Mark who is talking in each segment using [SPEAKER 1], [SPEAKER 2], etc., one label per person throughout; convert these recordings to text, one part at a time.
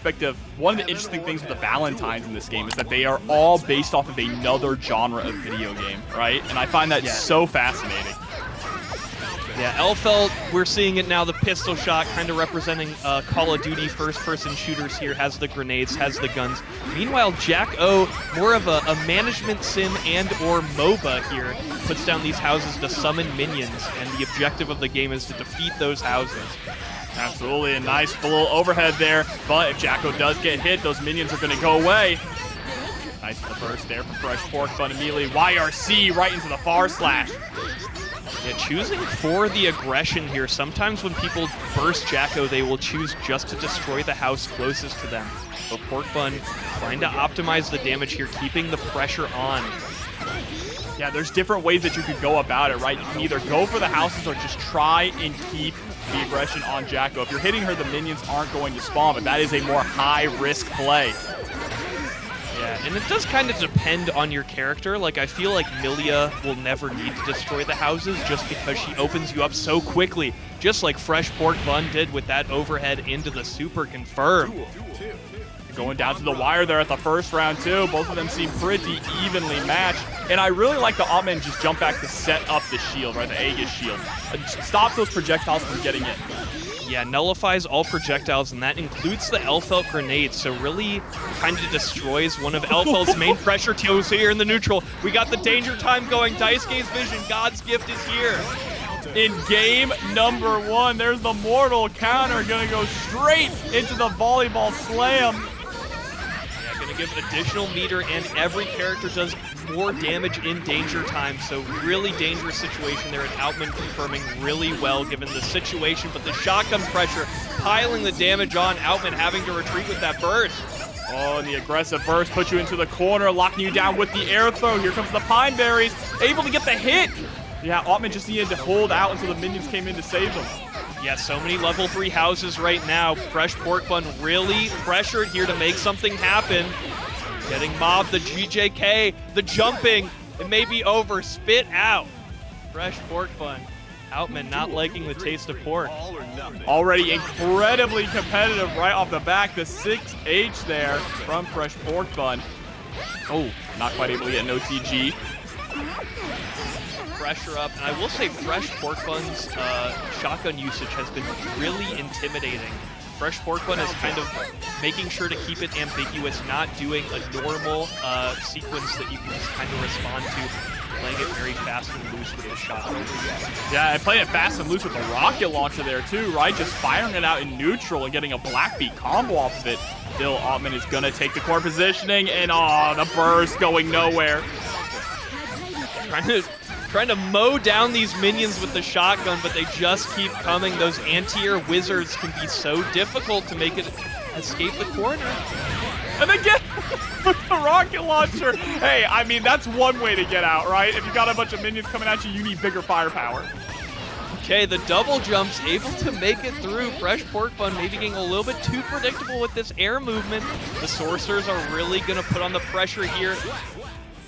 [SPEAKER 1] aspect of one of the interesting things with the Valentines in this game is that they are all based off of another genre of video game, right? And I find that so fascinating.
[SPEAKER 2] Yeah, Elphelt, we're seeing it now, the pistol shot kind of representing Call of Duty first-person shooters here, has the grenades, has the guns. Meanwhile, Jack O, more of a management sim and or MOBA here, puts down these houses to summon minions, and the objective of the game is to defeat those houses.
[SPEAKER 1] Absolutely, a nice little overhead there, but if Jacko does get hit, those minions are going to go away. Nice burst there from Fresh Pork Bun immediately. YRC right into the far slash.
[SPEAKER 2] Yeah, choosing for the aggression here. Sometimes when people burst Jacko, they will choose just to destroy the house closest to them. But Pork Bun trying to optimize the damage here, keeping the pressure on.
[SPEAKER 1] Yeah, there's different ways that you could go about it, right? You can either go for the houses or just try and keep the aggression on Jacko. If you're hitting her, the minions aren't going to spawn, but that is a more high-risk play.
[SPEAKER 2] Yeah, and it does kind of depend on your character. Like, I feel like Millia will never need to destroy the houses just because she opens you up so quickly, just like Fresh Pork Bun did with that overhead into the super confirm.
[SPEAKER 1] Going down to the wire there at the first round, too. Both of them seem pretty evenly matched. And I really like the Autman just jump back to set up the shield, right? The Aegis shield. Stop those projectiles from getting in.
[SPEAKER 2] Yeah, nullifies all projectiles, and that includes the Elphelt grenade, so really kind of destroys one of Elphelt's main pressure tiers here in the neutral. We got the danger time going. Daisuke's vision, God's gift is here.
[SPEAKER 1] In game number 1, there's the mortal counter, gonna go straight into the volleyball slam.
[SPEAKER 2] Yeah, gonna give additional meter, and every character does more damage in danger time, so really dangerous situation there, and Autman confirming really well given the situation, but the shotgun pressure piling the damage on, Autman having to retreat with that burst.
[SPEAKER 1] Oh, and the aggressive burst puts you into the corner, locking you down with the air throw. Here comes the Pine Berries, able to get the hit. Yeah, Autman just needed to hold out until the minions came in to save them.
[SPEAKER 2] Yeah, so many level 3 houses right now. Fresh Pork Bun really pressured here to make something happen. Getting mobbed, the GJK, the jumping, it may be over, spit out. Fresh Pork Bun. Autman not liking the taste of pork.
[SPEAKER 1] Already incredibly competitive right off the back. The 6H there from Fresh Pork Bun. Oh, not quite able to get an OTG.
[SPEAKER 2] Pressure up, and I will say Fresh Pork Bun's shotgun usage has been really intimidating. Fresh Pork Bun is kind of making sure to keep it ambiguous, not doing a normal sequence that you can just kind of respond to, playing it very fast and loose with the shotgun.
[SPEAKER 1] Yeah, and playing it fast and loose with the rocket launcher there too, right? Just firing it out in neutral and getting a black beat combo off of it. Still, Autman is going to take the core positioning, and oh, the burst going nowhere.
[SPEAKER 2] Trying to mow down these minions with the shotgun, but they just keep coming. Those anti-air wizards can be so difficult to make it escape the corner.
[SPEAKER 1] And again, with the rocket launcher. Hey, I mean, that's one way to get out, right? If you got a bunch of minions coming at you, you need bigger firepower.
[SPEAKER 2] Okay, the double jump's able to make it through. Fresh Pork Bun maybe getting a little bit too predictable with this air movement. The sorcerers are really going to put on the pressure here.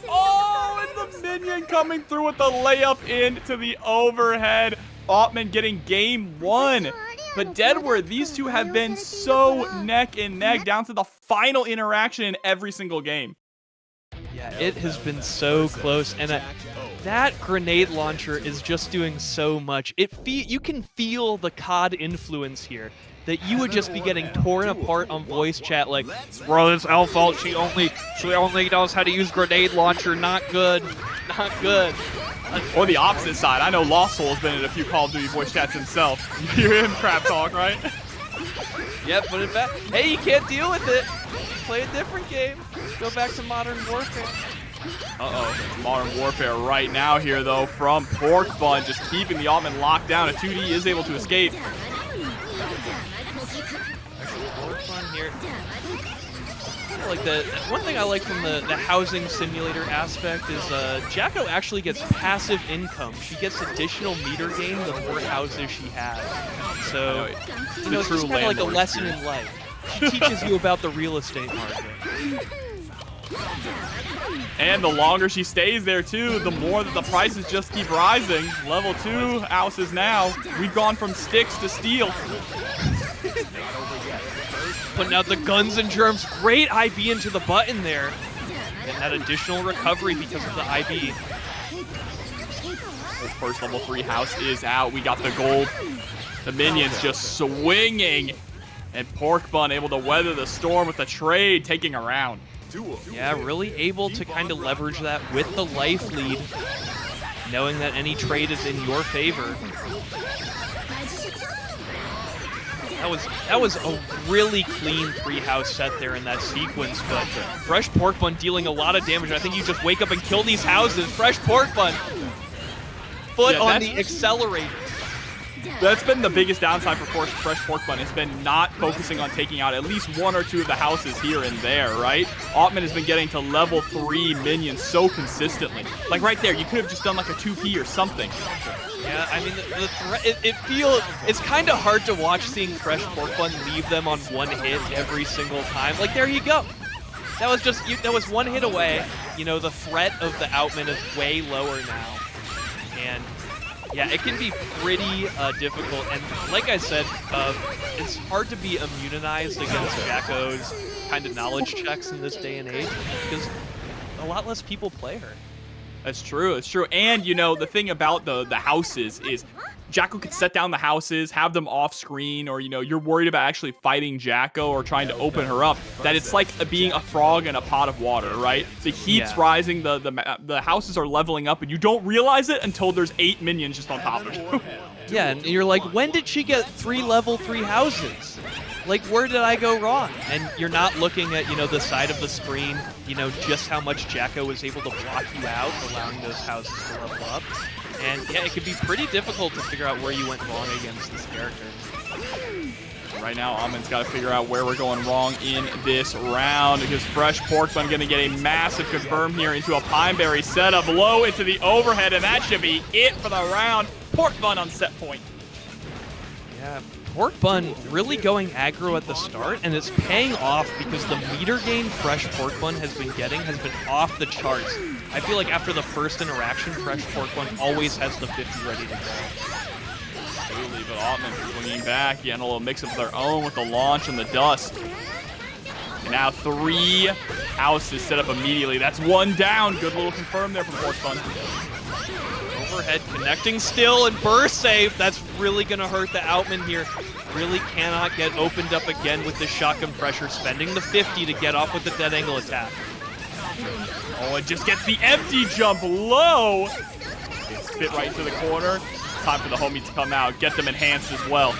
[SPEAKER 1] Oh, and the minion coming through with the layup into the overhead. Autman getting game 1. But Deadwood, these two have been so neck and neck down to the final interaction in every single game.
[SPEAKER 2] Yeah, it has been so close, and that grenade launcher is just doing so much. You can feel the COD influence here. That you would just be getting torn apart on voice chat like, bro, this Elphelt, she only knows how to use grenade launcher, not good, not good.
[SPEAKER 1] Or the opposite side. I know Lost Soul has been in a few Call of Duty voice chats himself. You hear him crap talk, right?
[SPEAKER 2] Yeah, put it back. Hey, you can't deal with it. Play a different game. Go back to Modern Warfare.
[SPEAKER 1] Uh-oh, Modern Warfare right now here, though, from Pork Bun, just keeping the Autman locked down. A 2D is able to escape.
[SPEAKER 2] Here. Like one thing I like from the housing simulator aspect is Jacko actually gets passive income. She gets additional meter gain the more houses she has. So, you know, it's just kind of like a lesson in life. She teaches you about the real estate market.
[SPEAKER 1] And the longer she stays there, too, the more that the prices just keep rising. Level 2 houses now. We've gone from sticks to steel.
[SPEAKER 2] putting out the guns and germs. Great IB into the button there. And that additional recovery because of the IB.
[SPEAKER 1] The first level 3 house is out. We got the gold. The minions just swinging. And Pork Bun able to weather the storm with the trade, taking a round.
[SPEAKER 2] Yeah, really able to kind of leverage that with the life lead, knowing that any trade is in your favor. That was a really clean 3-house set there in that sequence, but Fresh Pork Bun dealing a lot of damage. I think you just wake up and kill these houses. Fresh Pork Bun, foot on the accelerator.
[SPEAKER 1] That's been the biggest downside for Fresh Pork Bun. It's been not focusing on taking out at least 1 or 2 of the houses here and there, right? Autman has been getting to level 3 minions so consistently. Like right there, you could have just done like a 2P or something.
[SPEAKER 2] Yeah, I mean, it's kind of hard to watch seeing Fresh Pork Bun leave them on 1 hit every single time. Like, there you go. That was just, that was 1 hit away. You know, the threat of the Autman is way lower now. And yeah, it can be pretty difficult, and like I said, it's hard to be immunized against Jacko's kind of knowledge checks in this day and age, because a lot less people play her.
[SPEAKER 1] That's true, it's true. And, you know, the thing about the houses is Jacko could set down the houses, have them off screen, or, you know, you're worried about actually fighting Jacko or trying to open her up, that it's like being a frog in a pot of water, right? The heat's rising, the houses are leveling up, and you don't realize it until there's 8 minions just on top of you.
[SPEAKER 2] Yeah, and you're like, when did she get 3 level 3 houses? Like, where did I go wrong? And you're not looking at, you know, the side of the screen, you know, just how much Jacko was able to block you out, allowing those houses to level up. And yeah, it can be pretty difficult to figure out where you went wrong against this character.
[SPEAKER 1] Right now, Autman's got to figure out where we're going wrong in this round, because Fresh Pork Bun going to get a massive confirm here into a Pineberry setup, low into the overhead, and that should be it for the round. Pork Bun on set point.
[SPEAKER 2] Yeah, Pork Bun really going aggro at the start, and it's paying off because the meter gain Fresh Pork Bun has been getting has been off the charts. I feel like after the first interaction, Fresh Pork Bun always has the 50 ready to go.
[SPEAKER 1] Absolutely, but Autman swinging back, getting a little mix-up of their own with the launch and the dust. And now 3 houses set up immediately. That's 1 down. Good little confirm there from Pork Bun.
[SPEAKER 2] Overhead connecting still, and burst save. That's really going to hurt the Autman here. Really cannot get opened up again with the shotgun pressure, spending the 50 to get off with the dead angle attack.
[SPEAKER 1] Oh, it just gets the empty jump low. It's fit right into the corner. Time for the homies to come out, get them enhanced as well.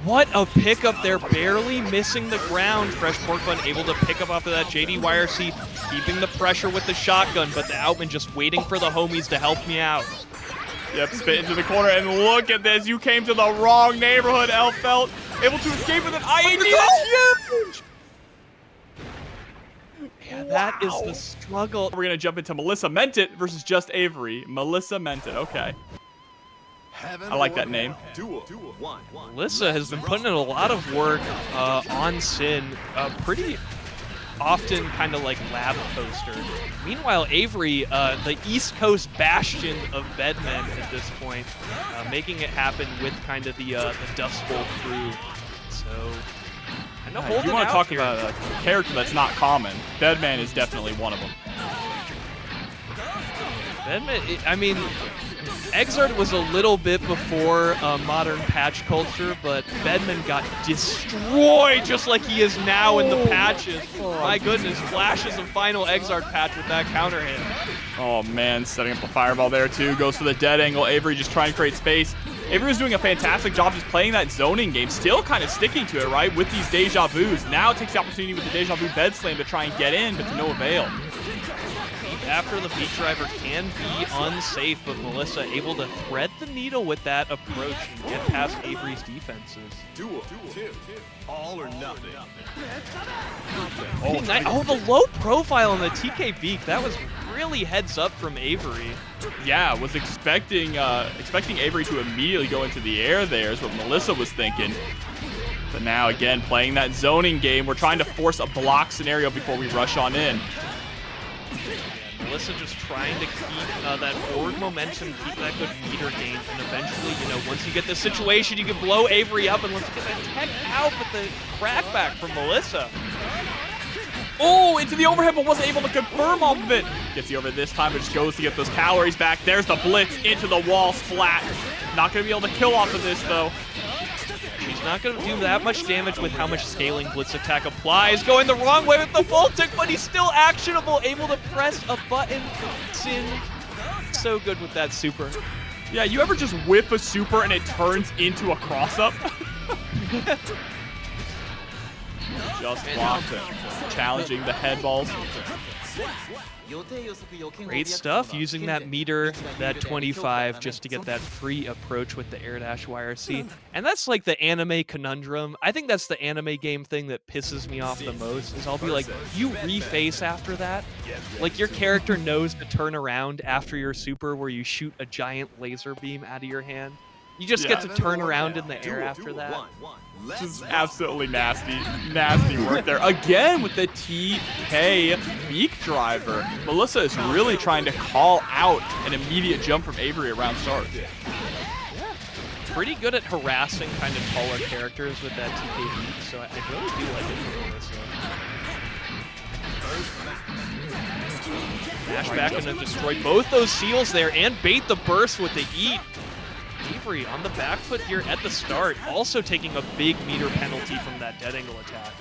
[SPEAKER 2] What a pickup there, barely missing the ground. Fresh Pork Bun able to pick up off of that JDYRC, keeping the pressure with the shotgun, but the Autman just waiting for the homies to help me out.
[SPEAKER 1] Yep, spit into the corner, and look at this. You came to the wrong neighborhood, Elphelt. Able to escape with an IAD. That's huge!
[SPEAKER 2] Yeah, that is the struggle.
[SPEAKER 1] We're going to jump into Melissa Meant It versus Just Avery. Melissa Meant It, okay. I like that name.
[SPEAKER 2] Melissa has been putting in a lot of work on Sin, pretty often kind of like lab poster. Meanwhile, Avery, the East Coast bastion of Bedman at this point, making it happen with kind of the Dust Bowl crew. So, kind of holding out.
[SPEAKER 1] You want to talk about a character that's not common. Bedman is definitely one of them.
[SPEAKER 2] Bedman, I mean, XRD was a little bit before modern patch culture, but Bedman got destroyed just like he is now in the patches. My goodness, flashes of final XRD patch with that counter hit.
[SPEAKER 1] Oh man, setting up the fireball there too. Goes for the dead angle. Avery just trying to create space. Avery was doing a fantastic job just playing that zoning game, still kind of sticking to it, right, with these deja vus. Now takes the opportunity with the deja vu bed slam to try and get in, but to no avail.
[SPEAKER 2] After the beat driver can be unsafe, but Melissa able to thread the needle with that approach and get past Avery's defenses.
[SPEAKER 3] All or nothing.
[SPEAKER 2] Oh, the low profile on the TK Beak, that was really heads up from Avery.
[SPEAKER 1] Yeah, was expecting Avery to immediately go into the air there is what Melissa was thinking. But now again, playing that zoning game, we're trying to force a block scenario before we rush on in.
[SPEAKER 2] Melissa just trying to keep that forward momentum, keep that good meter gain, and eventually, you know, once you get this situation, you can blow Avery up, and let's get that tech out with the crackback from Melissa.
[SPEAKER 1] Oh, into the overhead, but wasn't able to confirm off of it. Gets the over this time, but just goes to get those calories back. There's the blitz into the wall, splat. Not going to be able to kill off of this, though.
[SPEAKER 2] She's not going to do that much damage with how much scaling blitz attack applies. Going the wrong way with the full tick, but he's still actionable, able to press a button. It's in. So good with that super.
[SPEAKER 1] Yeah, you ever just whip a super and it turns into a cross-up? Just blocked it. Challenging the head balls.
[SPEAKER 2] Great stuff, using that meter, that 25, just to get that free approach with the air dash YRC. And that's like the anime conundrum. I think that's the anime game thing that pisses me off the most, is I'll be like, you reface after that? Like, your character knows to turn around after your super where you shoot a giant laser beam out of your hand. You just get to turn around in the air after that.
[SPEAKER 1] This is absolutely nasty. Nasty work there. Again with the TK beak driver. Melissa is really trying to call out an immediate jump from Avery around start.
[SPEAKER 2] Pretty good at harassing kind of taller characters with that TK beak, so I really do like it for Melissa. Dash back and then destroy both those seals there and bait the burst with the eat. Avery on the back foot here at the start, also taking a big meter penalty from that dead angle attack.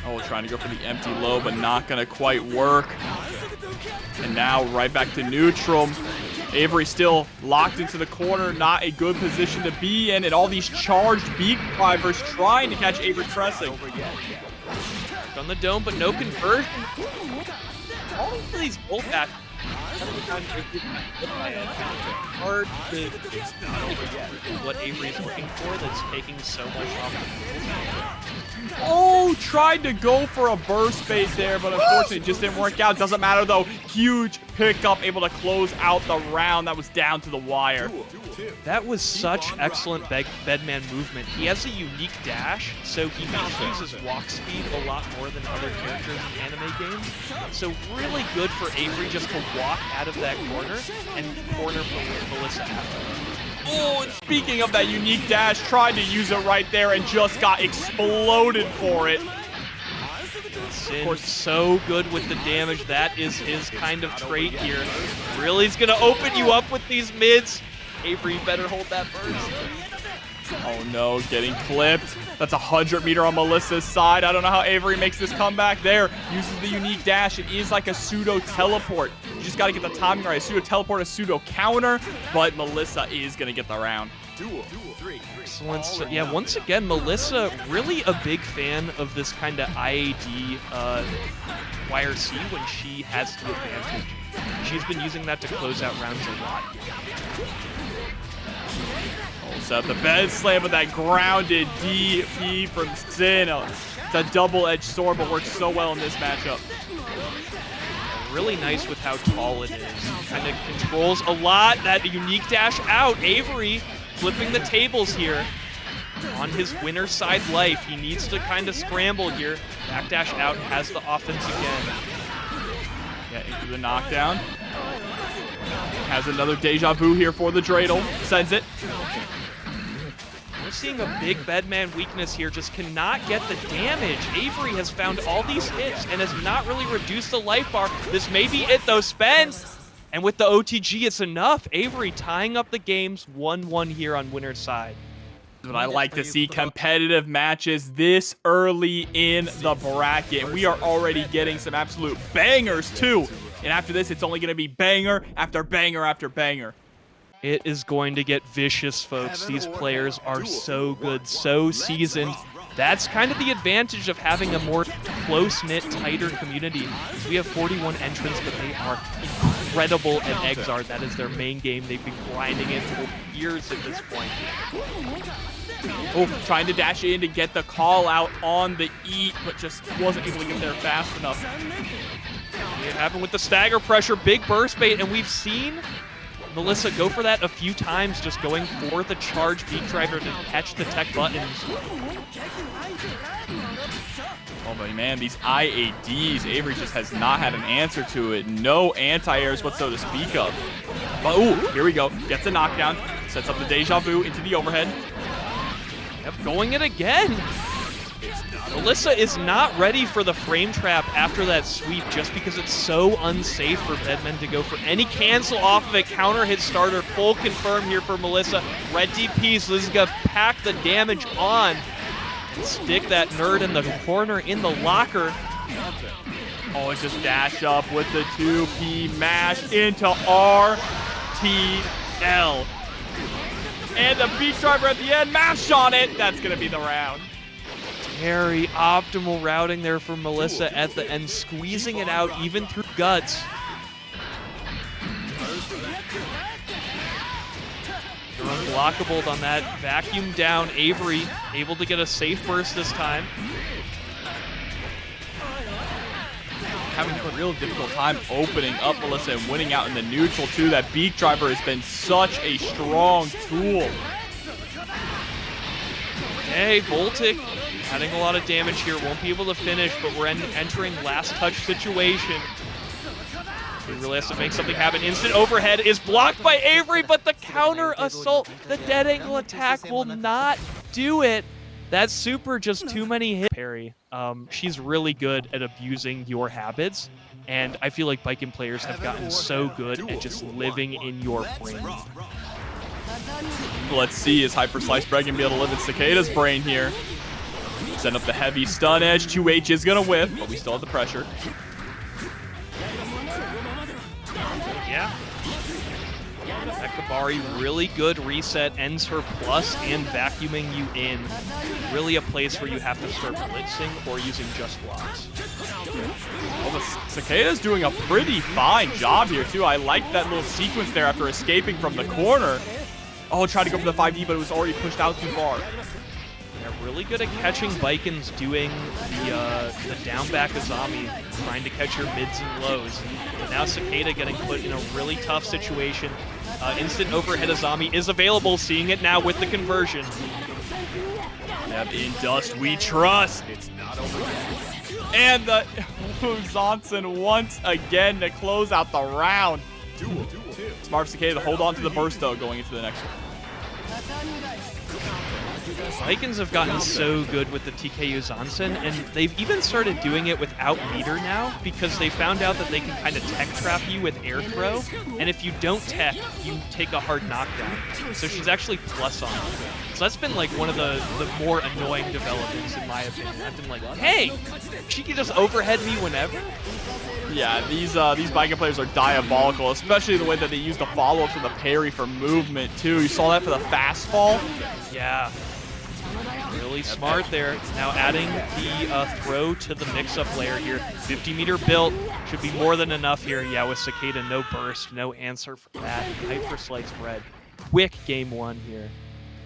[SPEAKER 1] Oh, trying to go for the empty low, but not going to quite work. And now right back to neutral. Avery still locked into the corner, not a good position to be in, and all these charged beak drivers trying to catch Avery pressing.
[SPEAKER 2] On the dome, but no conversion. All of these ult backs. Hard to what Avery's looking for that's taking so much off the field.
[SPEAKER 1] Oh, tried to go for a burst bait there, but unfortunately it just didn't work out. Doesn't matter though. Huge pickup, able to close out the round. That was down to the wire.
[SPEAKER 2] That was such excellent Bedman movement. He has a unique dash, so he makes use his walk speed a lot more than other characters in anime games. So really good for Avery just to walk out of that corner and corner Melissa after.
[SPEAKER 1] Oh, and speaking of that unique dash, tried to use it right there and just got exploded for it.
[SPEAKER 2] Sin so good with the damage. That is his kind of trait here. Really is going to open you up with these mids. Avery better hold that burst.
[SPEAKER 1] Oh no, getting clipped. That's 100 meter on Melissa's side. I don't know how Avery makes this comeback there. Uses the unique dash. It is like a pseudo teleport. You just got to get the timing right. A pseudo teleport, a pseudo counter, but Melissa is going to get the round.
[SPEAKER 2] Excellent. So, yeah, once again, Melissa, really a big fan of this kind of IAD YRC when she has the advantage. She's been using that to close out rounds a lot.
[SPEAKER 1] Set the bed slam with that grounded DP from Sin. It's a double-edged sword, but works so well in this matchup.
[SPEAKER 2] Really nice with how tall it is. Kind of controls a lot. That unique dash out. Avery flipping the tables here. On his winner side life, he needs to kind of scramble here. Backdash out, has the offense again.
[SPEAKER 1] Yeah, into the knockdown. Has another deja vu here for the dreidel. Sends it.
[SPEAKER 2] We're seeing a big Bedman weakness here, just cannot get the damage. Avery has found all these hits and has not really reduced the life bar. This may be it though, Spence. And with the OTG, it's enough. Avery tying up the games 1-1 here on winner's side.
[SPEAKER 1] But I like to see competitive matches this early in the bracket. We are already getting some absolute bangers too. And after this, it's only going to be banger after banger after banger.
[SPEAKER 2] It is going to get vicious, folks. These players are so good, so seasoned. That's kind of the advantage of having a more close-knit, tighter community. We have 41 entrants, but they are incredible at XRD. That is their main game. They've been grinding it for years at this point.
[SPEAKER 1] Oh, trying to dash in to get the call out on the eat, but just wasn't able to get there fast enough.
[SPEAKER 2] It happened with the stagger pressure, big burst bait, and we've seen Melissa go for that a few times, just going for the charge beak driver to catch the tech buttons.
[SPEAKER 1] Oh, but man, these IADs, Avery just has not had an answer to it. No anti-airs whatsoever to speak of. But, ooh, here we go. Gets a knockdown. Sets up the deja vu into the overhead.
[SPEAKER 2] Yep, going it again. Melissa is not ready for the frame trap after that sweep just because it's so unsafe for Bedman to go for any cancel off of it. Counter hit starter, full confirm here for Melissa. Red DPs, Liz is going to pack the damage on and stick that nerd in the corner in the locker.
[SPEAKER 1] Oh, it's just dash up with the 2P mash into RTL. And the beat driver at the end, mash on it. That's going to be the round.
[SPEAKER 2] Very optimal routing there for Melissa at the end, squeezing it out even through guts. Unblockable on that vacuum down. Avery able to get a safe burst this time.
[SPEAKER 1] Having a real difficult time opening up Melissa and winning out in the neutral too. That beak driver has been such a strong tool.
[SPEAKER 2] Hey, Voltic adding a lot of damage here. Won't be able to finish, but we're entering last touch situation. He really has to make something happen. Instant overhead is blocked by Avery, but the counter assault, the dead angle attack will not do it. That's super just too many hits. Parry, she's really good at abusing your habits, and I feel like Baiken players have gotten so good at just living in your brain.
[SPEAKER 1] Let's see, is HypedForSlicedBread going to be able to live in Cicada's brain here? Send up the heavy stun edge. 2H is going to whiff, but we still have the pressure.
[SPEAKER 2] Yeah. Kuradoberi, really good reset, ends her plus and vacuuming you in. Really a place where you have to start blitzing or using just blocks.
[SPEAKER 1] Well, the Cicada's doing a pretty fine job here, too. I like that little sequence there after escaping from the corner. Oh, tried to go for the 5D, but it was already pushed out too far.
[SPEAKER 2] Yeah, really good at catching Baiken's doing the down back Azami, trying to catch your mids and lows. But now Cicada getting put in a really tough situation. Instant overhead Azami is available, seeing it now with the conversion.
[SPEAKER 1] Yep, in dust we trust. It's not over yet. And the Johnson once again to close out the round. Smart Cicada to hold on to the burst, though, going into the next one.
[SPEAKER 2] Baiken's have gotten so good with the TKU Johnson, and they've even started doing it without meter now because they found out that they can kind of tech trap you with air throw, and if you don't tech, you take a hard knockdown. So she's actually plus on. So that's been like one of the more annoying developments in my opinion. I've been like, hey, she can just overhead me whenever.
[SPEAKER 1] Yeah, these Baiken players are diabolical, especially the way that they use the follow-up from the parry for movement, too. You saw that for the fast fall?
[SPEAKER 2] Yeah. Really smart there. Now adding the throw to the mix-up layer here. 50-meter built should be more than enough here. Yeah, with Cicada, no burst, no answer for that. HypedForSlicedBread. Quick game one here.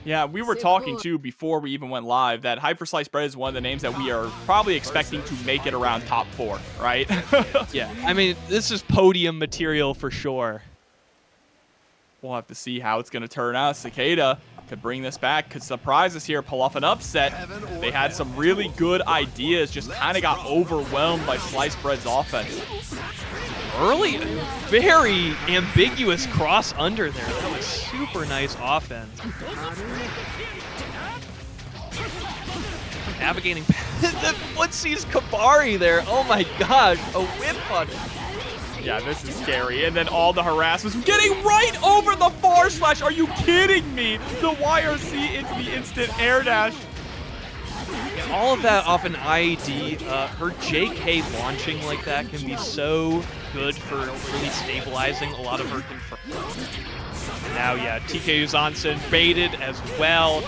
[SPEAKER 1] Yeah, we were talking, too, before we even went live, that HypedForSlicedBread is one of the names that we are probably expecting to make it around top 4, right?
[SPEAKER 2] Yeah, I mean, this is podium material for sure.
[SPEAKER 1] We'll have to see how it's going to turn out. Cicada could bring this back, could surprise us here, pull off an upset. They had some really good ideas, just kind of got overwhelmed by SliceBread's offense.
[SPEAKER 2] Early, very ambiguous cross under there. That was super nice offense. Navigating the footsies Kabari there. Oh my gosh, a whip on it.
[SPEAKER 1] Yeah, this is scary. And then all the harassments. Getting right over the far slash. Are you kidding me? The YRC into the instant air dash.
[SPEAKER 2] Yeah, all of that off an IED. Her JK launching like that can be so good for really stabilizing a lot of her confirm. Now, yeah, TK Johnson baited as well.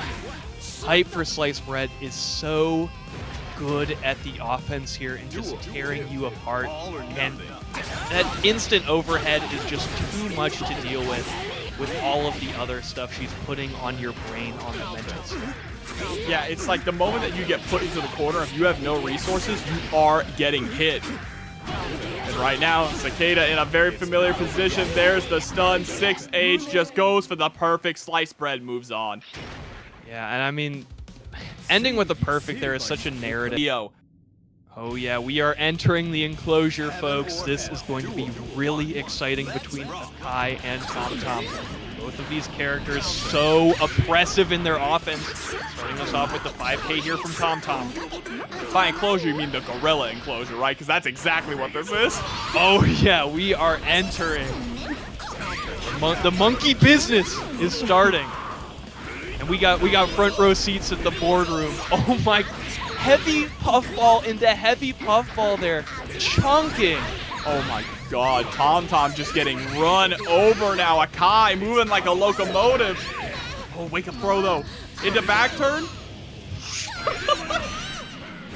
[SPEAKER 2] HypedForSlicedBread is so good at the offense here and just tearing you apart. And that instant overhead is just too much to deal with all of the other stuff she's putting on your brain on the mental side.
[SPEAKER 1] Yeah, it's like the moment that you get put into the corner, if you have no resources, you are getting hit. And right now, Cicada in a very familiar position. There's the stun. 6H just goes for the perfect. SliceBread moves on.
[SPEAKER 2] Yeah, and I mean, ending with a perfect there is such a narrative.
[SPEAKER 1] Leo.
[SPEAKER 2] Oh yeah, we are entering the enclosure, folks. This is going to be really exciting between Akai and TomTom. Both of these characters so oppressive in their offense. Starting us off with the 5K here from TomTom.
[SPEAKER 1] By enclosure, you mean the gorilla enclosure, right? Because that's exactly what this is.
[SPEAKER 2] Oh yeah, we are entering. The monkey business is starting. And we got front row seats at the boardroom. Oh my, heavy puffball into heavy puffball there. Chunking.
[SPEAKER 1] Oh my god, TomTom just getting run over now. Akai moving like a locomotive. Oh, wake up throw though. Into back turn.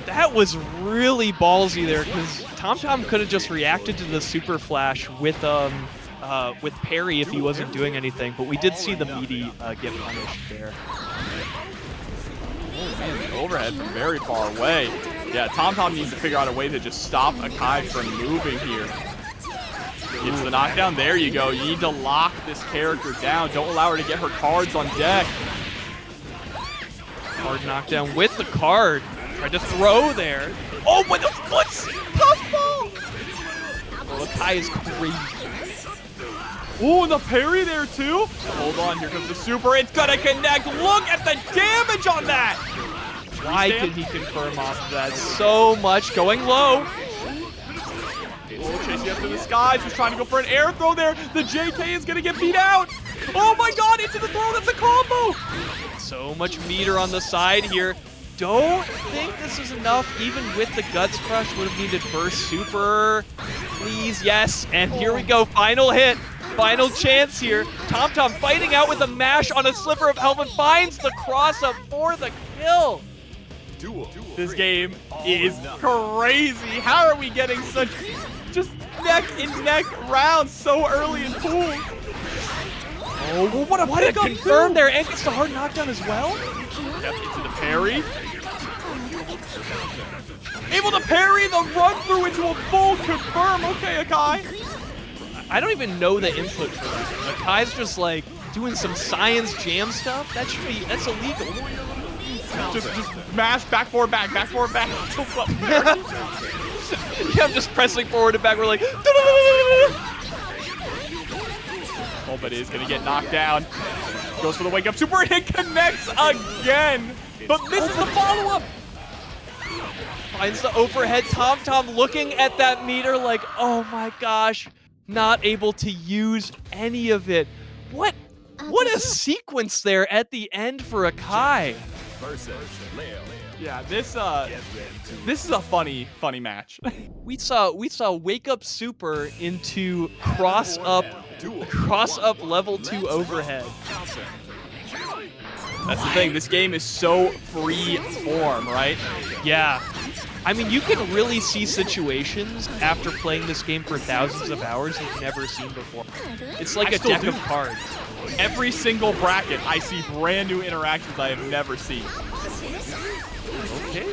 [SPEAKER 2] That was really ballsy there because TomTom could have just reacted to the super flash with parry if he wasn't doing anything, but we did see the meaty get punished there.
[SPEAKER 1] Oh man, the overhead from very far away. Yeah, TomTom needs to figure out a way to just stop Akai from moving here. Gets the knockdown. There you go. You need to lock this character down. Don't allow her to get her cards on deck.
[SPEAKER 2] Card knockdown with the card. Tried to throw there. Oh, but the foot's puffball! Oh, Akai is crazy.
[SPEAKER 1] Ooh, and the parry there too. Hold on, here comes the super. It's gonna connect. Look at the damage on that.
[SPEAKER 2] Why can he confirm off of that? So much going low.
[SPEAKER 1] Oh, chasing up to the skies. He's trying to go for an air throw there. The JK is gonna get beat out. Oh my god, into the throw. That's a combo.
[SPEAKER 2] So much meter on the side here. Don't think this is enough. Even with the Guts Crush, would have needed burst super. Please, yes. And here we go. Final hit. Final chance here. TomTom fighting out with a mash on a sliver of health and finds the cross up for the kill.
[SPEAKER 1] This game is crazy. How are we getting such just neck and neck rounds so early in pool? Oh, well, what a
[SPEAKER 2] What a confirm there, and gets the hard knockdown as well.
[SPEAKER 1] Yep, into the parry. Able to parry the run through into a full confirm. Okay, Akai.
[SPEAKER 2] I don't even know the input for that. Akai's just like doing some science jam stuff. That's illegal.
[SPEAKER 1] Just mash back forward back.
[SPEAKER 2] Yeah, I'm just pressing forward and back. We're like,
[SPEAKER 1] oh, but he's gonna get knocked down. Goes for the wake up super hit, connects again, but misses the follow up.
[SPEAKER 2] Finds the overhead. TomTom looking at that meter like, oh my gosh, not able to use any of it. What a sequence there at the end for Akai.
[SPEAKER 1] Yeah, this is a funny match.
[SPEAKER 2] We saw wake up super into cross up level 2 overhead.
[SPEAKER 1] That's the thing. This game is so free form, right?
[SPEAKER 2] Yeah. I mean, you can really see situations after playing this game for thousands of hours you've never seen before. It's like a deck of cards.
[SPEAKER 1] Every single bracket, I see brand new interactions I have never seen.
[SPEAKER 2] Okay.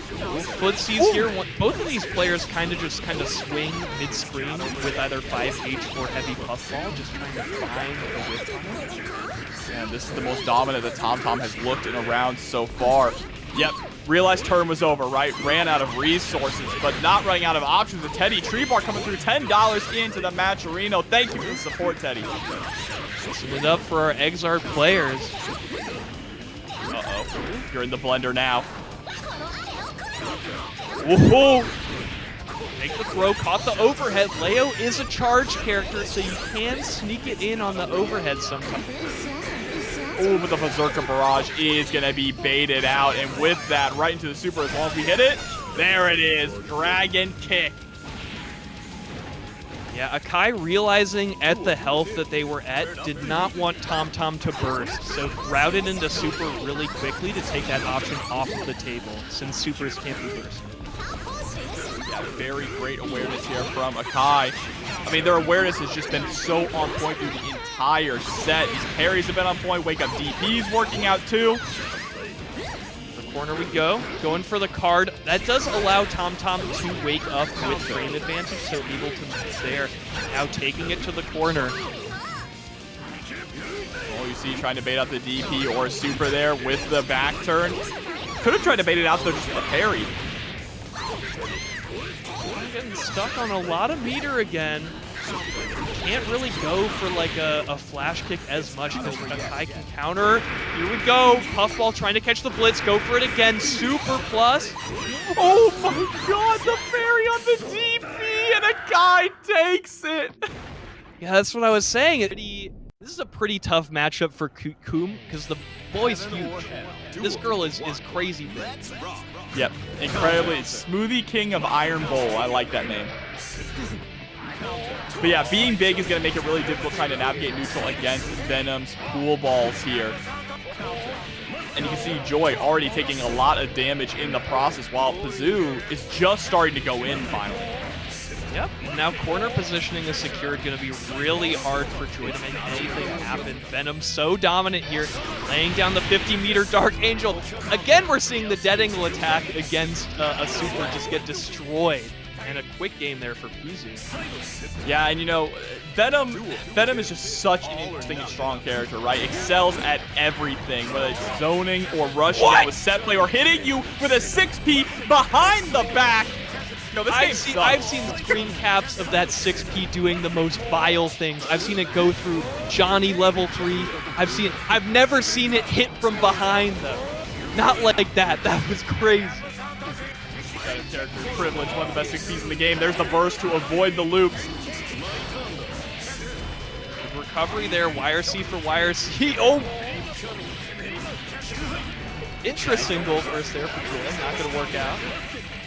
[SPEAKER 2] Footsies here. Both of these players kind of swing mid-screen with either 5H or heavy puffball, just trying to find a whiff on it.
[SPEAKER 1] And this is the most dominant that TomTom has looked in a round so far. Yep, realized turn was over, right? Ran out of resources, but not running out of options. The TeddyTreebark coming through $10 into the match arena. Thank you for the support, Teddy.
[SPEAKER 2] Listen it up for our XRD players.
[SPEAKER 1] Uh-oh, you're in the blender now.
[SPEAKER 2] Whoa! Make the throw, caught the overhead. Leo is a charge character, so you can sneak it in on the overhead sometimes.
[SPEAKER 1] Oh, but the Berserker Barrage is going to be baited out. And with that, right into the super, as long as we hit it, there it is. Dragon Kick.
[SPEAKER 2] Yeah, Akai, realizing at the health that they were at, did not want TomTom to burst, so routed into super really quickly to take that option off of the table, since supers can't be bursted.
[SPEAKER 1] Yeah, very great awareness here from Akai. I mean, their awareness has just been so on point through the entire set. These parries have been on point. Wake up DP's working out too.
[SPEAKER 2] The corner we go. Going for the card. That does allow TomTom to wake up with frame advantage, so able to move there. Now taking it to the corner.
[SPEAKER 1] Oh, you see trying to bait out the DP or super there with the back turn. Could have tried to bait it out though, just with the parry.
[SPEAKER 2] getting stuck on a lot of meter again. Can't really go for like a flash kick as much because Akai can counter. Here we go. Puffball trying to catch the blitz. Go for it again. Super plus.
[SPEAKER 1] Oh my god, the fairy on the DP and Akai takes it.
[SPEAKER 2] Yeah, that's what I was saying. This is a pretty tough matchup for Kum because the boy's huge. This girl is crazy big.
[SPEAKER 1] Yep, incredibly. Smoothie King of Iron Bowl. I like that name. But yeah, being big is going to make it really difficult trying to navigate neutral against Venom's pool balls here. And you can see Joy already taking a lot of damage in the process while pzooo is just starting to go in finally.
[SPEAKER 2] Yep, now corner positioning is secured. Going to be really hard for Joy to make anything happen. Venom so dominant here, laying down the 50-meter Dark Angel. Again, we're seeing the dead angle attack against a super just get destroyed. And a quick game there for pzooo.
[SPEAKER 1] Yeah, and you know, Venom is just such an interesting and strong character, right? Excels at everything, whether it's zoning or rushing out with set play or hitting you with a 6P behind the back. No, this
[SPEAKER 2] I've seen screen caps of that 6P doing the most vile things. I've seen it go through Johnny level 3. I've never seen it hit from behind though. Not like that. That was crazy.
[SPEAKER 1] Character privilege, one of the best 6Ps in the game. There's the burst to avoid the loops.
[SPEAKER 2] Good recovery there. YRC for YRC. Oh! Interesting goal burst there for Joy. Not going to work out.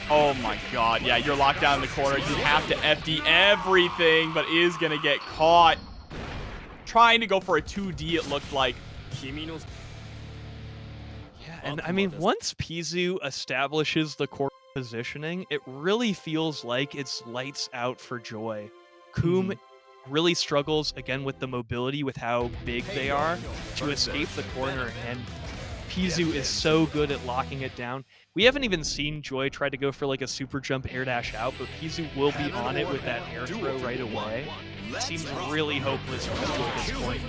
[SPEAKER 1] Oh my god. Yeah, you're locked down in the corner. You have to FD everything, but is going to get caught. Trying to go for a 2D, it looked like.
[SPEAKER 2] Yeah, and I mean, once pzooo establishes the core positioning, it really feels like it's lights out for Joy. Kum really struggles again with the mobility with how big they are to escape the corner, and pzooo is so good at locking it down. We haven't even seen Joy try to go for like a super jump air dash out, but pzooo will be on it with that air throw right away. It seems really hopeless for Joy at this point.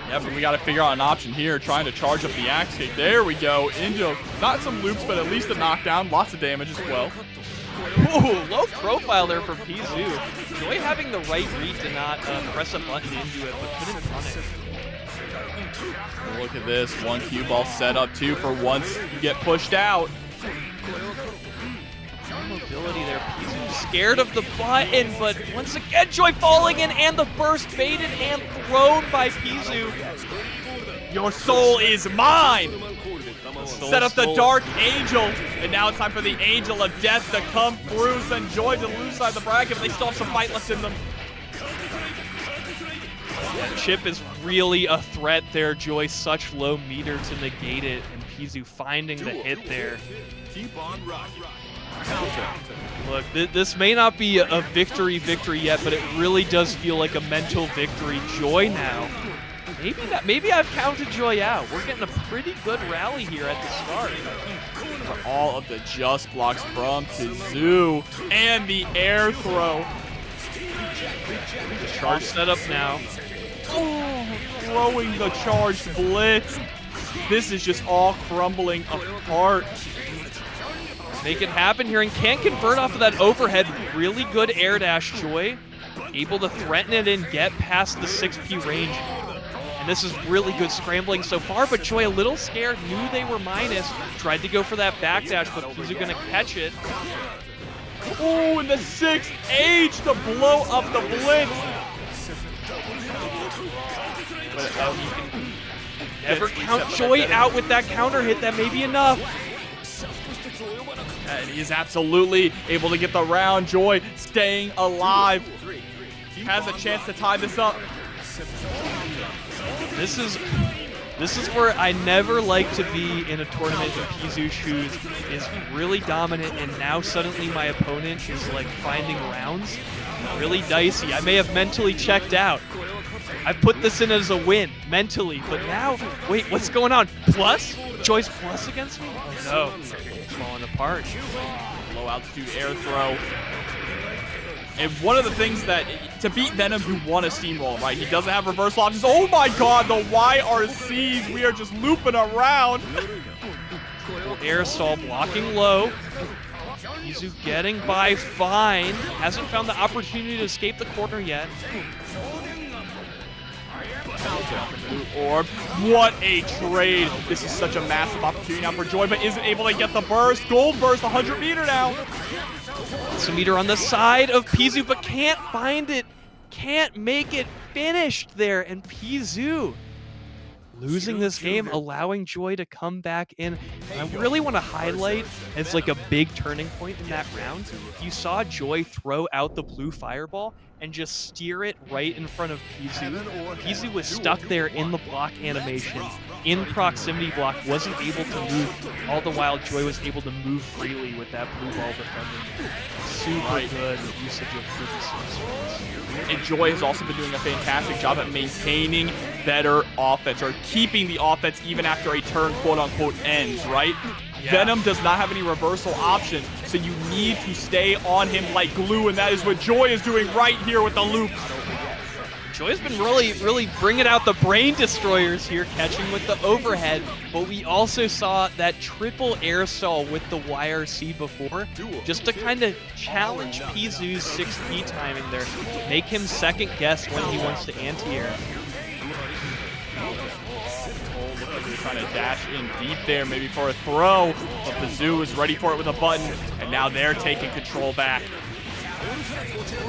[SPEAKER 1] Yeah, but we got to figure out an option here, trying to charge up the axe kick. There we go. Into not some loops, but at least a knockdown. Lots of damage as well.
[SPEAKER 2] Ooh, low profile there for pzooo. Joy having the right read to not press a button into it, but couldn't run it.
[SPEAKER 1] Look at this. One cue ball set up, too, for once you get pushed out.
[SPEAKER 2] Mobility there. pzooo scared of the button, but once again, Joy falling in, and the burst baited and thrown by pzooo.
[SPEAKER 1] Your soul is mine! Set up the Dark Angel, and now it's time for the Angel of Death to come through. Send Joy to the loose side of the bracket, but they still have some fight left in them.
[SPEAKER 2] Yeah, Chip is really a threat there. Joy such low meter to negate it, and pzooo finding the hit there.
[SPEAKER 3] Keep on rocking.
[SPEAKER 2] Look, this may not be a victory yet, but it really does feel like a mental victory. Joy now. Maybe I've counted Joy out. We're getting a pretty good rally here at the start.
[SPEAKER 1] For all of the just blocks from pzooo and the air throw.
[SPEAKER 2] Charge setup now.
[SPEAKER 1] Oh, throwing the charged blitz. This is just all crumbling apart.
[SPEAKER 2] Make it happen here, and can't convert off of that overhead. Really good air dash, Joy. Able to threaten it and get past the 6P range. And this is really good scrambling so far, but Joy a little scared, knew they were minus, tried to go for that backdash, but pzooo gonna catch it.
[SPEAKER 1] Oh, and the 6H to blow up the blitz.
[SPEAKER 2] But you can never count Joy out with that counter hit. That may be enough.
[SPEAKER 1] And he is absolutely able to get the round. Joy staying alive. Has a chance to tie this up.
[SPEAKER 2] This is where I never like to be in a tournament in pzooo shoes. Is really dominant, and now suddenly my opponent is like finding rounds. Really dicey. I may have mentally checked out. I put this in as a win mentally, but now, wait, what's going on? Plus? Joy's plus against me? Oh no, it's falling apart.
[SPEAKER 1] Low altitude air throw. And one of the things that, to beat Venom, you want to steamroll, right? He doesn't have reversal options. Oh my god, the YRCs, we are just looping around.
[SPEAKER 2] Air stall blocking low. pzooo getting by fine. Hasn't found the opportunity to escape the corner yet.
[SPEAKER 1] Orb. What a trade. This is such a massive opportunity now for Joy, but isn't able to get the burst. Gold burst, 100 meter now.
[SPEAKER 2] Some meter on the side of pzooo, but can't find it. Can't make it finished there. And pzooo losing this game, allowing Joy to come back in. And I really want to highlight as like a big turning point in that round. You saw Joy throw out the blue fireball and just steer it right in front of pzooo. pzooo was stuck there in the block animation, in proximity block, wasn't able to move. All the while, Joy was able to move freely with that blue ball defending. Super good usage of blue.
[SPEAKER 1] And Joy has also been doing a fantastic job at maintaining better offense, or keeping the offense even after a turn, quote-unquote, ends, right?
[SPEAKER 2] Yeah.
[SPEAKER 1] Venom does not have any reversal options, so you need to stay on him like glue, and that is what Joy is doing right here with the loop.
[SPEAKER 2] Joy's been really bringing out the brain destroyers here, catching with the overhead, but we also saw that triple air stall with the YRC before, just to kind of challenge pzoo's 6P timing there, make him second guess when he wants to anti-air.
[SPEAKER 1] Trying to dash in deep there, maybe for a throw, but pzooo is ready for it with a button, and now they're taking control back.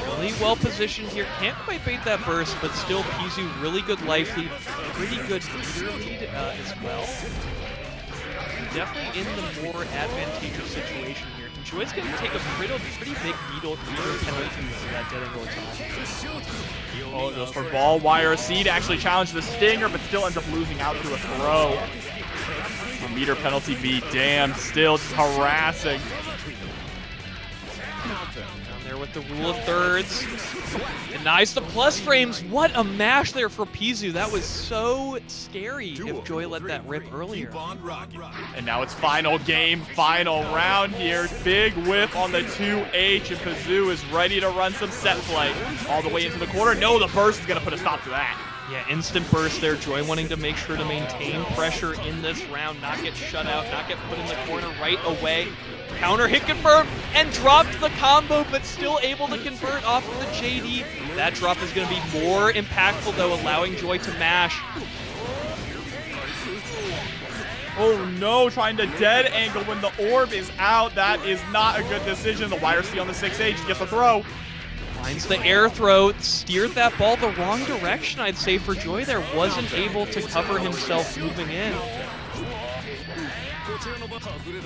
[SPEAKER 2] Really well positioned here, can't quite bait that burst, but still pzooo really good life lead, pretty good meter lead as well. Definitely in the more advantageous situation here. And Joy's going to take a pretty big meter penalty for that dead angle attack.
[SPEAKER 1] Oh, it goes for ball YRC to actually challenge the stinger, but still ends up losing out to a throw. A meter penalty be damned, still just harassing.
[SPEAKER 2] Down there with the rule of thirds. And nice, the plus frames. What a mash there for pzooo. That was so scary if Joy let that rip earlier.
[SPEAKER 1] And now it's final game, final round here. Big whip on the 2H, and pzooo is ready to run some set play. All the way into the corner. No, the burst is going to put a stop to that.
[SPEAKER 2] Yeah, instant burst there. Joy wanting to make sure to maintain pressure in this round, not get shut out, not get put in the corner right away. Counter hit confirmed and dropped the combo, but still able to convert off of the JD. That drop is going to be more impactful, though, allowing Joy to mash.
[SPEAKER 1] Oh no, trying to dead angle when the orb is out. That is not a good decision. The YRC on the 6H gets the throw.
[SPEAKER 2] Finds the air throw, steered that ball the wrong direction, I'd say, for Joy there. Wasn't able to cover himself moving in.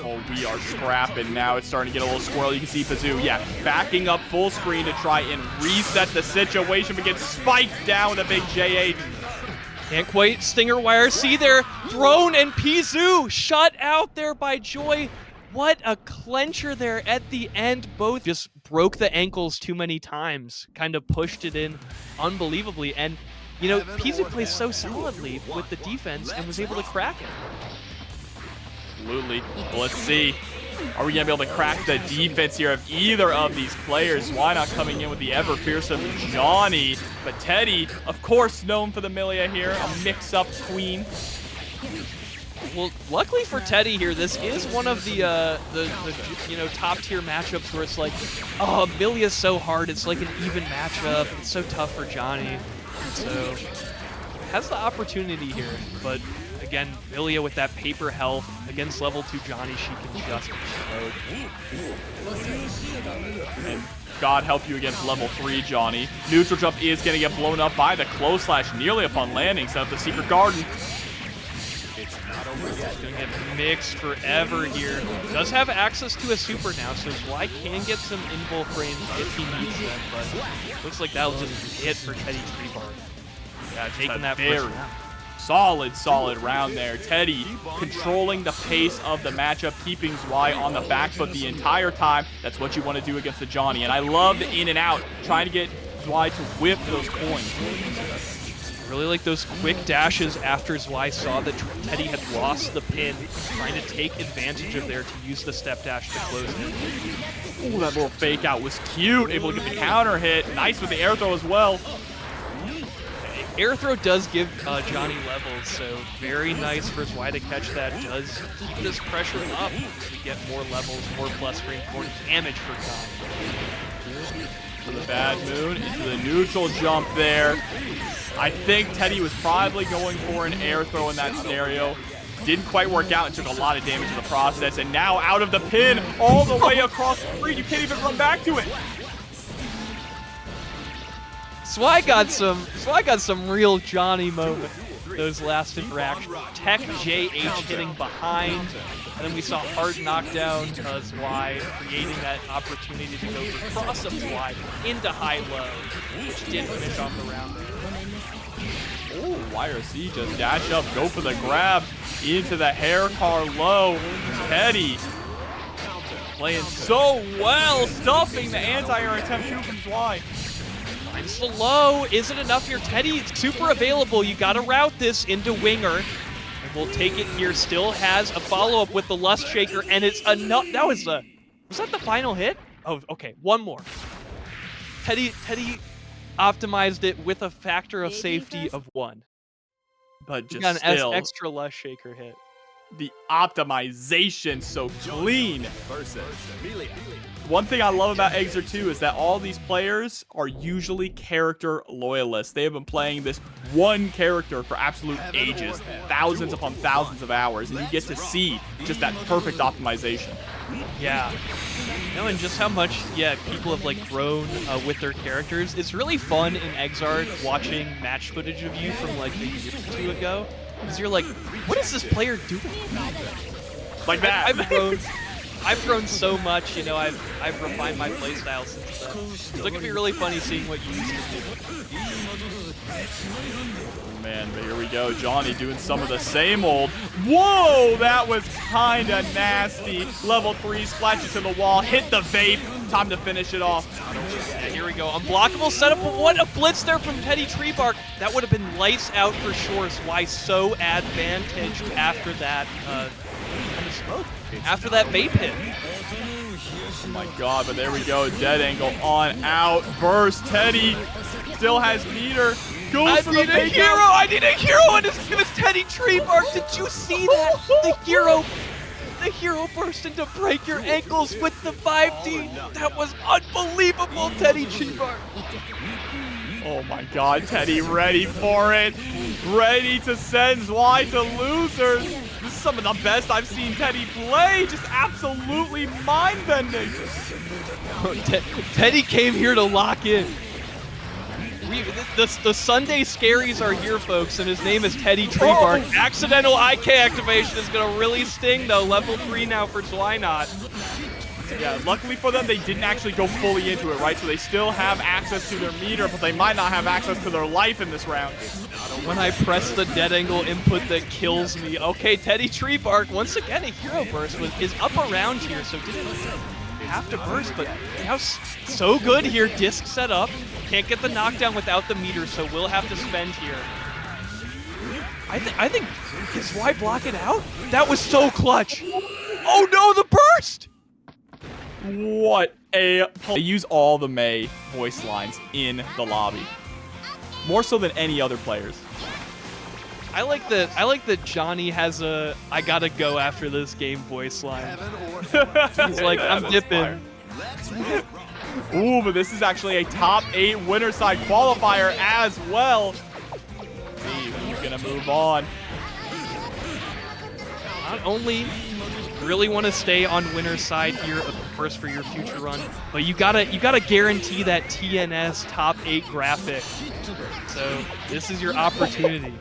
[SPEAKER 1] Oh, we are scrapping now. It's starting to get a little squirrely. You can see pzooo, yeah, backing up full screen to try and reset the situation, but gets spiked down with a big JH.
[SPEAKER 2] Can't quite stinger YRC there. Drone and pzooo shut out there by Joy. What a clencher there at the end. Both just broke the ankles too many times. Kind of pushed it in unbelievably. And, you know, pzooo plays so solidly with the defense and was able to crack it.
[SPEAKER 1] Absolutely. Well, let's see. Are we going to be able to crack the defense here of either of these players? Why not coming in with the ever-fearsome Johnny? But Teddy, of course, known for the Millia here, a mix-up queen.
[SPEAKER 2] Well, luckily for Teddy here, this is one of the you know, top-tier matchups where it's like, oh, Millia's so hard. It's like an even matchup. It's so tough for Johnny. So, has the opportunity here, but again, Millia with that paper health against level 2 Johnny, she can just explode.
[SPEAKER 1] And God help you against level 3 Johnny. Neutral jump is going to get blown up by the close slash nearly upon landing. Set up the secret garden.
[SPEAKER 2] It's going to get mixed forever here. Does have access to a super now, so Zwei can get some invul frames if he needs them, but looks like that'll just be it for TeddyTreebark.
[SPEAKER 1] Yeah,
[SPEAKER 2] taking that
[SPEAKER 1] very
[SPEAKER 2] first round.
[SPEAKER 1] Solid round there. Teddy controlling the pace of the matchup, keeping Zwei on the back foot the entire time. That's what you want to do against the Johnny. And I love the in and out, trying to get Zwei to whip those coins.
[SPEAKER 2] Really like those quick dashes after Zwei saw that Teddy had lost the pin, trying to take advantage of there to use the step dash to close it.
[SPEAKER 1] Ooh, that little fake out was cute. Able to get the counter hit. Nice with the air throw as well.
[SPEAKER 2] Air throw does give Johnny levels, so very nice for Zwei to catch that. Does keep this pressure up to get more levels, more plus frames, more damage for Kai.
[SPEAKER 1] For the bad moon into the neutral jump there. I think Teddy was probably going for an air throw in that scenario. Didn't quite work out and took a lot of damage in the process. And now out of the pin, all the way across the screen. You can't even run back to it.
[SPEAKER 2] Zwei got some real Johnny moment. Those last interactions. Tech JH hitting behind, and then we saw hard knockdown Zwei creating that opportunity to go for cross-up Zwei into high-low, which did finish off the round there.
[SPEAKER 1] Oh, YRC just dash up, go for the grab into the hair car low. Teddy playing so well, stuffing the anti-air attempt too from Zwei.
[SPEAKER 2] Finds the low. Is it enough here? Teddy super available. You got to route this into winger. And we'll take it here. Still has a follow-up with the Lust Shaker, and it's enough. Was that the final hit? Oh, okay. One more. Teddy optimized it with a factor of safety of 1.
[SPEAKER 1] But just
[SPEAKER 2] got an
[SPEAKER 1] still,
[SPEAKER 2] extra Lust Shaker hit.
[SPEAKER 1] The optimization so clean.
[SPEAKER 3] Versus Millia.
[SPEAKER 1] One thing I love about Exer 2 is that all these players are usually character loyalists. They have been playing this one character for absolute ages, thousands upon thousands of hours, and you get to see just that perfect optimization.
[SPEAKER 2] Yeah. No, and just how much, people have like grown with their characters. It's really fun in XRD watching match footage of you from like a year or two ago, because you're like, what is this player doing?
[SPEAKER 1] Like that.
[SPEAKER 2] I've grown so much, you know, I've refined my playstyle since then. So it can be really funny seeing what you used to do.
[SPEAKER 1] Oh man, but here we go. Johnny doing some of the same old. Whoa, that was kinda nasty. Level 3 splashes to the wall, hit the vape. Time to finish it off.
[SPEAKER 2] Yeah, here we go. Unblockable setup. What a blitz there from TeddyTreebark. That would have been lights out for sure. Zwei so advantaged after that smoke. After that vape hit.
[SPEAKER 1] Oh my god, but there we go. Dead angle on out. Burst. Teddy still has meter. Goes for the big
[SPEAKER 2] hero. I need a hero on his team. It's TeddyTreebark. Did you see that? The hero burst in to break your ankles with the 5D. That was unbelievable, TeddyTreebark.
[SPEAKER 1] Oh my god, Teddy ready for it. Ready to send Zwei to losers. This is some of the best I've seen Teddy play. Just absolutely mind-bending.
[SPEAKER 2] Teddy came here to lock in. The Sunday Scaries are here, folks, and his name is TeddyTreebark. Oh. Accidental IK activation is going to really sting, though. Level 3 now for Zwei not.
[SPEAKER 1] Yeah, luckily for them, they didn't actually go fully into it, right? So they still have access to their meter, but they might not have access to their life in this round.
[SPEAKER 2] When I press the dead angle input that kills me. Okay, TeddyTreebark, once again, a hero burst is up around here, so didn't have to burst, but now so good here. Disc set up. Can't get the knockdown without the meter, so we'll have to spend here. I think, can Zwei block it out? That was so clutch. Oh no, the burst!
[SPEAKER 1] What a... They use all the May voice lines in the lobby. More so than any other players.
[SPEAKER 2] I like that Johnny has a I gotta go after this game voice line. He's like, I'm dipping.
[SPEAKER 1] Ooh, but this is actually a top 8 winner side qualifier as well. See who's gonna move on.
[SPEAKER 2] Not only really want to stay on winner's side here, of course, for your future run, but you gotta guarantee that TNS top 8 graphic. So this is your opportunity.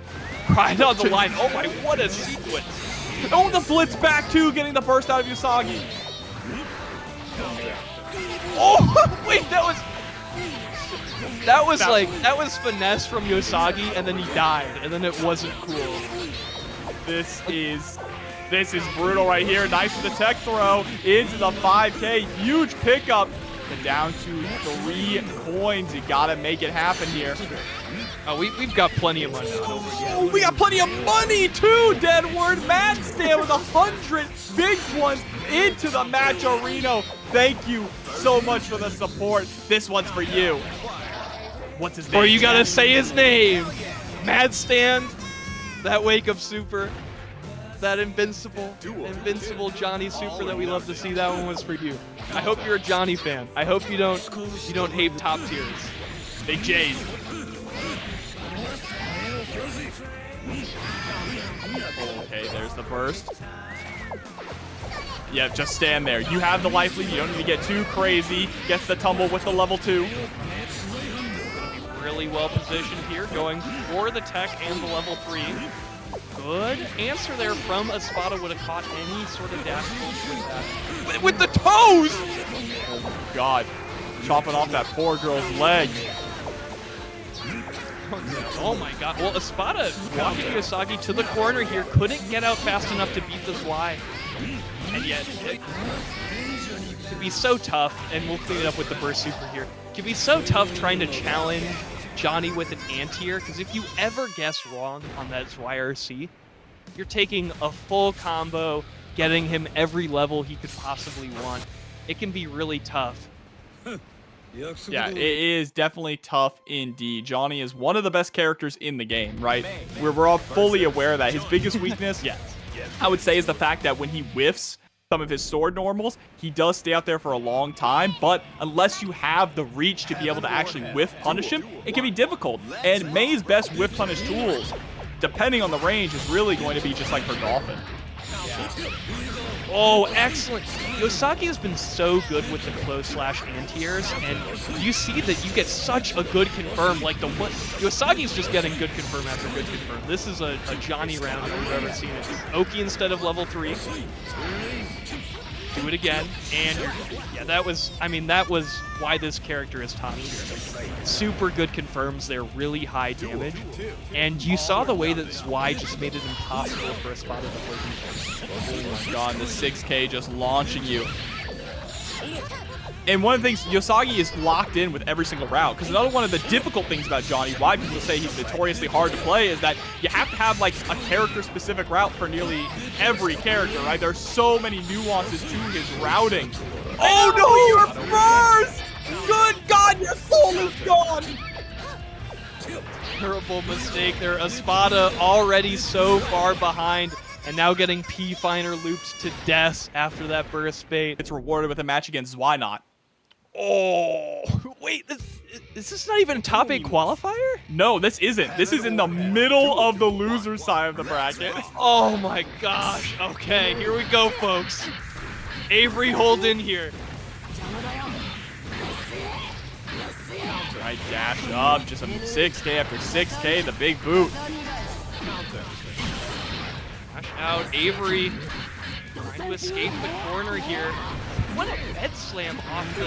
[SPEAKER 2] Right on the line. Oh my, what a sequence.
[SPEAKER 1] Oh, the blitz back too, getting the burst out of Yousagi.
[SPEAKER 2] Oh, wait, that was finesse from Yousagi, and then he died, and then it wasn't cool.
[SPEAKER 1] This is brutal right here. Nice with the tech throw into the 5K. Huge pickup. And down to 3 coins. You gotta make it happen here.
[SPEAKER 2] Oh, we've got plenty of money.
[SPEAKER 1] Oh, we got plenty of money too, Deadward. Mad Stan with 100 big ones into the match arena. Thank you so much for the support. This one's for you. What's his name?
[SPEAKER 2] Or you gotta say his name. Mad stand. That wake up super. That invincible Johnny super that we love to see. That one was for you. I hope you're a Johnny fan. I hope you don't hate top tiers. Big J's.
[SPEAKER 1] Okay, there's the burst. Yeah, just stand there. You have the life lead. You don't need to get too crazy. Gets the tumble with the level 2.
[SPEAKER 2] Really well positioned here, going for the tech and the level 3. Good answer there from Espada. Would have caught any sort of dash punch with that. With the toes!
[SPEAKER 1] Oh my god. Chopping off that poor girl's leg.
[SPEAKER 2] Oh my god. Well, Espada walking Yousagi to the corner here. Couldn't get out fast enough to beat the Zwei. And yet, it could be so tough, and we'll clean it up with the burst super here. It could be so tough trying to challenge Johnny with an anti-air, because if you ever guess wrong on that Zwei RC, you're taking a full combo, getting him every level he could possibly want. It can be really tough.
[SPEAKER 1] Yeah, it is definitely tough indeed. Johnny is one of the best characters in the game, right? We're all fully aware of that. His biggest weakness, I would say, is the fact that when he whiffs some of his sword normals, he does stay out there for a long time, but unless you have the reach to be able to actually whiff punish him, it can be difficult. And Mei's best whiff punish tools, depending on the range, is really going to be just like her dolphin.
[SPEAKER 2] Oh, excellent. Yousagi has been so good with the close slash anti-airs, and you see that you get such a good confirm. Like the one, Yosagi's just getting good confirm after good confirm. This is a Johnny round if we've ever seen it. Oki instead of level 3. Do it again, and yeah, that was why this character is top tier. Super good confirms, they're really high damage, and you saw the way that Zwei just made it impossible for Espada to play defense.
[SPEAKER 1] Oh my god, the 6K just launching you. And one of the things, Yousagi is locked in with every single route, because another one of the difficult things about Johnny, why people say he's notoriously hard to play, is that you have to have like a character-specific route for nearly every character, right? There's so many nuances to his routing. Oh no, you're first! Good god, your soul is gone!
[SPEAKER 2] Terrible mistake there. Espada already so far behind, and now getting P-Finer looped to death after that burst bait.
[SPEAKER 1] It's rewarded with a match against Zwei not.
[SPEAKER 2] Oh, wait, is this not even a top 8 qualifier?
[SPEAKER 1] No, this isn't. This is in the middle of the loser side of the bracket.
[SPEAKER 2] Oh my gosh. Okay, here we go, folks. Avery, hold in here.
[SPEAKER 1] Right, dash up, just a 6K after 6K, the big boot.
[SPEAKER 2] Dash out, Avery trying to escape the corner here. What a bed slam off the...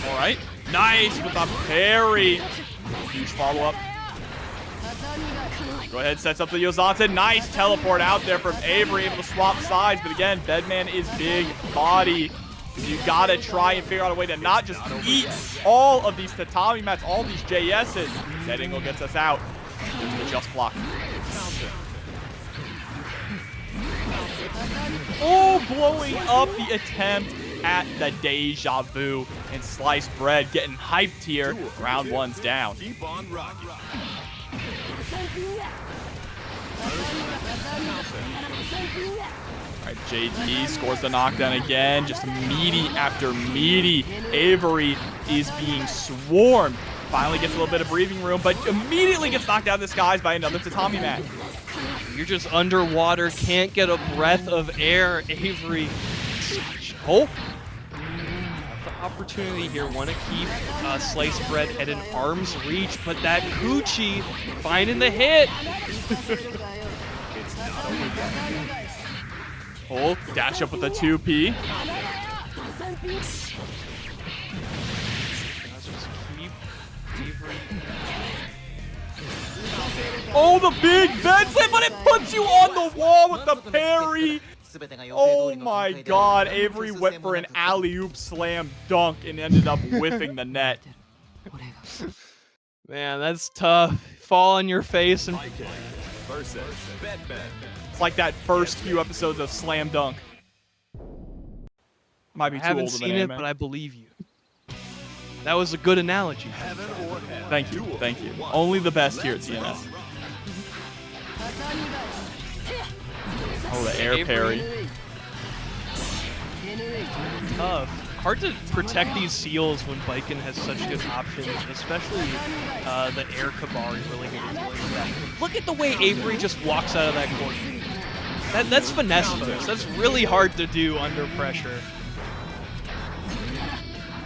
[SPEAKER 1] All right, nice with a parry. Huge follow-up. Go ahead, sets up the Yozatsu. Nice teleport out there from Avery, able to swap sides. But again, Bedman is big body. You gotta try and figure out a way to not just eat all of these tatami mats, all these JSs. That angle gets us out. There's the just block. Oh, blowing up the attempt at the deja vu. And Sliced Bread getting hyped here. Round 1's down.
[SPEAKER 3] Keep on rocking.
[SPEAKER 1] All right, JD scores the knockdown again. Just meaty after meaty. Avery is being swarmed. Finally gets a little bit of breathing room, but immediately gets knocked out of the skies by another tatami mat.
[SPEAKER 2] You're just underwater, can't get a breath of air, Avery. Oh, the opportunity here. Want to keep Sliced Bread at an arm's reach, but that Coochie finding the hit.
[SPEAKER 1] Oh, dash up with the 2P. Oh, the big Benson, but it puts you on the wall with the parry. Oh my god, Avery went for an alley-oop slam dunk and ended up whiffing the net.
[SPEAKER 2] Man, that's tough. Fall on your face and...
[SPEAKER 1] It's like that first few episodes of Slam Dunk. Might be
[SPEAKER 2] I
[SPEAKER 1] too
[SPEAKER 2] haven't
[SPEAKER 1] old of an
[SPEAKER 2] seen it,
[SPEAKER 1] anime.
[SPEAKER 2] but I believe you. That was a good analogy.
[SPEAKER 1] Thank you. Thank you. Only the best here at CNS. Oh, the air parry.
[SPEAKER 2] Tough. Hard to protect these seals when Baiken has such good options, especially the air Kabari really good that. Look at the way Avery just walks out of that corner. That's finesse, folks. That's really hard to do under pressure.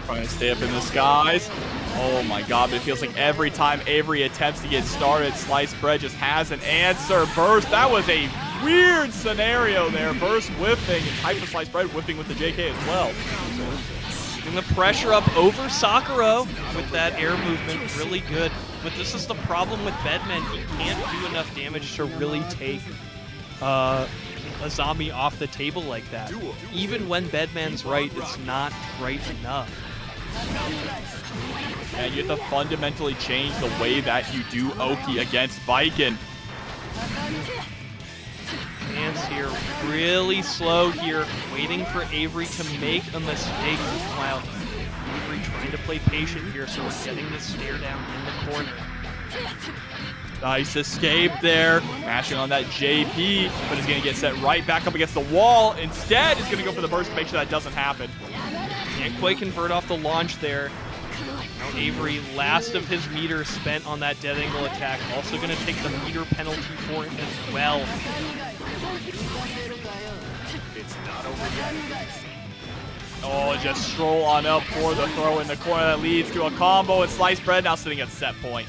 [SPEAKER 1] Trying to stay up in the skies. Oh my god, but it feels like every time Avery attempts to get started, SliceBread just has an answer. Burst, that was a weird scenario there. Burst whiffing, and HypedForSlicedBread whiffing with the JK as well.
[SPEAKER 2] Getting the pressure up over Sakura with that air movement, really good. But this is the problem with Bedman. He can't do enough damage to really take a zombie off the table like that. Even when Bedman's right, it's not right enough.
[SPEAKER 1] And you have to fundamentally change the way that you do Oki against Baiken.
[SPEAKER 2] Hands here, really slow here, waiting for Avery to make a mistake. Meanwhile, Avery trying to play patient here, so we're getting the stare down in the corner.
[SPEAKER 1] Nice escape there, mashing on that JP, but he's going to get set right back up against the wall. Instead, he's going to go for the burst to make sure that doesn't happen.
[SPEAKER 2] Can't quite convert off the launch there. Now Avery, last of his meter spent on that dead angle attack. Also going to take the meter penalty for it as well.
[SPEAKER 3] It's not over yet.
[SPEAKER 1] Oh, just stroll on up for the throw in the corner that leads to a combo, and SliceBread now sitting at set point.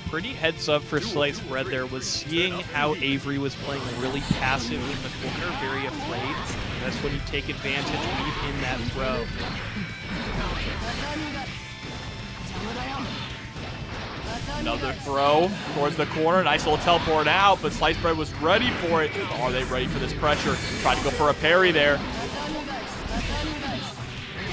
[SPEAKER 2] Pretty heads up for SliceBread there was seeing how Avery was playing really passive in the corner, very afraid. That's when you take advantage, leave in that throw.
[SPEAKER 1] Another throw towards the corner. Nice little teleport out, but SliceBread was ready for it. Are they ready for this pressure? Tried to go for a parry there.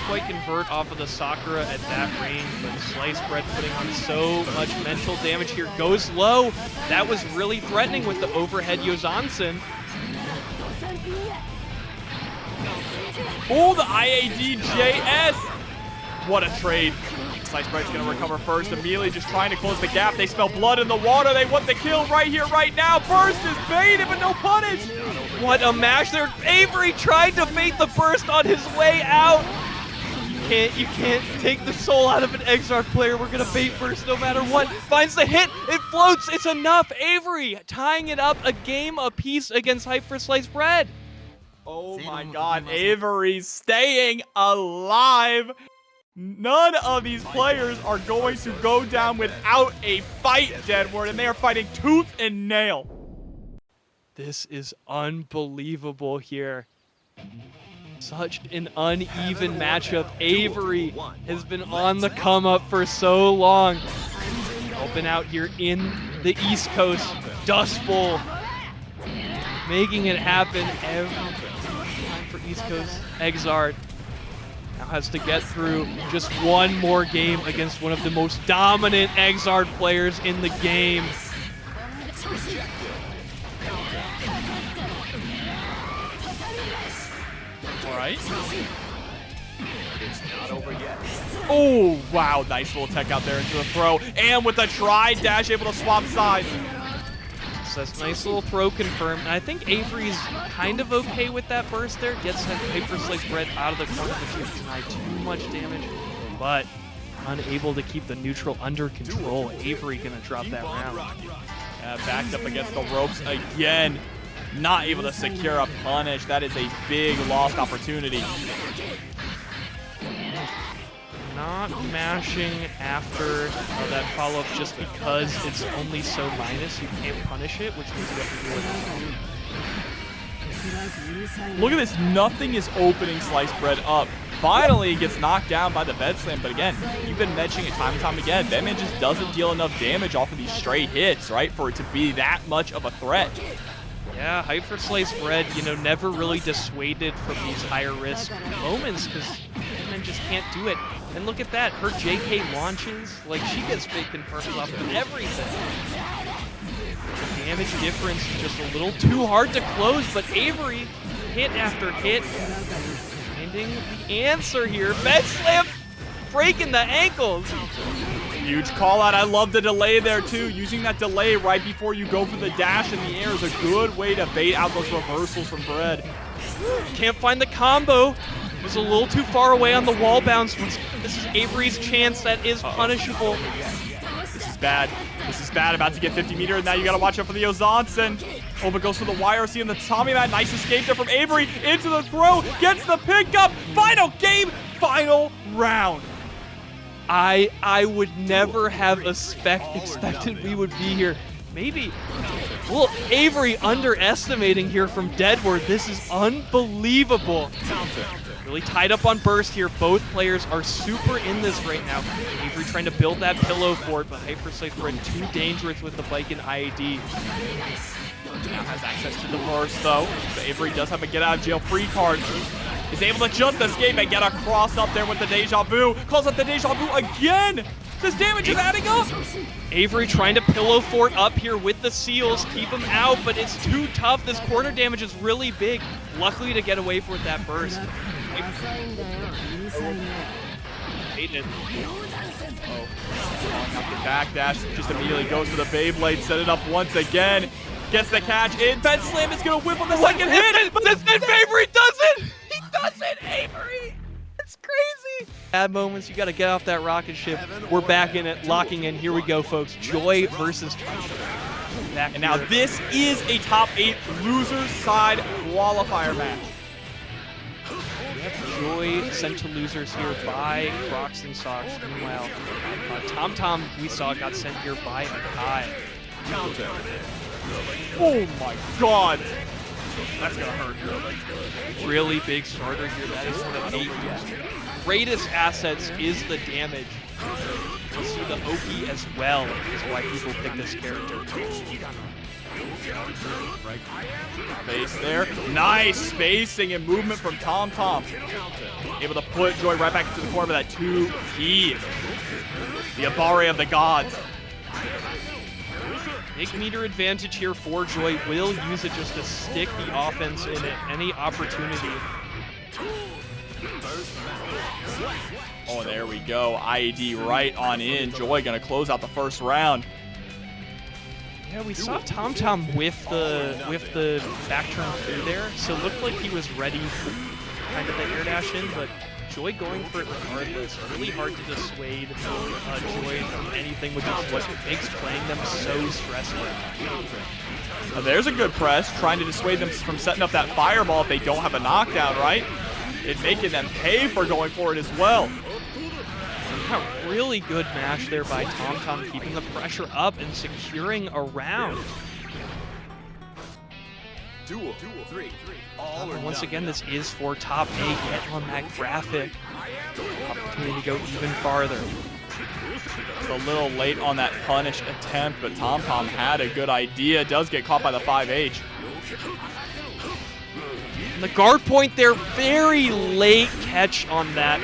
[SPEAKER 2] Quite convert off of the Sakura at that range, but SliceBread putting on so much mental damage here. Goes low. That was really threatening with the overhead Yozansen.
[SPEAKER 1] Oh, the IADJS! What a trade. SliceBread's going to recover first. Immediately just trying to close the gap. They smell blood in the water. They want the kill right here, right now. Burst is baited, but no punish.
[SPEAKER 2] What a mash there. Avery tried to bait the burst on his way out. You can't take the soul out of an XR player. We're gonna bait burst no matter what. Finds the hit, it floats, it's enough. Avery tying it up a game apiece against HypedForSlicedBread.
[SPEAKER 1] Oh my god, Avery's staying alive. None of these players are going to go down without a fight, Deadward, and they are fighting tooth and nail.
[SPEAKER 2] This is unbelievable here. Such an uneven matchup. Avery has been on the come up for so long. Helping out here in the East Coast Dust Bowl. Making it happen every time for East Coast XR. Now has to get through just one more game against one of the most dominant XR players in the game.
[SPEAKER 1] Right.
[SPEAKER 3] It's not over yet.
[SPEAKER 1] Oh, wow. Nice little tech out there into the throw. And with the try dash, able to swap sides.
[SPEAKER 2] So that's a nice little throw confirmed. And I think Avery's kind of okay with that burst there. Gets that HypedForSlicedBread out of the corner, but she denied too much damage. But unable to keep the neutral under control. Avery gonna drop that round.
[SPEAKER 1] Backed up against the ropes again. Not able to secure a punish. That is a big lost opportunity.
[SPEAKER 2] Not mashing after that follow-up just because it's only so minus. You can't punish it, which means you have to do it.
[SPEAKER 1] Look at this. Nothing is opening SliceBread up. Finally gets knocked down by the bed slam, but again, you've been mentioning it time and time again. Bedman just doesn't deal enough damage off of these straight hits, right, for it to be that much of a threat.
[SPEAKER 2] Yeah, HypedForSlicedBread, you know, never really dissuaded from these higher risk moments because Bedman just can't do it. And look at that, her JK launches, like she gets big confirms off of everything. The damage difference is just a little too hard to close, but Avery, hit after hit, finding the answer here. Bed slam breaking the ankles.
[SPEAKER 1] Huge call out. I love the delay there too. Using that delay right before you go for the dash in the air is a good way to bait out those reversals from Bread.
[SPEAKER 2] Can't find the combo. Was a little too far away on the wall bounce. This is Avery's chance that is punishable.
[SPEAKER 1] This is bad. This is bad. About to get 50 meter, and now you got to watch out for the Ozansen. Oba goes for the YRC and the Tommy Mat. Nice escape there from Avery into the throw. Gets the pickup. Final game. Final round.
[SPEAKER 2] I would never have expected we would be here. Maybe. Well, Avery underestimating here from Deadward. This is unbelievable. Really tied up on burst here. Both players are super in this right now. Avery trying to build that pillow fort, but HypedForSlicedBread too dangerous with the Baiken IAD.
[SPEAKER 1] Now has access to the burst though. But Avery does have a get out of jail free card. Is able to just escape and get across up there with the Deja Vu. Calls out the Deja Vu again. This damage is adding up.
[SPEAKER 2] Avery trying to pillow fort up here with the seals, keep him out, but it's too tough. This corner damage is really big. Luckily to get away with that burst. Aiden.
[SPEAKER 1] Oh, out the backdash, just immediately goes for the Beyblade, set it up once again. Gets the catch in. Bed Slam is going to whip on the second hit.
[SPEAKER 2] But this Avery does it! He does it, Avery! It's crazy! Bad moments, you got to get off that rocket ship. We're back in it, locking in. Here we go, folks. Joy versus
[SPEAKER 1] and now this is a top 8 loser side qualifier match.
[SPEAKER 2] Joy sent to losers here by Crocs and Socks. Meanwhile, TomTom we saw got sent here by Akai.
[SPEAKER 1] Oh my god! That's gonna hurt.
[SPEAKER 2] Really big starter here. That is one of 8 greatest assets is the damage. You see the Oki as well is why people pick this character.
[SPEAKER 1] Space there. Nice spacing and movement from TomTom. Able to put Joy right back into the corner with that 2P. The Abare of the gods.
[SPEAKER 2] Big meter advantage here for Joy. Will use it just to stick the offense in at any opportunity.
[SPEAKER 1] Oh, there we go. IAD right on in. Joy gonna close out the first round.
[SPEAKER 2] Yeah, we saw TomTom with the back turn through there, so it looked like he was ready for kind of the air dash in, but Joy going for it regardless. Really hard to dissuade Joy from anything, which is what makes playing them so stressful.
[SPEAKER 1] There's a good press, trying to dissuade them from setting up that fireball if they don't have a knockdown, right? It's making them pay for going for it as well.
[SPEAKER 2] Yeah, really good match there by TomTom, keeping the pressure up and securing a round.
[SPEAKER 3] Duel 3.
[SPEAKER 2] Once again, this is for top 8. Get on that graphic. Opportunity to go even farther.
[SPEAKER 1] It's a little late on that punish attempt, but TomTom had a good idea. Does get caught by the 5H.
[SPEAKER 2] And the guard point there, very late catch on that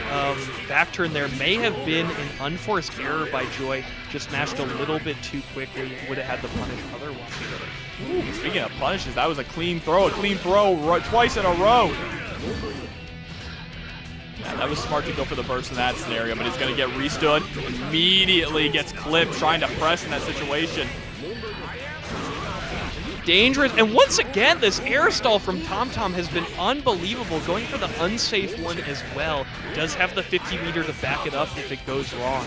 [SPEAKER 2] back turn there. May have been an unforced error by Joy. Just mashed a little bit too quickly. Would have had the punish otherwise.
[SPEAKER 1] Ooh, speaking of punishes, that was a clean throw twice in a row. Yeah, that was smart to go for the burst in that scenario, but he's going to get restood. Immediately gets clipped, trying to press in that situation.
[SPEAKER 2] Dangerous, and once again, this air stall from TomTom has been unbelievable, going for the unsafe one as well. Does have the 50 meter to back it up if it goes wrong.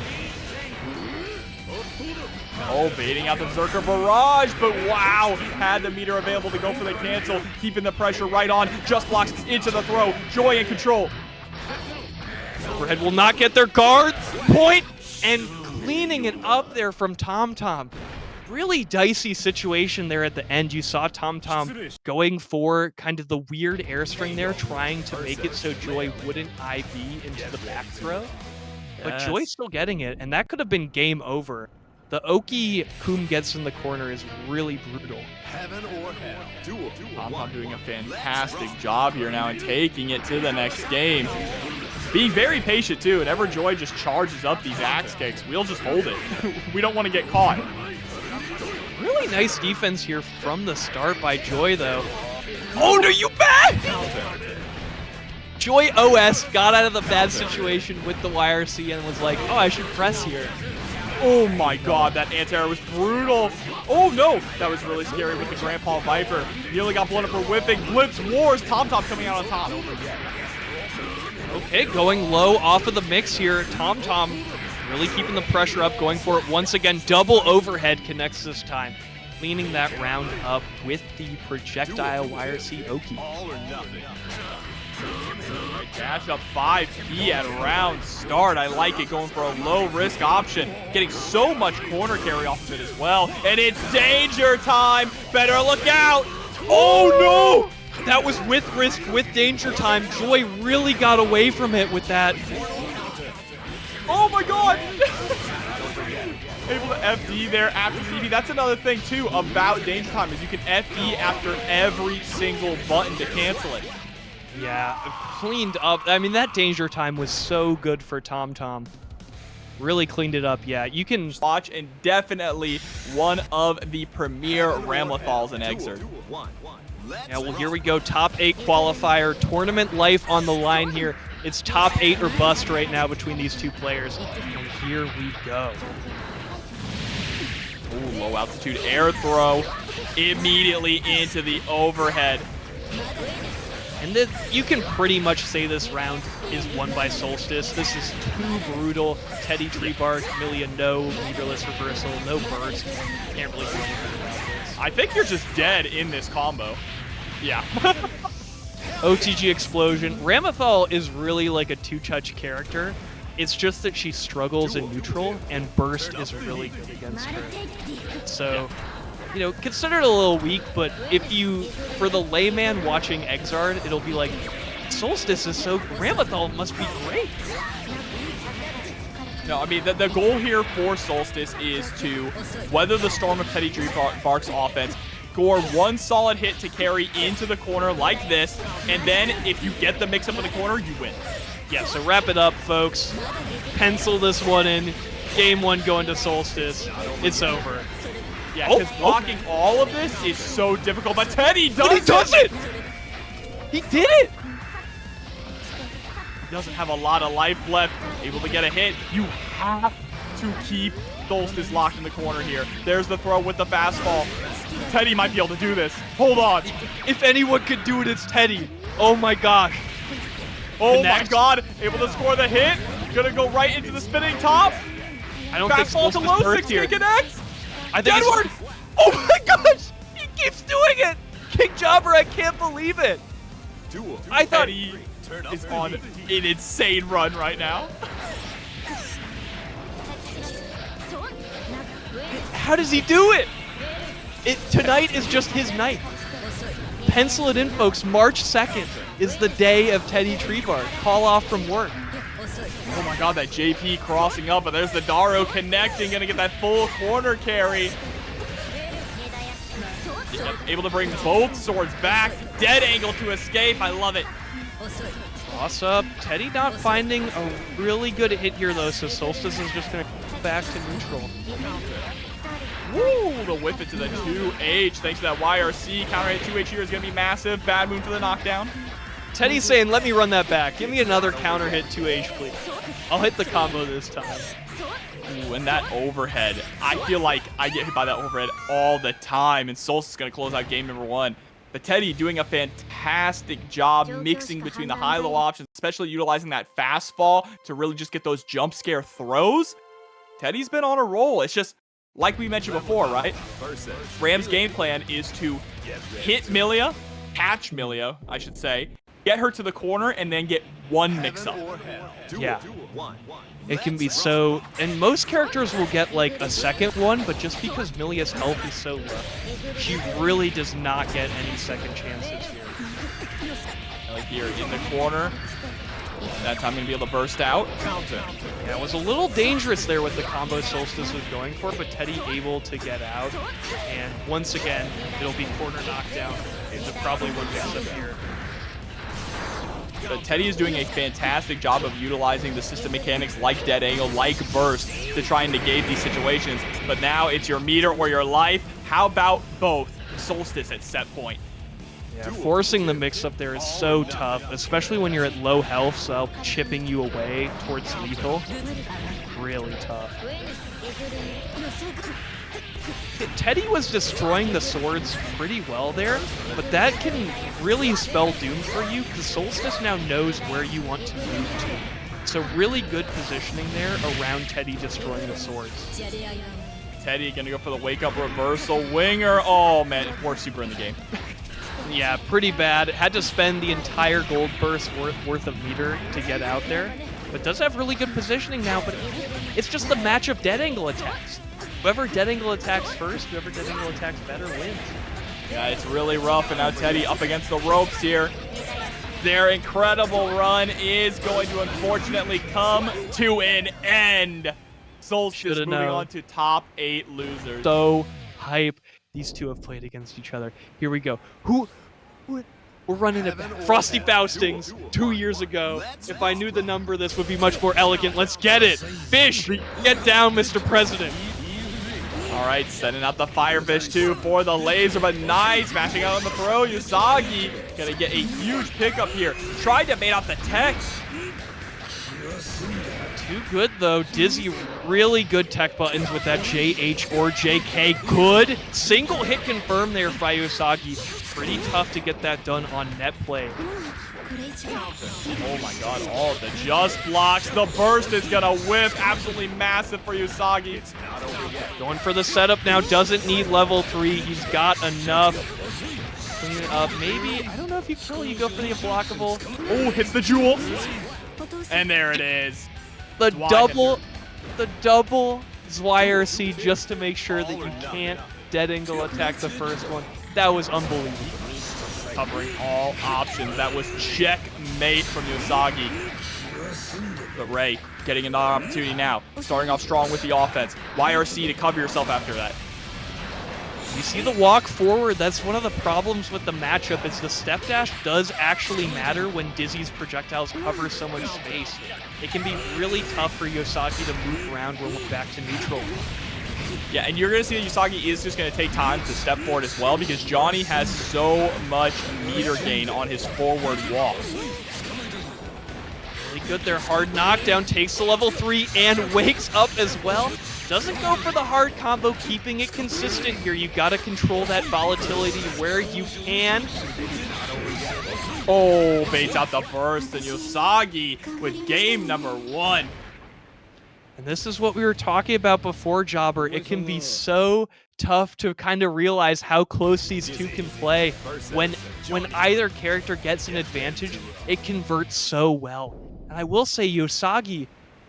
[SPEAKER 1] Oh, baiting out the Berserker Barrage, but wow, had the meter available to go for the cancel, keeping the pressure right on, just blocks into the throw. Joy in control.
[SPEAKER 2] Overhead will not get their guard point, and cleaning it up there from TomTom. Really dicey situation there at the end. You saw TomTom going for kind of the weird airstring there, trying to make it so Joy wouldn't IB into the back throw. But Joy's still getting it, and that could have been game over. The Oki Kum gets in the corner is really brutal.
[SPEAKER 3] Heaven or hell. Duel.
[SPEAKER 1] TomTom doing a fantastic job here now and taking it to the next game. Being very patient too. Whenever Joy just charges up these axe kicks, we'll just hold it. We don't want to get caught.
[SPEAKER 2] Really nice defense here from the start by Joy though. Oh, no, you back! Joy OS got out of the bad situation with the YRC and was like, oh, I should press here.
[SPEAKER 1] Oh my god, that anti-air was brutal. Oh no, that was really scary with the Grandpa Viper. Nearly got blown up for whipping. Blitz Wars, TomTom coming out on top.
[SPEAKER 2] Okay, going low off of the mix here. TomTom really keeping the pressure up, going for it once again. Double overhead connects this time. Cleaning that round up with the projectile YRC Oki.
[SPEAKER 3] All or nothing.
[SPEAKER 1] Dash up 5P at round start. I like it, going for a low risk option. Getting so much corner carry off of it as well. And it's danger time. Better look out. Oh no!
[SPEAKER 2] That was with risk, with danger time. Joy really got away from it with that.
[SPEAKER 1] Oh my god! Able to FD there after DD. That's another thing too about danger time, is you can FD after every single button to cancel it.
[SPEAKER 2] Yeah, cleaned up. I mean, that danger time was so good for TomTom. Really cleaned it up. Yeah, you can
[SPEAKER 1] watch, and definitely one of the premier Ramlethals in XRD.
[SPEAKER 2] Yeah, well, here we go. Top 8 qualifier. Tournament life on the line here. It's top 8 or bust right now between these two players. And here we go.
[SPEAKER 1] Ooh, low altitude air throw. Immediately into the overhead.
[SPEAKER 2] And you can pretty much say this round is won by Solstice. This is too brutal. TeddyTreebark, Millia, no meterless reversal, no burst. Can't really do anything about this.
[SPEAKER 1] I think you're just dead in this combo. Yeah.
[SPEAKER 2] OTG explosion. Ramlethal is really like a two-touch character. It's just that she struggles in neutral, and burst is really good against her. So, you know, consider it a little weak, but if you, for the layman watching XRD, it'll be like, Solstice is so, Ramlethal must be great.
[SPEAKER 1] No, I mean, the goal here for Solstice is to weather the storm of TeddyTreebark's offense, score one solid hit to carry into the corner like this, and then if you get the mix-up in the corner, you win.
[SPEAKER 2] Yeah, so wrap it up, folks. Pencil this one in. Game 1 going to Solstice. It's over.
[SPEAKER 1] Yeah, because blocking all of this is so difficult, but Teddy does
[SPEAKER 2] But he does it! He did it!
[SPEAKER 1] He doesn't have a lot of life left. Able to get a hit. You have to keep Solstice locked in the corner here. There's the throw with the fastball. Teddy might be able to do this. Hold on.
[SPEAKER 2] If anyone could do it, it's Teddy. Oh my gosh.
[SPEAKER 1] Oh my god. Able to score the hit. Gonna go right into the spinning top.
[SPEAKER 2] I don't think
[SPEAKER 1] Fastball to
[SPEAKER 2] Solstice
[SPEAKER 1] low
[SPEAKER 2] burst
[SPEAKER 1] 6
[SPEAKER 2] here.
[SPEAKER 1] connects.
[SPEAKER 2] I think
[SPEAKER 1] Deadward.
[SPEAKER 2] Oh my gosh! He keeps doing it! King Jobber, I can't believe it! I thought
[SPEAKER 1] Teddy is on an insane run right now.
[SPEAKER 2] How does he do it? Tonight is just his night. Pencil it in, folks. March 2nd is the day of TeddyTreebark. Call off from work.
[SPEAKER 1] Oh my god, that JP crossing up, but there's the Daro connecting, gonna get that full corner carry. Yep, able to bring both swords back. Dead angle to escape, I love it.
[SPEAKER 2] Toss up. Teddy not finding a really good hit here, though, so Solstice is just gonna come back to neutral.
[SPEAKER 1] Woo, the whip it to the 2H. Thanks to that YRC. Counter hit 2H here is gonna be massive. Bad move for the knockdown.
[SPEAKER 2] Teddy's saying, let me run that back. Give me another counter hit 2H, please. I'll hit the combo this time.
[SPEAKER 1] Ooh, and that overhead. I feel like I get hit by that overhead all the time, and Solstice is going to close out game number 1. But Teddy doing a fantastic job mixing between the high-low options, especially utilizing that fastball to really just get those jump scare throws. Teddy's been on a roll. It's just, like we mentioned before, right? Ram's game plan is to hit Millia, catch Millia, I should say, get her to the corner, and then get one mix-up.
[SPEAKER 2] Yeah. It can be so... And most characters will get, like, a second one, but just because Millia's health is so low, she really does not get any second chances here.
[SPEAKER 1] Like here in the corner. That time going to be able to burst out.
[SPEAKER 2] Yeah, it was a little dangerous there with the combo Solstice was going for, but Teddy able to get out. And once again, it'll be corner knockdown into probably one mix-up here.
[SPEAKER 1] But Teddy is doing a fantastic job of utilizing the system mechanics like dead angle, like burst, to try and negate these situations. But now it's your meter or your life. How about both? Solstice at set point.
[SPEAKER 2] Yeah, forcing the mix-up there is so tough, especially when you're at low health, so chipping you away towards lethal. Really tough. Teddy was destroying the swords pretty well there, but that can really spell doom for you, because Solstice now knows where you want to move to. So really good positioning there around Teddy destroying the swords.
[SPEAKER 1] Teddy gonna go for the wake-up reversal. Winger, oh man, worst super in the game.
[SPEAKER 2] Yeah, pretty bad. Had to spend the entire gold burst worth of meter to get out there. But does have really good positioning now, but it's just the match of dead angle attacks. Whoever dead angle attacks first, whoever dead angle attacks better wins.
[SPEAKER 1] Yeah, it's really rough, and now Teddy up against the ropes here. Their incredible run is going to unfortunately come to an end. Solstice moving on to top 8 losers.
[SPEAKER 2] So hype. These two have played against each other. Here we go. We're running it back. Frosty Faustings 2 years ago. If I knew the number, this would be much more elegant. Let's get it. Fish, get down, Mr. President.
[SPEAKER 1] All right, sending out the Firefish too for the laser, but nice smashing out on the throw. Yousagi gonna get a huge pickup here. Tried to bait out the tech.
[SPEAKER 2] Too good though. Dizzy, really good tech buttons with that JH or JK. Good single hit confirm there by Yousagi. Pretty tough to get that done on net play.
[SPEAKER 1] Oh my god, all the just blocks. The burst is gonna whip. Absolutely massive for Yousagi. It's not over yet.
[SPEAKER 2] Going for the setup now. Doesn't need level 3. He's got enough. Clean it up. Maybe, I don't know if you kill. You go for the unblockable.
[SPEAKER 1] Oh, hits the jewel. And there it is.
[SPEAKER 2] The double Zwei RC just to make sure that you can't dead angle attack the first one. That was unbelievable.
[SPEAKER 1] Covering all options. That was checkmate from Yousagi. But Ray getting another opportunity now. Starting off strong with the offense. YRC to cover yourself after that.
[SPEAKER 2] You see the walk forward. That's one of the problems with the matchup is the step dash does actually matter when Dizzy's projectiles cover so much space. It can be really tough for Yousagi to move around when we're back to neutral.
[SPEAKER 1] Yeah, and you're going to see that Yousagi is just going to take time to step forward as well because Johnny has so much meter gain on his forward walk.
[SPEAKER 2] Really good there. Hard knockdown, takes the level 3 and wakes up as well. Doesn't go for the hard combo, keeping it consistent here. You got to control that volatility where you can.
[SPEAKER 1] Oh, baits out the burst, and Yousagi with game number 1.
[SPEAKER 2] And this is what we were talking about before, Jobber. It can be so tough to kind of realize how close these two can play. When either character gets an advantage, it converts so well. And I will say Yousagi,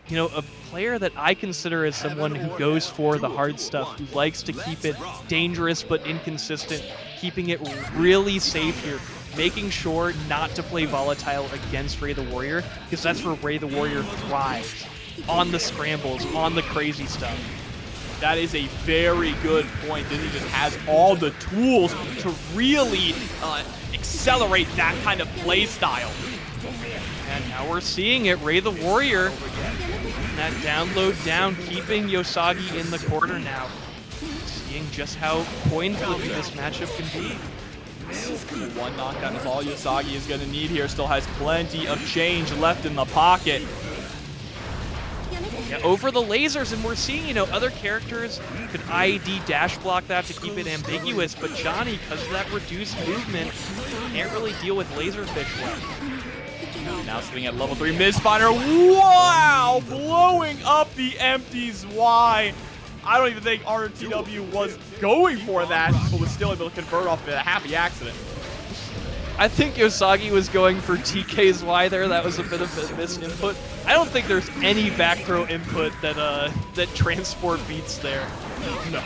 [SPEAKER 2] you know, a player that I consider as someone who goes for the hard stuff, who likes to keep it dangerous but inconsistent, keeping it really safe here, making sure not to play volatile against Ray the Warrior, because that's where Ray the Warrior thrives. On the scrambles, on the crazy stuff.
[SPEAKER 1] That is a very good point. Dizzy just has all the tools to really accelerate that kind of play style.
[SPEAKER 2] And now we're seeing it. Ray the Warrior. That download down, keeping Yousagi in the corner now. Seeing just how coin flippy this matchup can be.
[SPEAKER 1] One knockdown is all Yousagi is going to need here. Still has plenty of change left in the pocket.
[SPEAKER 2] Yeah, over the lasers, and we're seeing, you know, other characters could IED dash block that to keep it ambiguous, but Johnny, because of that reduced movement, can't really deal with laserfish well.
[SPEAKER 1] Now sitting at level 3, Misfire. Wow! Blowing up the empty Zwei. I don't even think RTW was going for that, but was still able to convert off a happy accident.
[SPEAKER 2] I think Yousagi was going for TK Zwei there. That was a bit of a missed input. I don't think there's any back throw input that transport beats there.
[SPEAKER 1] No.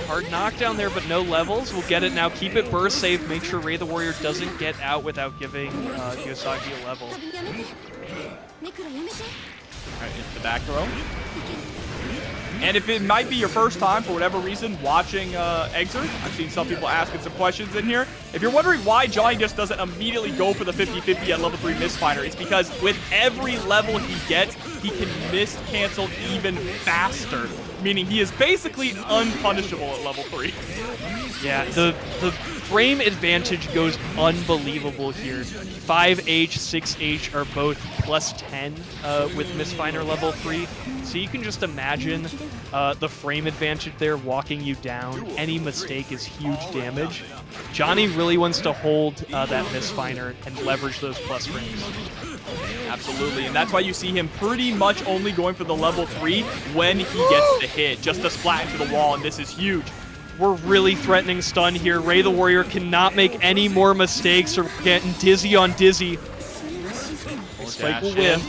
[SPEAKER 2] Hard knockdown there, but no levels. We'll get it now. Keep it burst safe. Make sure Ray the Warrior doesn't get out without giving Yousagi a level.
[SPEAKER 1] Alright, into the back throw. And if it might be your first time, for whatever reason, watching XR, I've seen some people asking some questions in here. If you're wondering why Johnny just doesn't immediately go for the 50-50 at level 3 Misfinder, it's because with every level he gets, he can miss-cancel even faster. Meaning he is basically unpunishable at level 3.
[SPEAKER 2] Yeah, the frame advantage goes unbelievable here. 5H, 6H are both plus 10 with Misfinder level 3. So you can just imagine the frame advantage there walking you down. Any mistake is huge damage. Johnny really wants to hold that Misfinder and leverage those plus frames.
[SPEAKER 1] Absolutely, and that's why you see him pretty much only going for the level 3 when he gets the hit, just to splat into the wall, and this is huge.
[SPEAKER 2] We're really threatening stun here. Ray the Warrior cannot make any more mistakes or getting dizzy on dizzy. Spike will win.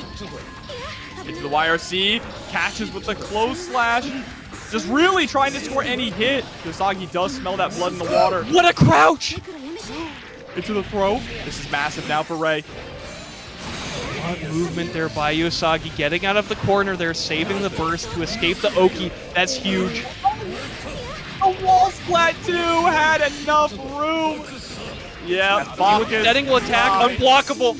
[SPEAKER 1] Into the YRC, catches with the close slash. Just really trying to score any hit. Yousagi does smell that blood in the water.
[SPEAKER 2] What a crouch!
[SPEAKER 1] Into the throw. This is massive now for Ray.
[SPEAKER 2] What movement there by Yousagi, getting out of the corner there, saving the burst to escape the Oki. That's huge.
[SPEAKER 1] A wall splat too had enough room. Yeah, Baiken.
[SPEAKER 2] Setting will attack, unblockable.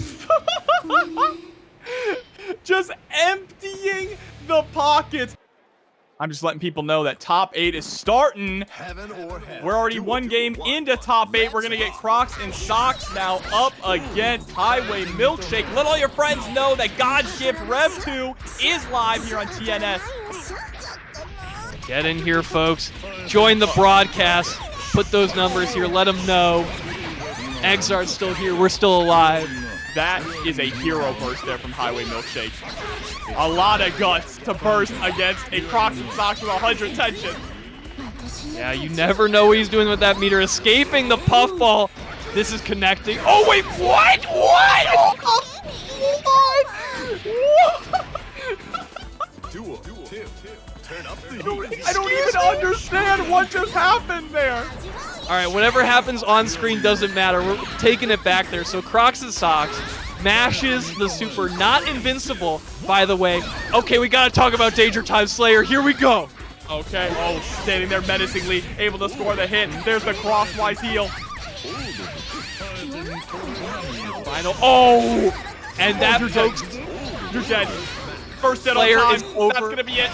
[SPEAKER 1] Just emptying the pockets. I'm just letting people know that top 8 is starting.
[SPEAKER 3] Heaven or hell.
[SPEAKER 1] We're already one game into top 8. We're going to get Crocs and Socks now up against Highway Milkshake. Let all your friends know that God's Gift Rev 2 is live here on TNS.
[SPEAKER 2] Get in here, folks. Join the broadcast. Put those numbers here. Let them know. XR's still here. We're still alive.
[SPEAKER 1] That is a hero burst there from Highway Milkshake. A lot of guts to burst against a Crocs and Socks with 100 tension.
[SPEAKER 2] Yeah, you never know what he's doing with that meter. Escaping the puffball. This is connecting. Oh, wait, what? What?
[SPEAKER 3] Duel. Two. Turn up the heat.
[SPEAKER 1] I don't even understand what just happened there.
[SPEAKER 2] All right, whatever happens on screen doesn't matter. We're taking it back there. So Crocs and Socks mashes the super. Not invincible, by the way. Okay, we got to talk about Danger Time Slayer. Here we go.
[SPEAKER 1] Okay, oh, standing there menacingly, able to score the hit. There's the crosswise heal.
[SPEAKER 2] Final. Oh! And that,
[SPEAKER 1] you're
[SPEAKER 2] folks,
[SPEAKER 1] dead. You're dead. First dead
[SPEAKER 2] Slayer
[SPEAKER 1] on time.
[SPEAKER 2] is over.
[SPEAKER 1] That's going to be it.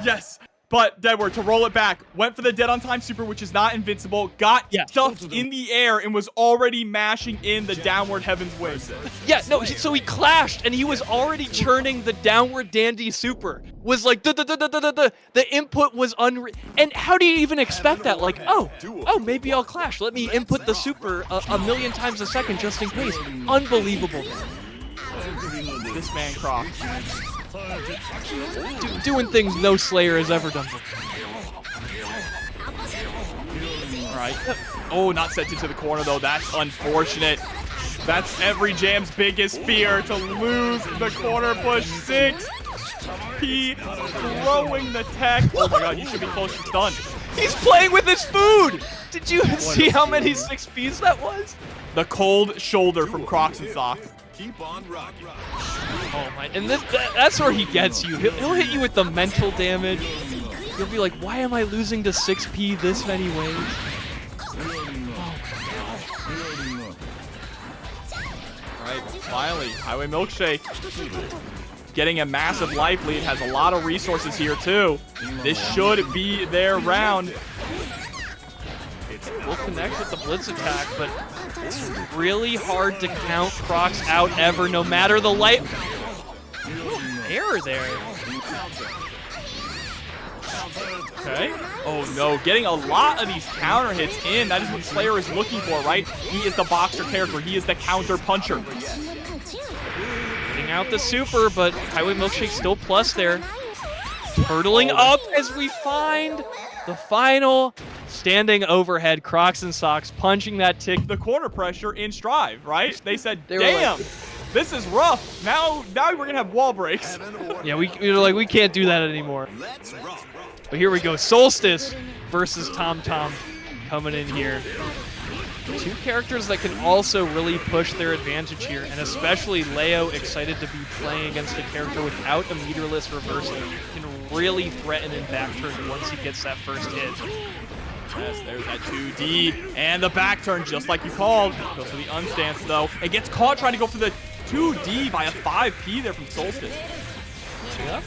[SPEAKER 1] Yes. But Deadward, to roll it back, went for the dead on time super, which is not invincible, got stuffed in the air, and was already mashing in the downward heaven's wings.
[SPEAKER 2] Yeah, no, so he clashed, and he was already churning the downward dandy super. Was like, the input was and how do you even expect that? Like, oh, maybe I'll clash. Let me input the super a million times a second just in case. Unbelievable.
[SPEAKER 1] This man Crocs.
[SPEAKER 2] Doing things no Slayer has ever done before.
[SPEAKER 1] All right. Oh, not sent into the corner, though. That's unfortunate. That's every Jam's biggest fear, to lose the corner push. 6P throwing the tech. Oh, my God. You should be close to stun.
[SPEAKER 2] He's playing with his food. Did you see how many 6Ps that was?
[SPEAKER 1] The cold shoulder from Crocs and Socks.
[SPEAKER 3] Keep on rocking.
[SPEAKER 2] Oh my, and that's where he gets you. He'll hit you with the mental damage. You'll be like, why am I losing to 6P this many ways?
[SPEAKER 1] Alright, finally, Highway Milkshake getting a massive life lead, has a lot of resources here too. This should be their round.
[SPEAKER 2] We'll connect with the blitz attack, but it's really hard to count Crocs out ever, no matter the light. Error there.
[SPEAKER 1] Okay. Oh no, getting a lot of these counter hits in. That is what Slayer is looking for, right? He is the boxer character. He is the counter puncher.
[SPEAKER 2] Getting out the super, but Highway Milkshake still plus there. Turtling up as we find the final standing overhead. Crocs and Socks punching that tick.
[SPEAKER 1] The corner pressure in Strive, right? They said,
[SPEAKER 2] They were
[SPEAKER 1] damn,
[SPEAKER 2] like,
[SPEAKER 1] this is rough. Now we're going to have wall breaks.
[SPEAKER 2] yeah, we were like, we can't do that anymore. But here we go. Solstice versus TomTom coming in here. Two characters that can also really push their advantage here, and especially Leo, excited to be playing against a character without a meterless reversal, can really threaten in back turn once he gets that first hit.
[SPEAKER 1] Yes, there's that 2D, and the back turn, just like you called. Goes for the unstance, though. It gets caught trying to go for the 2D by a 5P there from Solstice.
[SPEAKER 2] Yep.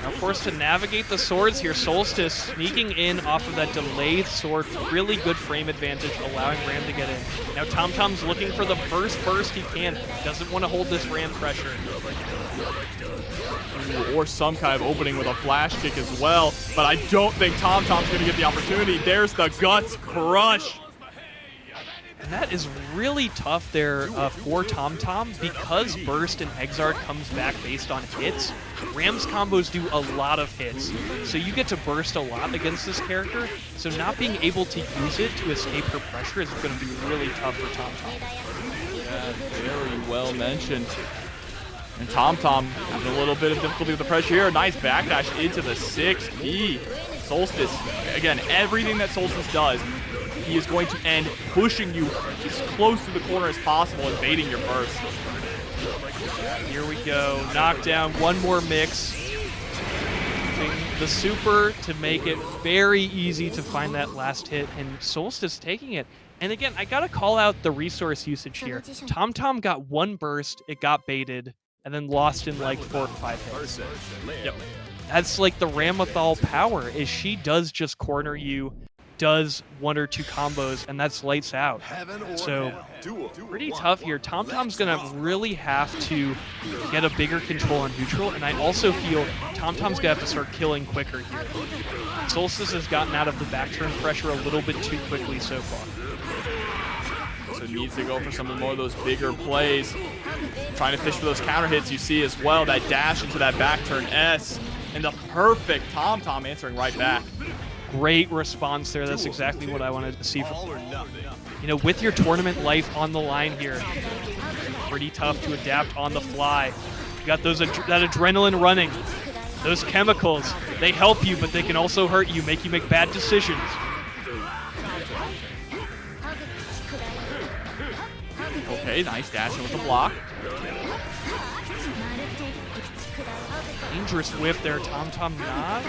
[SPEAKER 2] Now forced to navigate the swords here. Solstice sneaking in off of that delayed sword. Really good frame advantage, allowing Ram to get in. Now TomTom's looking for the first burst he can. Doesn't want to hold this Ram pressure.
[SPEAKER 1] Or some kind of opening with a flash kick as well. But I don't think TomTom's going to get the opportunity. There's the Guts Crush.
[SPEAKER 2] And that is really tough there for TomTom because Burst and XRD comes back based on hits. Ram's combos do a lot of hits, so you get to burst a lot against this character, so not being able to use it to escape her pressure is going to be really tough for TomTom.
[SPEAKER 1] Yeah, very well mentioned. And TomTom having a little bit of difficulty with the pressure here. Nice backdash into the 6P. Solstice, again, everything that Solstice does, he is going to end pushing you as close to the corner as possible and baiting your burst.
[SPEAKER 2] Here we go. Knockdown, one more mix. The super to make it very easy to find that last hit, and Solstice taking it. And again, I gotta call out the resource usage here. TomTom got one burst, it got baited, and then lost in like 4 or 5 hits.
[SPEAKER 1] Yep.
[SPEAKER 2] That's like the Ramlethal power, is she does just corner you, does 1 or 2 combos, and that's lights out. So pretty tough here. TomTom's gonna really have to get a bigger control on neutral, and I also feel TomTom's gonna have to start killing quicker here. Solstice has gotten out of the back turn pressure a little bit too quickly so far.
[SPEAKER 1] So needs to go for some more of those bigger plays. Trying to fish for those counter hits. You see as well that dash into that back turn S, and the perfect TomTom answering right back.
[SPEAKER 2] Great response there. That's exactly what I wanted to see from, you know, with your tournament life on the line here. Pretty tough to adapt on the fly. You got those that adrenaline running. Those chemicals, they help you, but they can also hurt you, make you make bad decisions.
[SPEAKER 1] Okay, nice dashing with the block.
[SPEAKER 2] Dangerous whiff there. TomTom not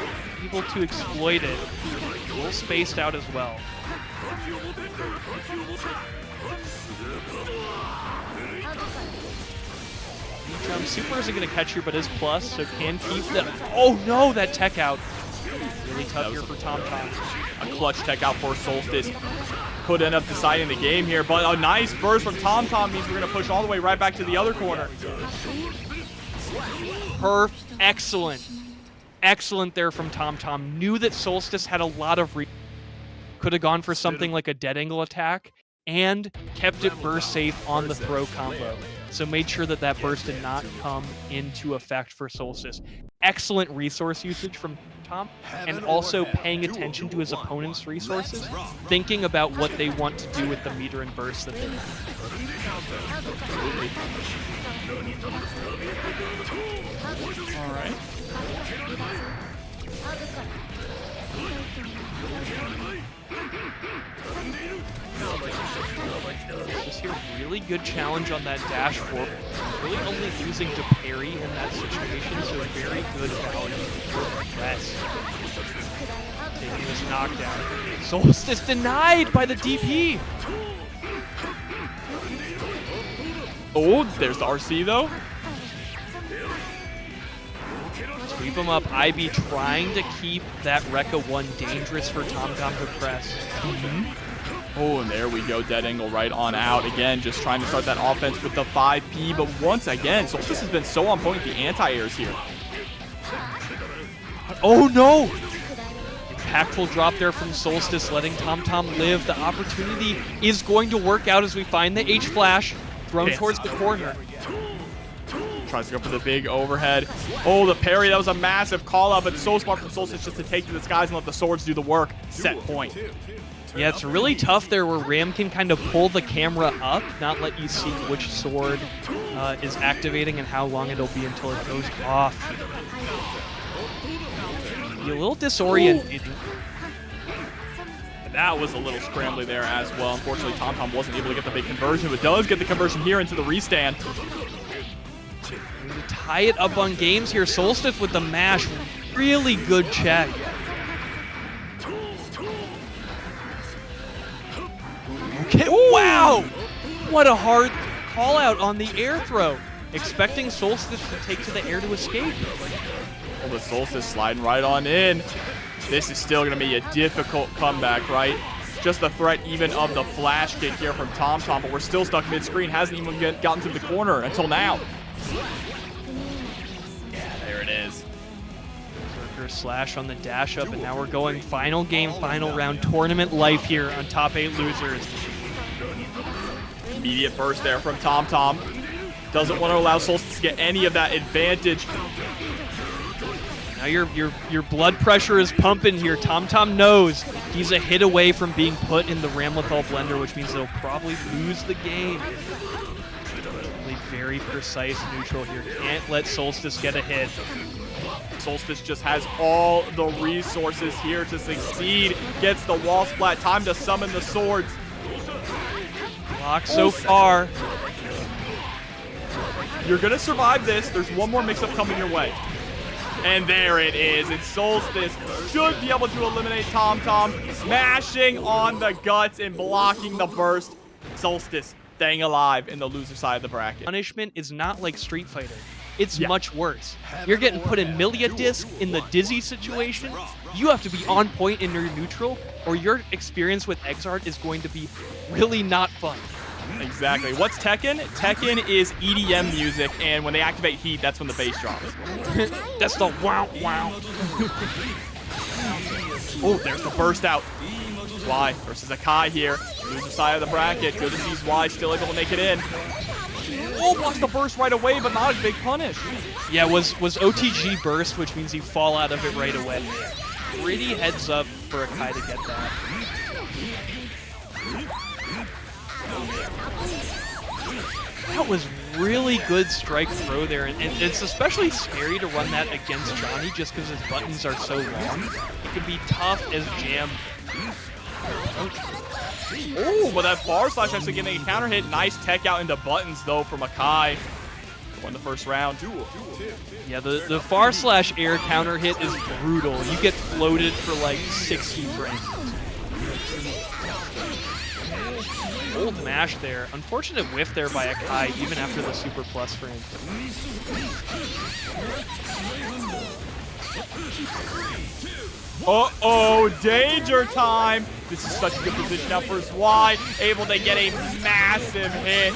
[SPEAKER 2] able to exploit it. A little spaced out as well. Super isn't going to catch here, but is plus, so can keep the... Oh no, that tech out. Really tough here for TomTom.
[SPEAKER 1] A clutch tech out for Solstice. Could end up deciding the game here, but a nice burst from TomTom means we're going to push all the way right back to the other corner.
[SPEAKER 2] Excellent. Excellent there from TomTom. Knew that Solstice had a lot of could have gone for something like a dead angle attack and kept it burst safe on the throw combo. So made sure that that burst did not come into effect for Solstice. Excellent resource usage from Tom, and also paying attention to his opponent's resources, thinking about what they want to do with the meter and burst that they have.
[SPEAKER 1] All right.
[SPEAKER 2] Just here, really good challenge on that dash forward. Really only using to parry in that situation, so very good value for rest. Taking this knockdown. Solstice denied by the DP!
[SPEAKER 1] Oh, there's the RC though.
[SPEAKER 2] Sweep him up. IB trying to keep that Rekka 1 dangerous for TomTom to press.
[SPEAKER 1] Oh, and there we go. Dead angle right on out. Again, just trying to start that offense with the 5P. But once again, Solstice has been so on point with the anti-airs here.
[SPEAKER 2] Oh, no! Impactful drop there from Solstice, letting TomTom live. The opportunity is going to work out as we find the H-Flash thrown towards the corner.
[SPEAKER 1] Tries to go for the big overhead. Oh, the parry. That was a massive call-out, but so smart from Solstice just to take to the skies and let the swords do the work. Set point.
[SPEAKER 2] Yeah, it's really tough there where Ram can kind of pull the camera up, not let you see which sword is activating and how long it'll be until it goes off. Be a little disorienting.
[SPEAKER 1] That was a little scrambly there as well. Unfortunately, TomTom wasn't able to get the big conversion, but does get the conversion here into the restand.
[SPEAKER 2] To tie it up on games here. Solstice with the mash. Really good check. Okay, wow! What a hard call out on the air throw. Expecting Solstice to take to the air to escape.
[SPEAKER 1] Well, the Solstice sliding right on in. This is still going to be a difficult comeback, right? Just the threat even of the flash kick here from TomTom, but we're still stuck mid-screen. Hasn't even gotten to the corner until now. Yeah, there it is.
[SPEAKER 2] Berserker slash on the dash up, and now we're going final game, final round tournament life here on top 8 losers.
[SPEAKER 1] Immediate burst there from TomTom. Doesn't want to allow Solstice to get any of that advantage.
[SPEAKER 2] Now your blood pressure is pumping here. TomTom knows he's a hit away from being put in the Ramlethal blender, which means they'll probably lose the game. Really very precise neutral here. Can't let Solstice get a hit.
[SPEAKER 1] Solstice just has all the resources here to succeed. Gets the wall splat. Time to summon the swords.
[SPEAKER 2] Block so far.
[SPEAKER 1] You're going to survive this. There's one more mix-up coming your way. And there it is. It's Solstice. Should be able to eliminate TomTom. Smashing on the guts and blocking the burst. Solstice staying alive in the loser side of the bracket.
[SPEAKER 2] Punishment is not like Street Fighter. It's much worse. You're getting put in Millia disc in the dizzy situation. You have to be on point in your neutral, or your experience with XRD is going to be really not fun.
[SPEAKER 1] Exactly. What's Tekken? Tekken is EDM music, and when they activate heat, that's when the bass drops.
[SPEAKER 2] That's the wow wow.
[SPEAKER 1] Oh, there's the burst out. Zwei versus Akai here. Loser side of the bracket. Good to see Zwei still able to make it in. Oh, blocks the burst right away, but not a big punish.
[SPEAKER 2] Yeah, was OTG burst, which means you fall out of it right away. Pretty heads up for Akai to get that. That was really good strike throw there, and it's especially scary to run that against Johnny just because his buttons are so long. It can be tough as jam.
[SPEAKER 1] Oh, but that bar slash actually getting a counter hit. Nice tech out into buttons, though, from Akai. Won the first round.
[SPEAKER 2] Yeah, the far slash air counter hit is brutal. You get floated for like 60 frames. Old mash there. Unfortunate whiff there by Akai, even after the super plus frame.
[SPEAKER 1] Uh-oh, danger time. This is such a good position now for Zwei. Able to get a massive hit.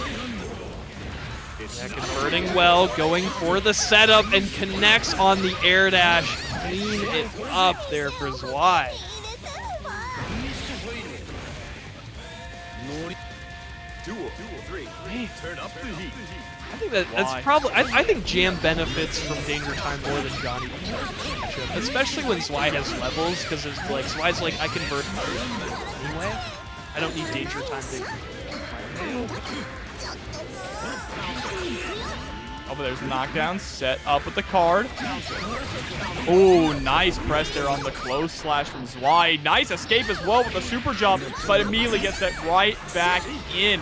[SPEAKER 2] Yeah, converting well, going for the setup, and connects on the air dash. Clean it up there for Zwei.
[SPEAKER 3] Turn up the heat.
[SPEAKER 2] I think that's probably. I think Jam benefits from Danger Time more than Johnny, especially when Zwei has levels, because it's like Zwei's like I convert anyway. I don't need Danger Time to.
[SPEAKER 1] Oh, but there's a knockdown. Set up with the card. Oh, nice press there on the close slash from Zwei. Nice escape as well with the super jump, but immediately gets that right back in.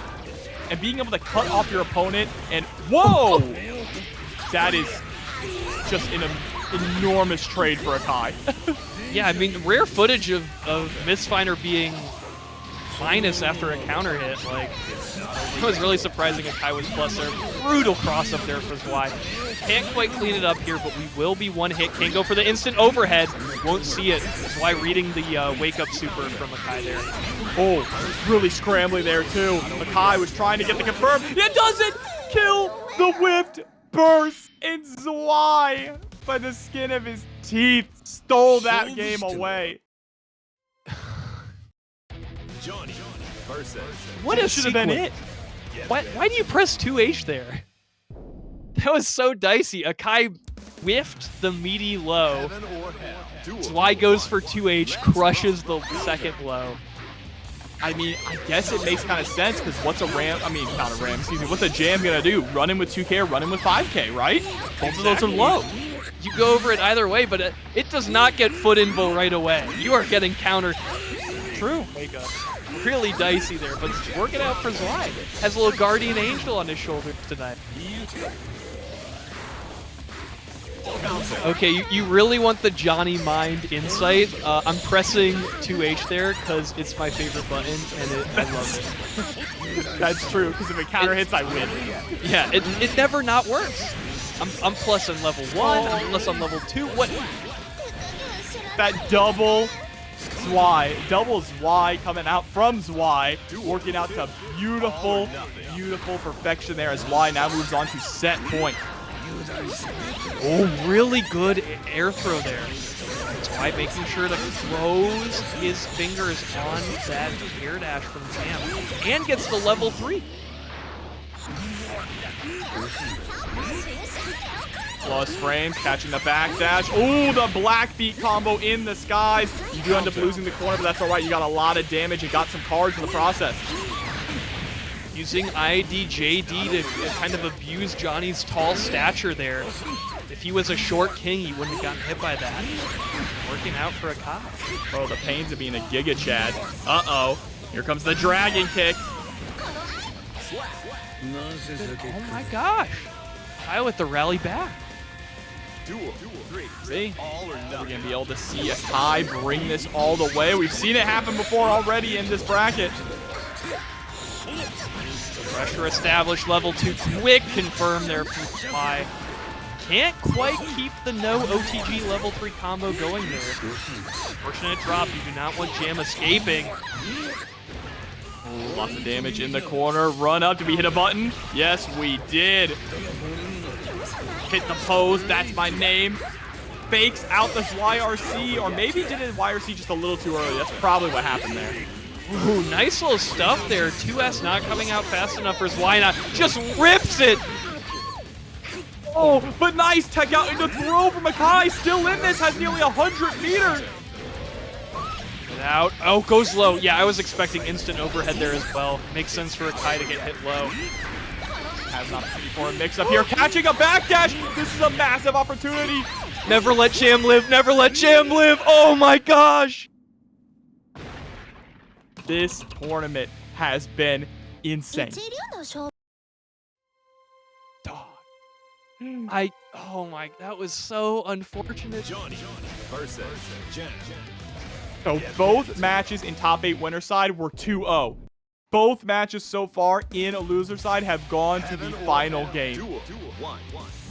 [SPEAKER 1] And being able to cut off your opponent and whoa! That is just an enormous trade for Akai.
[SPEAKER 2] Yeah, I mean, rare footage of Misfiner being minus after a counter hit. Like, it was really surprising Akai was plus there. Brutal cross up there for Zwei. Can't quite clean it up here, but we will be one hit. Can't go for the instant overhead. Won't see it. Zwei reading the wake-up super from Akai there.
[SPEAKER 1] Oh, really scrambly there too. Akai was trying to get the confirm. It doesn't kill the whipped burst. And Zwei, by the skin of his teeth, stole that game away.
[SPEAKER 3] Johnny versus.
[SPEAKER 2] What a
[SPEAKER 1] should have been it.
[SPEAKER 2] Why do you press 2H there? That was so dicey. Akai whiffed the meaty low. Zwei goes for 2H, crushes the second low.
[SPEAKER 1] I mean, I guess it makes kind of sense because what's a Ram? I mean, not a Ram. Excuse me. What's a Jam gonna do? Run in with 2K or run in with 5K, right? Both of those are low.
[SPEAKER 2] You go over it either way, but it does not get foot invo right away. You are getting countered
[SPEAKER 1] true.
[SPEAKER 2] Wake up. Really dicey there, but it's working out for Zwei. Has a little guardian angel on his shoulder tonight. Okay, you really want the Johnny Mind insight. I'm pressing 2H there because it's my favorite button, and I love it.
[SPEAKER 1] That's true, because if it counter hits, I win.
[SPEAKER 2] Yeah, it never not works. I'm plus on level 1, I'm plus on level 2. What?
[SPEAKER 1] That double Zwei coming out from Zwei, working out to beautiful, beautiful perfection there as Zwei now moves on to set point.
[SPEAKER 2] Oh, really good air throw there. Zwei making sure to close his fingers on that air dash from Tam and gets to level 3.
[SPEAKER 1] Plus frames, catching the backdash. Oh, the black beat combo in the skies. You do end up losing the corner, but that's all right. You got a lot of damage and got some cards in the process.
[SPEAKER 2] Using IDJD to kind of abuse Johnny's tall stature there. If he was a short king, he wouldn't have gotten hit by that. Working out for Akai.
[SPEAKER 1] Oh, the pains of being a Giga Chad. Uh-oh. Here comes the dragon kick.
[SPEAKER 2] Oh my gosh. Akai with the rally back.
[SPEAKER 1] See? We're going to be able to see Akai bring this all the way. We've seen it happen before already in this bracket.
[SPEAKER 2] Pressure established, level 2 quick confirm there from Zwei. Can't quite keep the no OTG level 3 combo going there. Fortunate drop, you do not want Jam escaping.
[SPEAKER 1] Ooh, lots of damage in the corner. Run up, did we hit a button? Yes, we did. Hit the pose, that's my name. Fakes out the YRC, or maybe did it YRC just a little too early. That's probably what happened there.
[SPEAKER 2] Ooh, nice little stuff there. 2S not coming out fast enough for Zwei. Just rips it.
[SPEAKER 1] Oh, but nice tech out into throw from Akai. Still in this, has nearly 100 meters.
[SPEAKER 2] Get out. Oh, goes low. Yeah, I was expecting instant overhead there as well. Makes sense for Akai to get hit low.
[SPEAKER 1] Has an opportunity for a mix-up here. Catching a backdash. This is a massive opportunity.
[SPEAKER 2] Never let Jam live. Never let Jam live. Oh my gosh.
[SPEAKER 1] This tournament has been insane.
[SPEAKER 2] Oh my, that was so unfortunate.
[SPEAKER 3] Johnny versus Jen.
[SPEAKER 1] So both matches in top 8 winner side were 2-0. Both matches so far in a loser side have gone to the final game.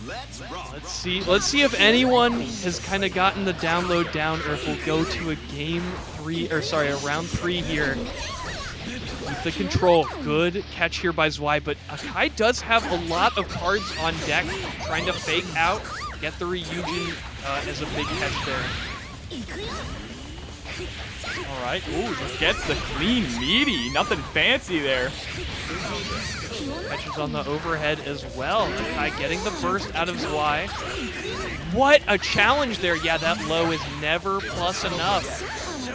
[SPEAKER 2] Let's see if anyone has kind of gotten the download down, or if we'll go to a round 3 here. With the control, good catch here by Zwei, but Akai does have a lot of cards on deck, trying to fake out, get the Ryujin as a big catch there.
[SPEAKER 1] All right, ooh, just gets the clean meaty, nothing fancy there.
[SPEAKER 2] Catches on the overhead as well. Akai getting the burst out of Zwei. What a challenge there. Yeah, that low is never plus enough.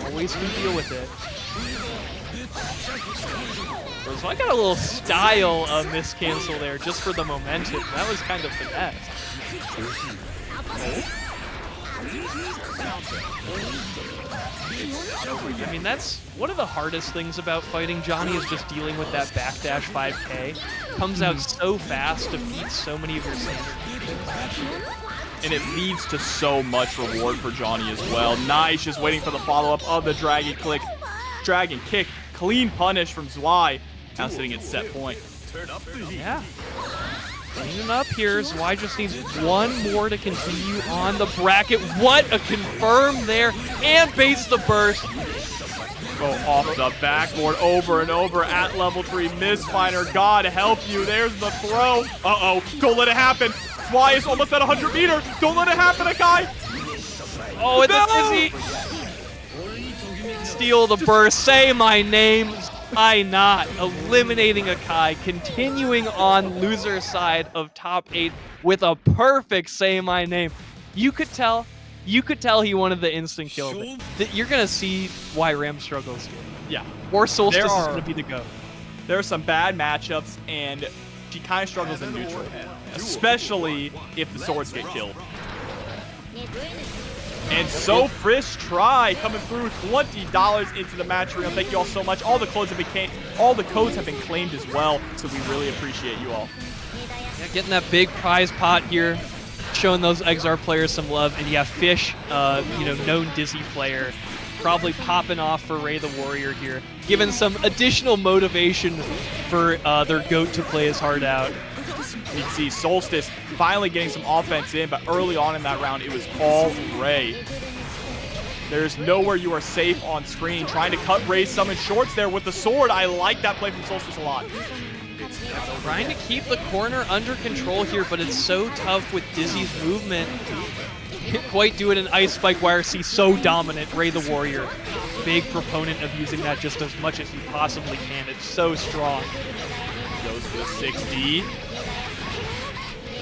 [SPEAKER 2] Always can deal with it. So I got a little style miscancel there just for the momentum. That was kind of finesse. I mean, that's one of the hardest things about fighting Johnny, is just dealing with that backdash 5K. Comes out so fast, defeats so many of your standard.
[SPEAKER 1] And it leads to so much reward for Johnny as well. Nice, just waiting for the follow-up of the dragon kick. Clean punish from Zwei. Now sitting at set point.
[SPEAKER 2] Yeah. Cleaning up here. Zwei just needs one more to continue on the bracket. What a confirm there. And base the burst.
[SPEAKER 1] Go off the backboard over and over at level 3. Misfiner, God help you. There's the throw. Uh-oh. Don't let it happen. Zwei is almost at 100 meters. Don't let it happen, Akai.
[SPEAKER 2] Oh, it's a dizzy. Steal the burst. Say my name. Why not? Eliminating Akai, continuing on loser side of top 8 with a perfect say my name. You could tell he wanted the instant kill. You're gonna see why Ram struggles here.
[SPEAKER 1] Yeah.
[SPEAKER 2] Or Solstice is gonna be the go.
[SPEAKER 1] There are some bad matchups, and she kind of struggles in neutral, especially if the swords get killed. And so Frisk Try coming through, $20 into the match arena. Thank you all so much. All the codes have been claimed as well, so we really appreciate you all.
[SPEAKER 2] Yeah, getting that big prize pot here, showing those XR players some love. And yeah, Fish, known Dizzy player, probably popping off for Ray the Warrior here, giving some additional motivation for their GOAT to play his heart out.
[SPEAKER 1] You can see Solstice finally getting some offense in, but early on in that round, it was all Ray. There's nowhere you are safe on screen. Trying to cut Ray's summon shorts there with the sword. I like that play from Solstice a lot.
[SPEAKER 2] Trying to keep the corner under control here, but it's so tough with Dizzy's movement. Can't quite do it in Ice Spike YRC, so dominant. Ray the Warrior, big proponent of using that just as much as you possibly can. It's so strong.
[SPEAKER 1] Goes for the 6D.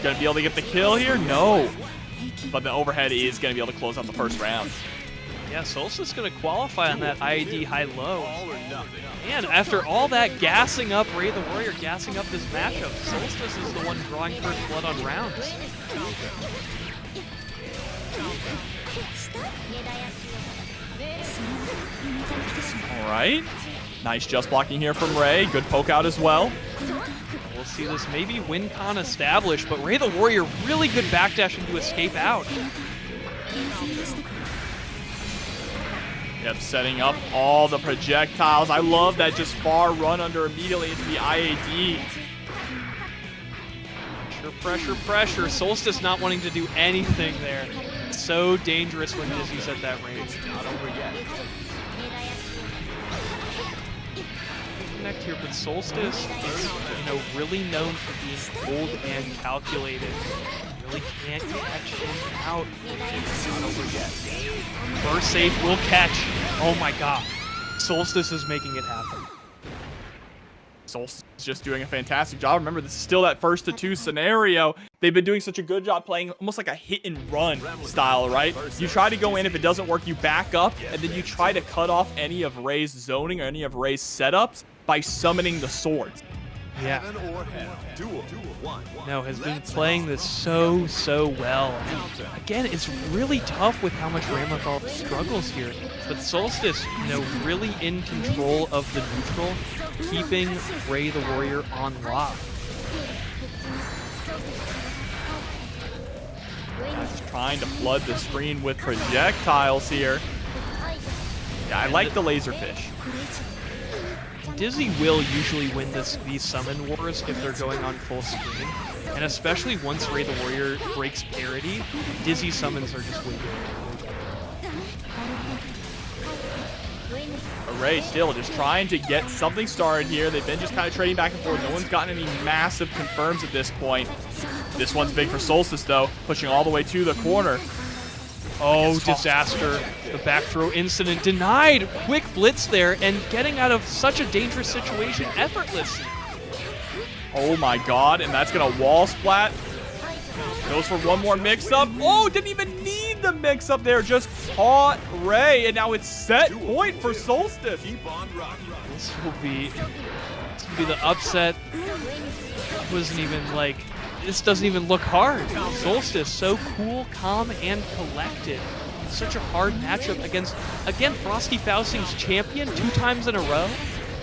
[SPEAKER 1] Gonna be able to get the kill here? No. But the overhead is gonna be able to close out the first round.
[SPEAKER 2] Yeah, Solstice gonna qualify on that IAD high-low. And after all that gassing up, Ray the Warrior gassing up this matchup, Solstice is the one drawing first blood on rounds.
[SPEAKER 1] All right. Nice just blocking here from Ray. Good poke out as well.
[SPEAKER 2] We'll see this maybe win con established, but Ray the Warrior really good backdashing to escape out.
[SPEAKER 1] Yep, setting up all the projectiles. I love that just far run under immediately into the IAD.
[SPEAKER 2] Pressure, pressure. Solstice not wanting to do anything there. So dangerous when Dizzy's at that range.
[SPEAKER 3] Not over yet.
[SPEAKER 2] Connect here, but Solstice is, really known for being cold and calculated. Really can't catch him out.
[SPEAKER 3] Not over yet.
[SPEAKER 2] Burst safe will catch. Oh my god. Solstice is making it happen.
[SPEAKER 1] Solstice is just doing a fantastic job. Remember, this is still that 1-to-2 scenario. They've been doing such a good job playing almost like a hit and run style, right? You try to go in, if it doesn't work, you back up, and then you try to cut off any of Ray's zoning or any of Ray's setups by summoning the swords.
[SPEAKER 2] Yeah.
[SPEAKER 3] Heaven or hell. Duel. One.
[SPEAKER 2] No, has been playing this so well. Again, it's really tough with how much Ramlethal struggles here. But Solstice, really in control of the neutral, keeping Ray the Warrior on lock.
[SPEAKER 1] Just trying to flood the screen with projectiles here. Yeah, I like the laserfish.
[SPEAKER 2] Dizzy will usually win these summon wars if they're going on full screen. And especially once Ray the Warrior breaks parity, Dizzy summons are just way better.
[SPEAKER 1] Ray still just trying to get something started here. They've been just kind of trading back and forth. No one's gotten any massive confirms at this point. This one's big for Solstice, though, pushing all the way to the corner.
[SPEAKER 2] Oh, disaster. The back throw incident denied. Quick blitz there and getting out of such a dangerous situation effortlessly.
[SPEAKER 1] Oh my god, and that's going to wall splat. Goes for one more mix-up. Oh, didn't even need the mix-up there. Just caught Ray, and now it's set point for Solstice.
[SPEAKER 3] Keep on rocking.
[SPEAKER 2] This will be the upset. Wasn't even like... This doesn't even look hard. Solstice, so cool, calm, and collected. Such a hard matchup against, again, Frosty Fausting's champion 2 times in a row.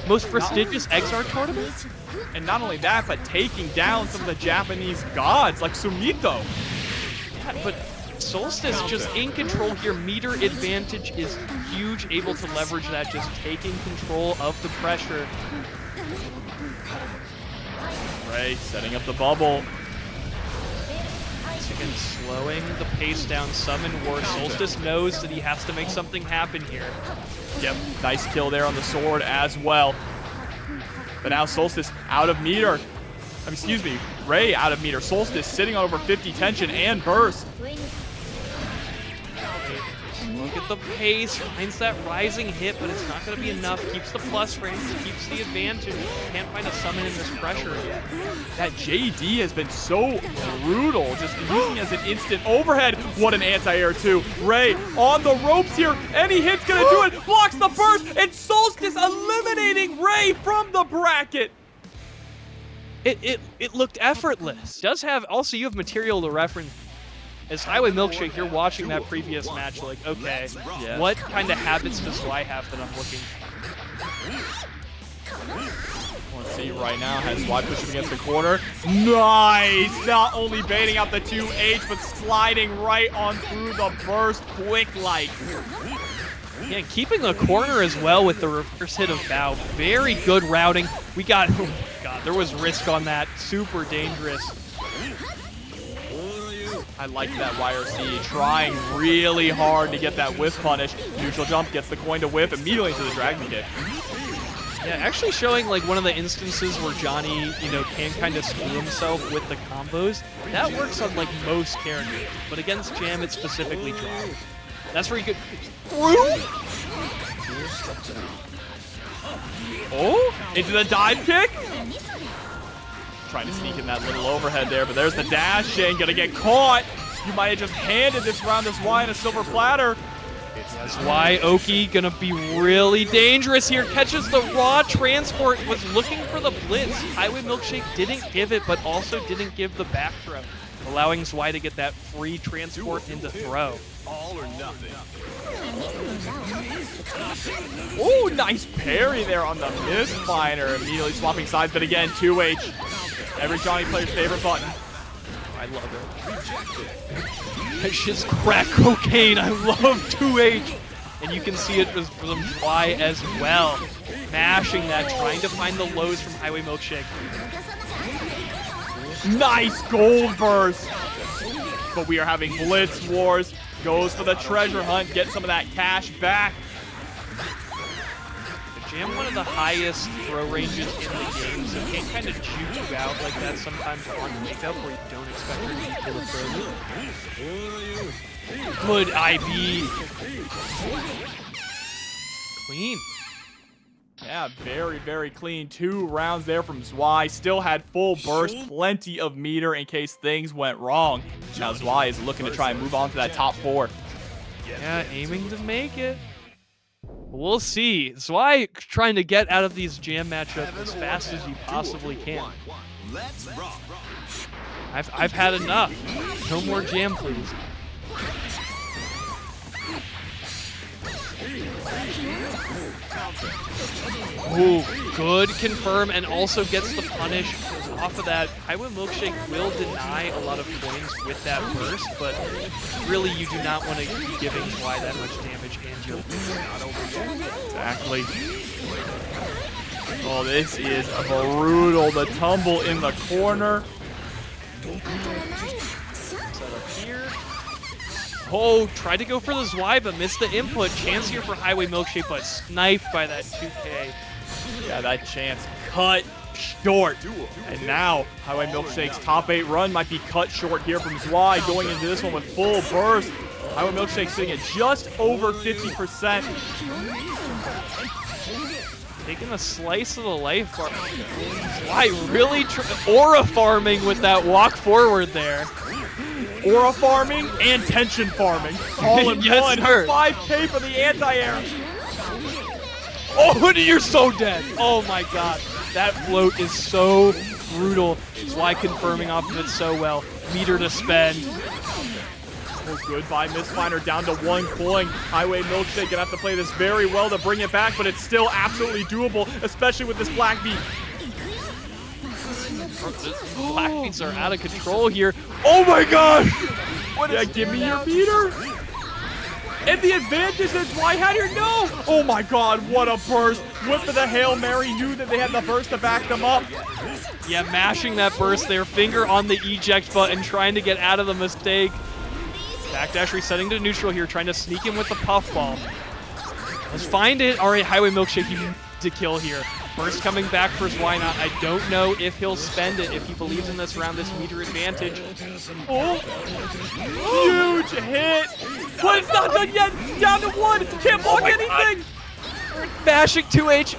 [SPEAKER 2] Most prestigious XR tournament.
[SPEAKER 1] And not only that, but taking down some of the Japanese gods like Sumito.
[SPEAKER 2] Yeah, but Solstice just in control here. Meter advantage is huge, able to leverage that, just taking control of the pressure.
[SPEAKER 1] Ray setting up the bubble.
[SPEAKER 2] Again, slowing the pace down. Summon War. Solstice knows that he has to make something happen here.
[SPEAKER 1] Yep, nice kill there on the sword as well. But now Solstice out of meter. Excuse me, Ray out of meter. Solstice sitting on over 50 tension and burst.
[SPEAKER 2] Look at the pace, finds that rising hit, but it's not going to be enough. Keeps the plus range, keeps the advantage. Can't find a summon in this pressure yet.
[SPEAKER 1] That JD has been so brutal, just using as an instant overhead. What an anti-air too. Ray on the ropes here. Any hit's going to do it. Blocks the burst, and Solstice eliminating Ray from the bracket.
[SPEAKER 2] It looked effortless. Does have, also you have material to reference. As Highway Milkshake, you're watching that previous match like, okay,
[SPEAKER 1] Yeah.
[SPEAKER 2] what kind of habits does Zwei have that I'm looking for?
[SPEAKER 1] Let's see right now. Has Zwei push him against the corner. Nice! Not only baiting out the 2H, but sliding right on through the burst quick like.
[SPEAKER 2] Yeah, keeping the corner as well with the reverse hit of Bow. Very good routing. We got, oh my god, there was risk on that. Super dangerous.
[SPEAKER 1] I like that YRC trying really hard to get that whiff punish. Neutral jump, gets the coin to whiff, immediately into the Dragon kick.
[SPEAKER 2] Yeah, actually showing like one of the instances where Johnny, you know, can kind of screw himself with the combos. That works on like most characters, but against Jam it specifically drops. That's where you could
[SPEAKER 1] Oh, into the dive kick. Trying to sneak in that little overhead there, but there's the dash in. Gonna get caught. You might have just handed this round to Zwei on a silver platter.
[SPEAKER 2] Zwei Oki gonna be really dangerous here. Catches the raw transport. Was looking for the blitz. Highway Milkshake didn't give it, but also didn't give the back throw, allowing Zwei to get that free transport into throw.
[SPEAKER 3] All or nothing.
[SPEAKER 1] Oh, nice parry there on the misfire. Immediately swapping sides, but again, 2H. Every Johnny player's favorite button.
[SPEAKER 2] I love it. It's just crack cocaine. I love 2H. And you can see it was from Zwei as well. Mashing that, trying to find the lows from Highway Milkshake.
[SPEAKER 1] Nice gold burst. But we are having blitz wars. Goes for the treasure hunt, get some of that cash back.
[SPEAKER 2] Jam one of the highest throw ranges in the game, so can't kind of juke you out like that sometimes on wake up where you don't expect her to be able to throw. Good IB. Clean.
[SPEAKER 1] Yeah, very, very clean. 2 rounds there from Zwei. Still had full burst, plenty of meter in case things went wrong. Now Zwei is looking to try and move on to that top 4.
[SPEAKER 2] Yeah, aiming to make it. We'll see. Zwei trying to get out of these Jam matchups as fast as you possibly can.
[SPEAKER 3] Let's rock.
[SPEAKER 2] I've had enough. No more Jam, please. Ooh, good confirm and also gets the punish. Off of that, Highway Milkshake will deny a lot of coins with that burst, but really you do not want to be giving Zwei that much damage and you'll not over yet.
[SPEAKER 1] Exactly. Oh, this is brutal. The tumble in the corner.
[SPEAKER 2] Set up here. Oh, tried to go for the Zwei, but missed the input. Chance here for Highway Milkshake, but sniped by that 2K.
[SPEAKER 1] Yeah, that chance cut short. And now, Highway Milkshake's top 8 run might be cut short here from Zwei, going into this one with full burst. Highway Milkshake sitting at just over 50%.
[SPEAKER 2] Taking a slice of the life bar. Zwei really aura farming with that walk forward there.
[SPEAKER 1] Aura farming and tension farming. All in
[SPEAKER 2] Yes,
[SPEAKER 1] one.
[SPEAKER 2] sir.
[SPEAKER 1] 5K for the anti-air.
[SPEAKER 2] Oh, you're so dead. Oh my god. That float is so brutal. Zwei confirming off of it so well. Meter to spend.
[SPEAKER 1] Oh, goodbye, Misfinder down to 1 coin. Highway Milkshake gonna have to play this very well to bring it back, but it's still absolutely doable, especially with this Black Beat.
[SPEAKER 2] Black beats are out of control here. Oh my gosh!
[SPEAKER 1] Yeah, give me your meter. And the advantage that Zwei had here, no! Oh my god, what a burst. Whip for the Hail Mary, knew that they had the burst to back them up.
[SPEAKER 2] Yeah, mashing that burst there, finger on the eject button, trying to get out of the mistake. Backdash resetting to neutral here, trying to sneak in with the puffball. Let's find it. All right, Highway Milkshake, you need to kill here. Burst coming back for Zwei. I don't know if he'll spend it, if he believes in this round, this meter advantage.
[SPEAKER 1] Oh, huge hit. But it's not done yet. Down to 1. Can't block anything.
[SPEAKER 2] Bashing 2H,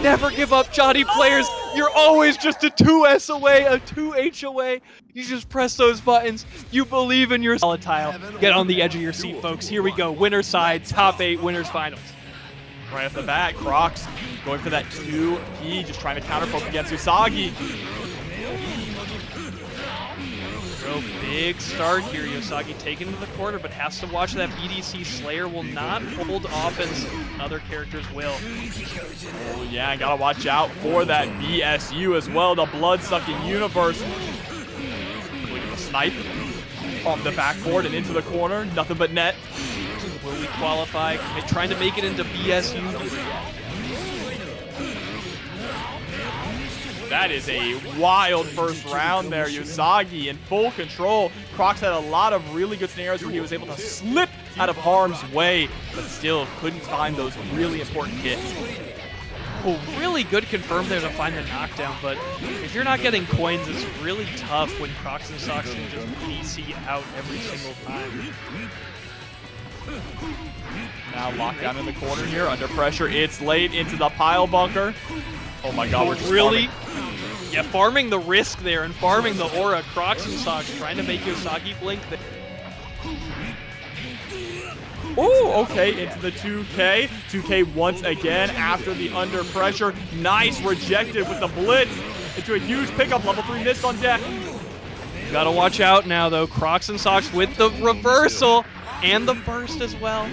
[SPEAKER 2] never give up, Johnny players. You're always just a 2S away, a 2H away. You just press those buttons. You believe in your volatile. Get on the edge of your seat, folks. Here we go. Winner side, top 8, winners finals.
[SPEAKER 1] Right off the bat, Crocs going for that 2P, just trying to counterpoke against Yousagi.
[SPEAKER 2] So big start here. Yousagi taken to the corner, but has to watch that BDC. Slayer will not hold offense. Other characters will.
[SPEAKER 1] Oh yeah, gotta watch out for that BSU as well. The blood-sucking universe. Look at the snipe off the backboard and into the corner. Nothing but net.
[SPEAKER 2] Will we qualify? Trying to make it into BSU.
[SPEAKER 1] That is a wild first round there. Yousagi in full control. Crocs had a lot of really good scenarios where he was able to slip out of harm's way, but still couldn't find those really important hits.
[SPEAKER 2] Oh, really good confirm there to find the knockdown, but if you're not getting coins, it's really tough when Crocs and Socks can just PC out every single time.
[SPEAKER 1] Now lockdown in the corner here, under pressure. It's late into the pile bunker. Oh my god, we're just
[SPEAKER 2] really
[SPEAKER 1] farming.
[SPEAKER 2] Yeah, farming the risk there and farming the aura. Crocs and Socks trying to make Yousagi blink there.
[SPEAKER 1] Oh, okay, into the 2K. 2K once again after the under pressure. Nice, rejected with the blitz into a huge pickup. Level 3 missed on deck.
[SPEAKER 2] Gotta watch out now, though. Crocs and Socks with the reversal and the burst as well.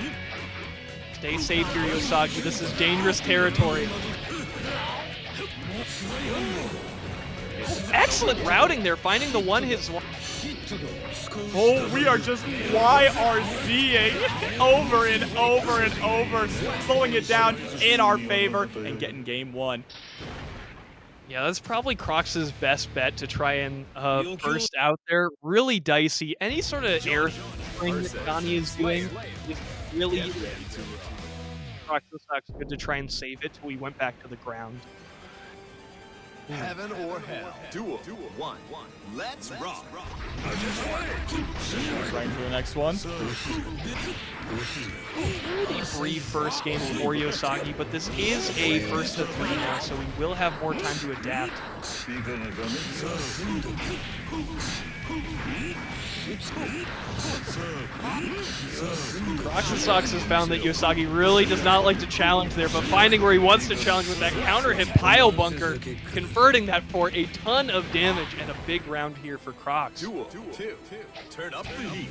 [SPEAKER 2] Stay safe here, Yousagi. This is dangerous territory. Excellent routing there, finding the one hit.
[SPEAKER 1] Oh, we are just YRZing over and over and over, slowing it down in our favor and getting game one.
[SPEAKER 2] Yeah, that's probably Crocs' best bet to try and burst out there. Really dicey. Any sort of air thing that Johnny is doing is really Crocs was good to try and save it till we went back to the ground.
[SPEAKER 3] Heaven or hell. Duel 1. Let's rock.
[SPEAKER 1] Right to the next one.
[SPEAKER 2] Pretty brief first game for Yousagi, but this is a first to 3 now, so we will have more time to adapt. Crocs and Socks has found that Yousagi really does not like to challenge there, but finding where he wants to challenge with that counter hit pile bunker, converting that for a ton of damage and a big round here for Crocs.
[SPEAKER 3] Duel 2. Turn up the heat.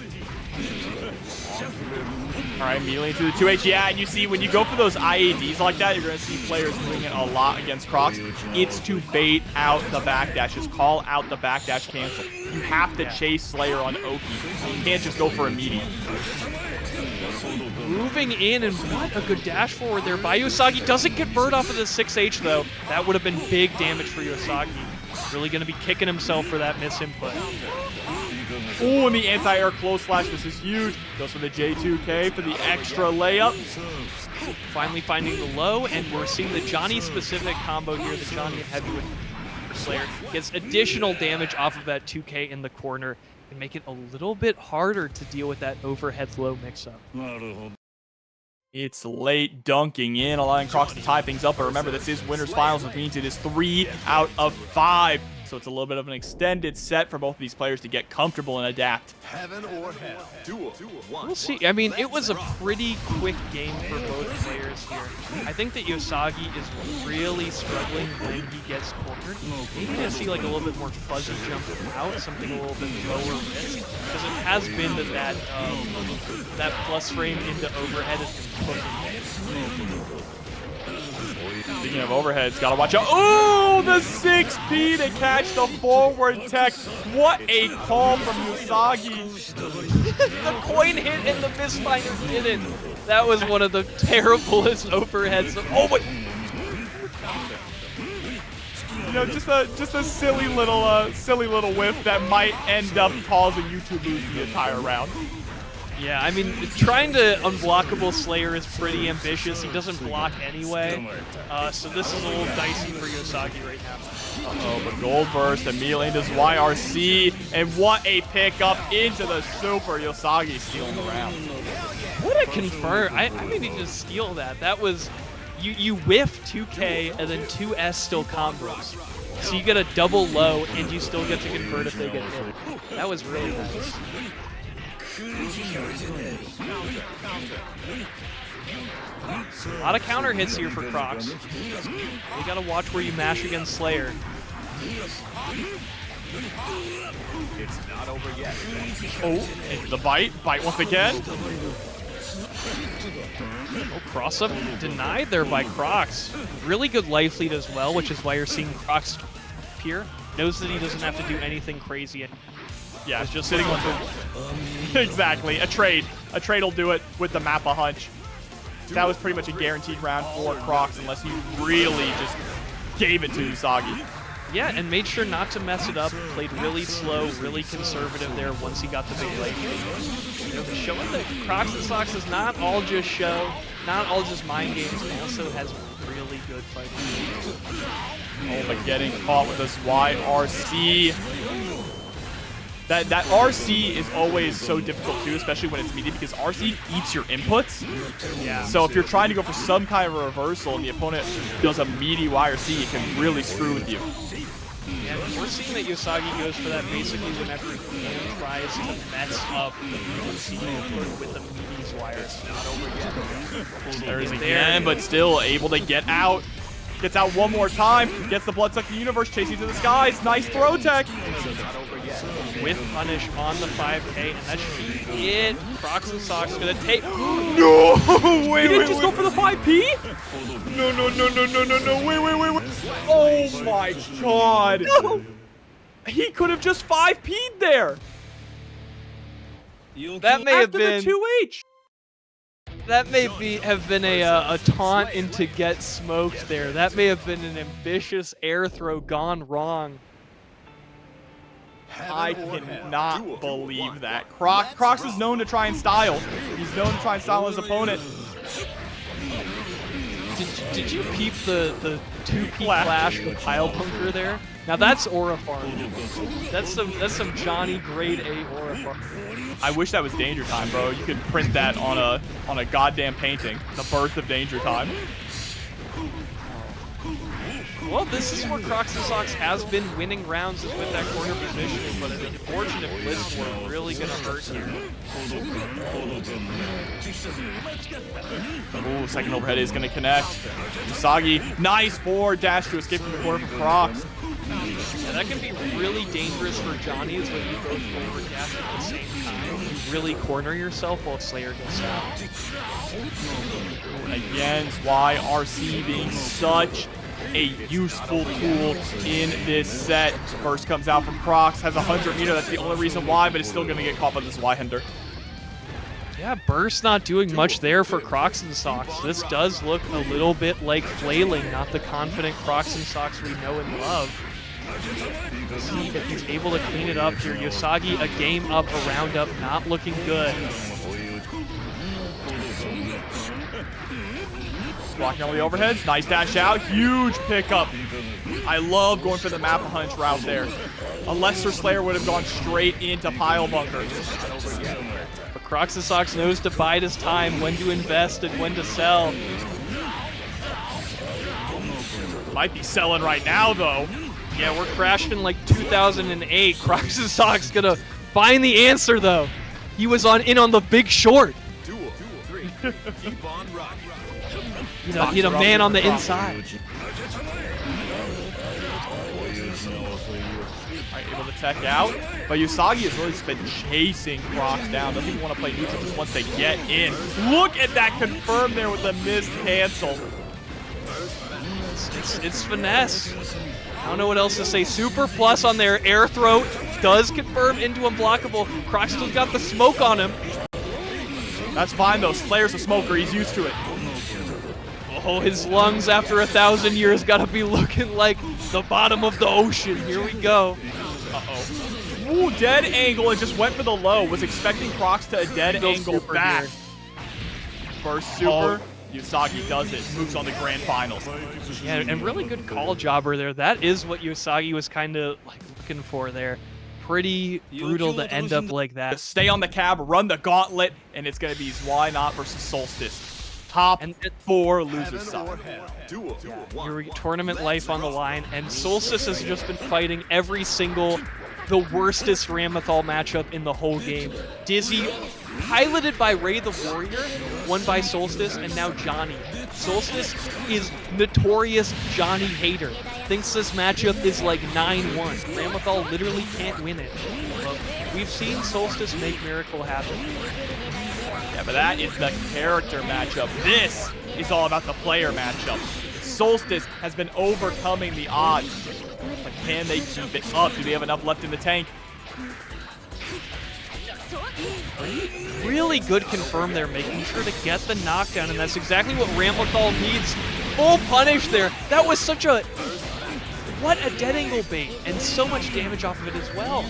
[SPEAKER 1] All right, Millia to the 2H. Yeah, and you see when you go for those IADs like that, you're going to see players doing it a lot against Crocs. It's to bait out the backdashes, call out the backdash cancel. You have to chase Slayer on Oki. You can't just go for immediate.
[SPEAKER 2] Moving in, and what a good dash forward there by Yousagi. Doesn't convert off of the 6H, though. That would have been big damage for Yousagi. Really going to be kicking himself for that misinput.
[SPEAKER 1] Oh, and the anti-air close slash. This is huge. Goes for the J2K for the extra layup.
[SPEAKER 2] Finally finding the low, and we're seeing the Johnny-specific combo here. The Johnny and Heavy with Slayer gets additional damage off of that 2K in the corner and make it a little bit harder to deal with that overhead low mix-up.
[SPEAKER 1] It's late dunking in, allowing Crocs to tie things up. But remember, this is winners finals, which means it is 3 out of 5. So it's a little bit of an extended set for both of these players to get comfortable and adapt.
[SPEAKER 3] Heaven or hell. Duel 1.
[SPEAKER 2] We'll see. I mean, it was a pretty quick game for both players here. I think that Yousagi is really struggling when he gets cornered. Maybe to see like a little bit more fuzzy jump out, something a little bit lower risk, because it has been that plus frame into overhead has been cooking.
[SPEAKER 1] Speaking of overheads, gotta watch out. Oh, the 6P to catch the forward tech. What a call from Yousagi.
[SPEAKER 2] The coin hit and the misfire didn't. That was one of the terriblest overheads. Oh my!
[SPEAKER 1] You know, just a silly little whiff that might end up causing you to lose the entire round.
[SPEAKER 2] Yeah, I mean, trying to unblockable Slayer is pretty ambitious. He doesn't block anyway, so this is a little dicey for Yousagi right now.
[SPEAKER 1] Uh-oh, but Gold Burst immediately does YRC, and what a pickup into the super. Yousagi stealing the round.
[SPEAKER 2] What a confirm. I maybe just steal that. That was, you whiff 2K and then 2S still combos. So you get a double low and you still get to convert if they get hit. That was really nice. A lot of counter hits here for Crocs. You gotta watch where you mash against Slayer.
[SPEAKER 3] It's not over yet.
[SPEAKER 1] Oh, into the bite. Bite once again.
[SPEAKER 2] Oh, cross-up denied there by Crocs. Really good life lead as well, which is why you're seeing Crocs appear. Knows that he doesn't have to do anything crazy.
[SPEAKER 1] Yeah, it's just sitting on the... Exactly. A trade. A trade will do it with the Mappa Hunch. That was pretty much a guaranteed round for Crocs unless you really just gave it to Yousagi.
[SPEAKER 2] Yeah, and made sure not to mess it up. Played really slow, really conservative there once he got the big leg. You know, showing that Crocs and Socks is not all just show, not all just mind games, but also has really good fighting.
[SPEAKER 1] Oh, but getting caught with this YRC. That RC is always so difficult too, especially when it's meaty, because RC eats your inputs.
[SPEAKER 2] Yeah.
[SPEAKER 1] So if you're trying to go for some kind of a reversal and the opponent does a meaty YRC, it can really screw with you.
[SPEAKER 2] Yeah, we're seeing that Yousagi goes for that basically whenever he tries to mess up with the meaty's wires.
[SPEAKER 1] There is again, but still able to get out. Gets out one more time. Gets the Bloodsucking Universe chasing to the skies. Nice throw tech.
[SPEAKER 2] With punish on the 5K, and that should be it. Crocs and Socks gonna take.
[SPEAKER 1] No! Wait,
[SPEAKER 2] He didn't just go for the 5P?
[SPEAKER 1] No. Wait. Oh my god.
[SPEAKER 2] No.
[SPEAKER 1] He could have just 5P'd there.
[SPEAKER 2] That may have
[SPEAKER 1] After
[SPEAKER 2] been.
[SPEAKER 1] the 2H.
[SPEAKER 2] That may have been a taunt into get smoked there. That may have been an ambitious air throw gone wrong.
[SPEAKER 1] I cannot believe that. Crocs is known to try and style. He's known to try and style his opponent.
[SPEAKER 2] Did you peep the 2P flash with pile bunker there? Now that's Aura Farm. That's some Johnny grade A Aura Farm.
[SPEAKER 1] I wish that was Danger Time, bro. You could print that on a goddamn painting. The birth of Danger Time.
[SPEAKER 2] Well, this is where Crocs and Socks has been winning rounds, is with that corner positioning, but an unfortunate blitz were really going to hurt here.
[SPEAKER 1] Ooh, second overhead is going to connect. Yousagi, nice forward dash to escape from the corner from Crocs.
[SPEAKER 2] Yeah, that can be really dangerous for Johnny, is when you both forward dash at the same time. You really corner yourself while Slayer gets out.
[SPEAKER 1] Again, Zwei RC being such a useful tool in this set. First comes out from Crocs, has 100 meter. That's the only reason why, but it's still going to get caught by this Y-Hinder.
[SPEAKER 2] Yeah, Burst not doing much there for Crocs and Socks. This does look a little bit like flailing, not the confident Crocs and Socks we know and love. See if he's able to clean it up here. Yousagi, a game up, a round up, not looking good.
[SPEAKER 1] Blocking all the overheads. Nice dash out. Huge pickup. I love going for the Mappa Hunch route there. A lesser Slayer would have gone straight into pile bunkers.
[SPEAKER 2] But Crocs and Socks knows to bide his time, when to invest and when to sell.
[SPEAKER 1] Might be selling right now, though.
[SPEAKER 2] Yeah, we're crashing like 2008. Crocs and Socks gonna find the answer, though. He was in on the Big Short.
[SPEAKER 3] 2, 3. Keep on rocking.
[SPEAKER 2] He had a man on the inside.
[SPEAKER 1] Alright, able to tech out. But Yousagi has really just been chasing Crocs down. Doesn't even want to play neutral just once they get in. Look at that confirm there with the missed cancel.
[SPEAKER 2] It's finesse. I don't know what else to say. Super plus on their air throw does confirm into unblockable. Crocs still got the smoke on him.
[SPEAKER 1] That's fine though. Slayer's a smoker. He's used to it.
[SPEAKER 2] Oh, his lungs after 1,000 years gotta be looking like the bottom of the ocean. Here we go.
[SPEAKER 1] Uh-oh. Ooh, dead angle and just went for the low. Was expecting Crocs to a dead angle back.
[SPEAKER 2] Here.
[SPEAKER 1] First super. Yousagi does it. Moves on to grand finals.
[SPEAKER 2] Yeah, and really good call jobber there. That is what Yousagi was kind of like looking for there. Pretty brutal to end up like that.
[SPEAKER 1] Stay on the cab, run the gauntlet, and it's going to be Zwei not versus Solstice. Top 4 losers side.
[SPEAKER 2] Your tournament life on the line, and Solstice has just been fighting every single, the worstest Ramlethal matchup in the whole game. Dizzy, piloted by Ray the Warrior, won by Solstice, and now Johnny. Solstice is notorious Johnny hater. thinks this matchup is like 9-1. Ramlethal literally can't win it. But we've seen Solstice make miracle happen.
[SPEAKER 1] Yeah, but that is the character matchup. This is all about the player matchup. Solstice has been overcoming the odds. But can they keep it up? Do they have enough left in the tank?
[SPEAKER 2] Really good confirm there, making sure to get the knockdown, and that's exactly what Ramlethal needs. Full punish there. That was such a... What a dead angle bait, and so much damage off of it as well.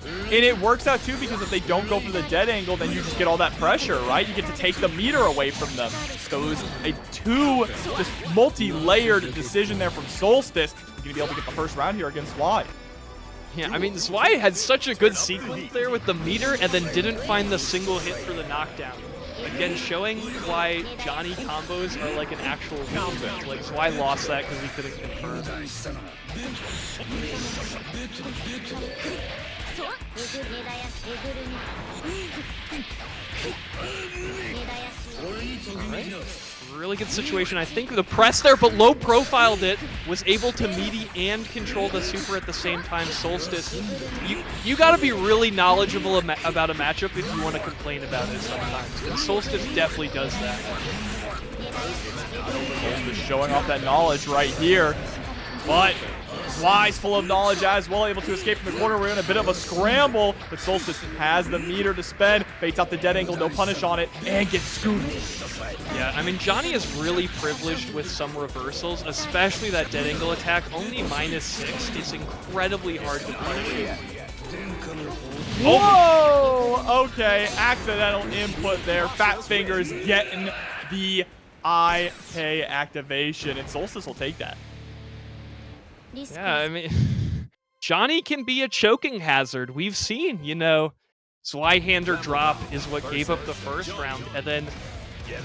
[SPEAKER 1] And it works out too, because if they don't go for the dead angle, then you just get all that pressure, right? You get to take the meter away from them. So it was a just multi-layered decision there from Solstice. You're going to be able to get the first round here against Zwei.
[SPEAKER 2] Yeah, I mean, Zwei had such a good sequence there with the meter and then didn't find the single hit for the knockdown. Again, showing why Johnny combos are like an actual weakness. Like, Zwei lost that because he couldn't confirm. Right. Really good situation. I think the press there, but low profiled it, was able to meaty and control the super at the same time. Solstice, you got to be really knowledgeable about a matchup if you want to complain about it sometimes. And Solstice definitely does that.
[SPEAKER 1] Solstice showing off that knowledge right here. But Zwei's full of knowledge as well, able to escape from the corner. We're in a bit of a scramble, but Solstice has the meter to spend, baits out the dead angle, no punish on it, and gets scooped.
[SPEAKER 2] Yeah, I mean, Johnny is really privileged with some reversals, especially that dead angle attack. Only -6 is incredibly hard to punish.
[SPEAKER 1] Whoa! Okay, accidental input there. Fat Fingers getting the IK activation, and Solstice will take that.
[SPEAKER 2] Yeah, I mean, Johnny can be a choking hazard. We've seen, you know, Zwei-hander drop is what gave up the first round, and then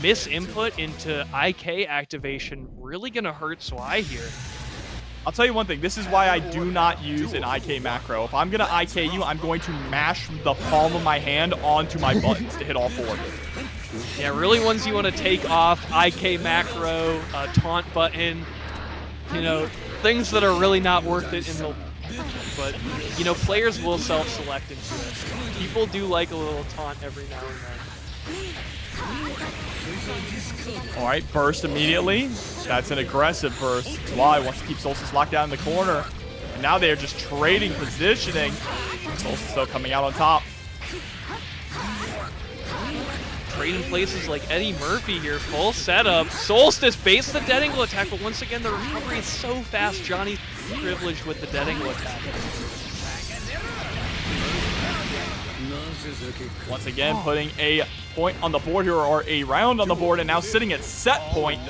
[SPEAKER 2] miss input into IK activation really gonna hurt Zwei here.
[SPEAKER 1] I'll tell you one thing, this is why I do not use an IK macro. If I'm gonna IK you, I'm going to mash the palm of my hand onto my buttons to hit all four.
[SPEAKER 2] Yeah, really ones you want to take off, IK macro, taunt button, you know, things that are really not worth it in the... But, you know, players will self-select into it. People do like a little taunt every now and then.
[SPEAKER 1] All right, burst immediately. That's an aggressive burst. Zwei wants to keep Solstice locked down in the corner. And now they are just trading positioning. Solstice, though, coming out on top.
[SPEAKER 2] Trading places like Eddie Murphy here, full setup. Solstice baits the dead angle attack, but once again, the recovery is so fast. Johnny's privileged with the dead angle attack.
[SPEAKER 1] Once again, putting a point on the board here, or a round on the board, and now sitting at set point.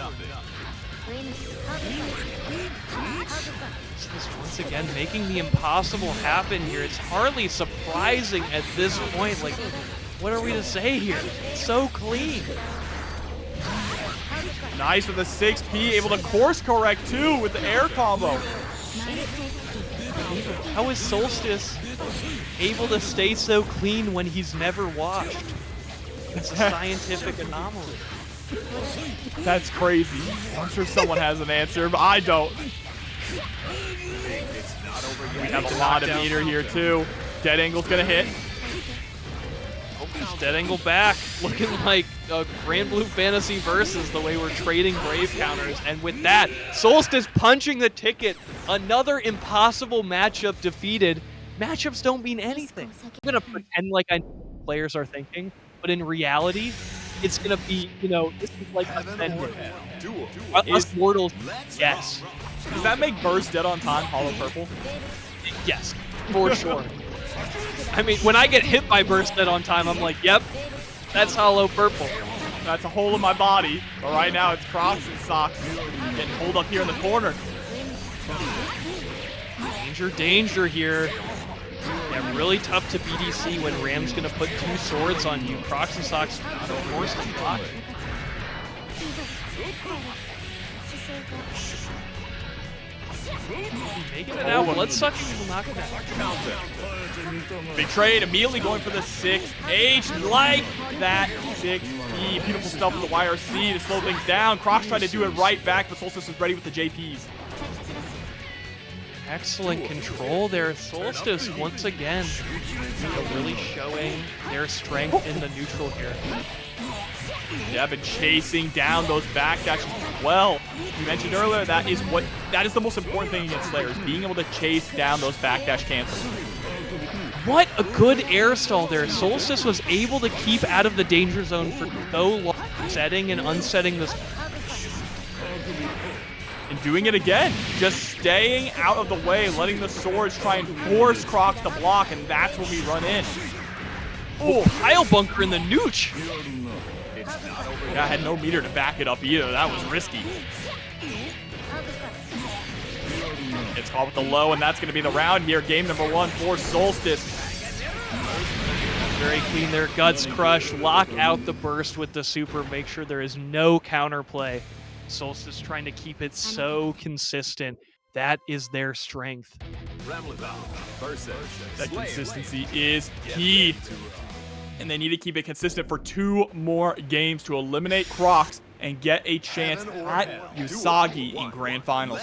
[SPEAKER 2] Once again, making the impossible happen here. It's hardly surprising at this point. Like, what are we to say here? It's so clean.
[SPEAKER 1] Nice with the 6P, able to course correct too with the air combo.
[SPEAKER 2] How is Solstice able to stay so clean when he's never washed? It's a scientific anomaly.
[SPEAKER 1] That's crazy. I'm sure someone has an answer, but I don't. We have a lot of meter here too. Dead angle's gonna hit.
[SPEAKER 2] Dead angle back, looking like a Grand Blue Fantasy versus the way we're trading Brave counters. And with that, Solstice punching the ticket. Another impossible matchup defeated. Matchups don't mean anything. I'm gonna pretend like I know what players are thinking, but in reality, it's gonna be, you know, this is like ascending. Us mortals, yes.
[SPEAKER 1] Does that make Burst dead on time hollow purple?
[SPEAKER 2] Yes, for sure. I mean, when I get hit by Burst Dead on time, I'm like, yep, that's hollow purple.
[SPEAKER 1] That's a hole in my body. But right now, it's Crocs and Socks getting pulled up here in the corner.
[SPEAKER 2] Danger, danger here. Yeah, really tough to BDC when Ram's gonna put 2 swords on you. Crocs and Socks are forced to block. Making it out. Bloodsucking will knock it out.
[SPEAKER 1] Big trade, immediately going for the 6H, like that 6P. Beautiful stuff with the YRC to slow things down. Crocs tried to do it right back, but Solstice is ready with the JPs.
[SPEAKER 2] Excellent control there. Solstice, once again, really showing their strength in the neutral here.
[SPEAKER 1] Yeah, been chasing down those backdashes as well. You mentioned earlier that is the most important thing against Slayer, is being able to chase down those backdash cancels.
[SPEAKER 2] What a good air stall there. Solstice was able to keep out of the danger zone for so long, setting and unsetting this.
[SPEAKER 1] And doing it again, just staying out of the way, letting the swords try and force Crocs to block, and that's when we run in.
[SPEAKER 2] Oh, pile bunker in the nooch.
[SPEAKER 1] Yeah, I had no meter to back it up either. That was risky. It's caught with the low, and that's going to be the round here. Game number 1 for Solstice.
[SPEAKER 2] Very clean there. Guts crush. Lock out the burst with the super. Make sure there is no counterplay. Solstice trying to keep it so consistent. That is their strength.
[SPEAKER 1] That consistency is key. And they need to keep it consistent for 2 more games to eliminate Crocs and get a chance at Yousagi in Grand Finals.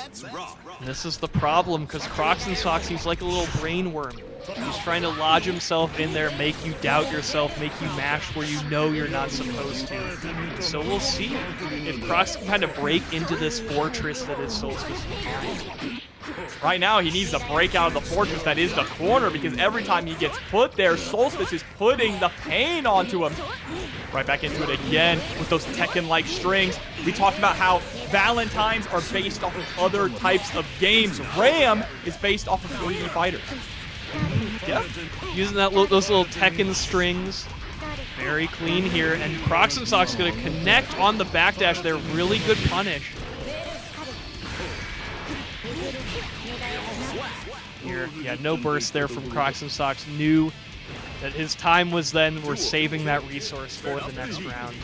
[SPEAKER 2] And this is the problem, because Crocs and Socks, he's like a little brain worm. He's trying to lodge himself in there, make you doubt yourself, make you mash where you know you're not supposed to. So we'll see if Crocs can kind of break into this fortress that is Solstice.
[SPEAKER 1] Right now, he needs to break out of the fortress that is the corner, because every time he gets put there, Solstice is putting the pain onto him. Right back into it again with those Tekken-like strings. We talked about how Valentines are based off of other types of games. Ram is based off of 3D fighters.
[SPEAKER 2] Yeah, using those little Tekken strings. Very clean here, and Crocs and Socks going to connect on the backdash there. Really good punish. Here, yeah, no burst there from Crocs and Socks. Knew that his time was then. We're saving that resource for the next round.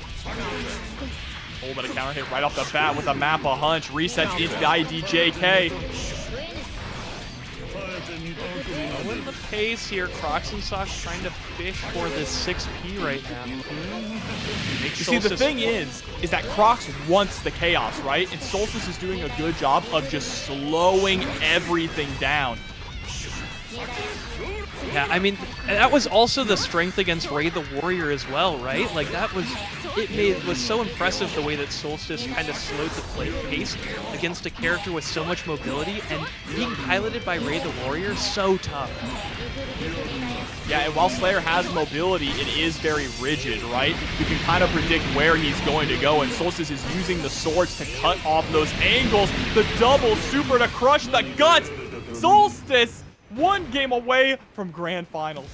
[SPEAKER 1] Oh, but a counter hit right off the bat with a Mappa hunch. Resets into the IDJK.
[SPEAKER 2] With the pace here, Crocs and Socks trying to fish for this 6P right now.
[SPEAKER 1] You see, the thing is that Crocs wants the chaos, right? And Solstice is doing a good job of just slowing everything down.
[SPEAKER 2] Yeah, I mean, that was also the strength against Ray the Warrior as well, right? Like, that was, it was so impressive the way that Solstice kind of slowed the pace against a character with so much mobility, and being piloted by Ray the Warrior, so tough.
[SPEAKER 1] Yeah, and while Slayer has mobility, it is very rigid, right? You can kind of predict where he's going to go, and Solstice is using the swords to cut off those angles. The double super to crush the guts. Solstice, 1 game away from Grand Finals.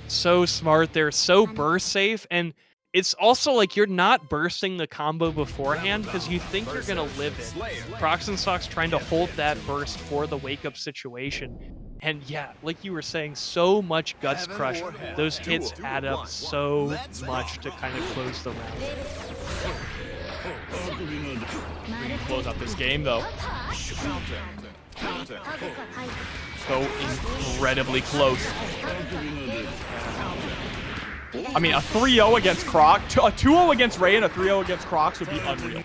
[SPEAKER 2] So smart there, so burst safe, and it's also like you're not bursting the combo beforehand because you think you're going to live it. Crocs and Socks trying to hold that burst for the wake-up situation. And yeah, like you were saying, so much guts crush. Those hits add up so much to kind of close the round.
[SPEAKER 1] We can close out this game, though. So incredibly close. I mean, a 3-0 against Crocs, a 2-0 against Ray and a 3-0 against Crocs would be unreal.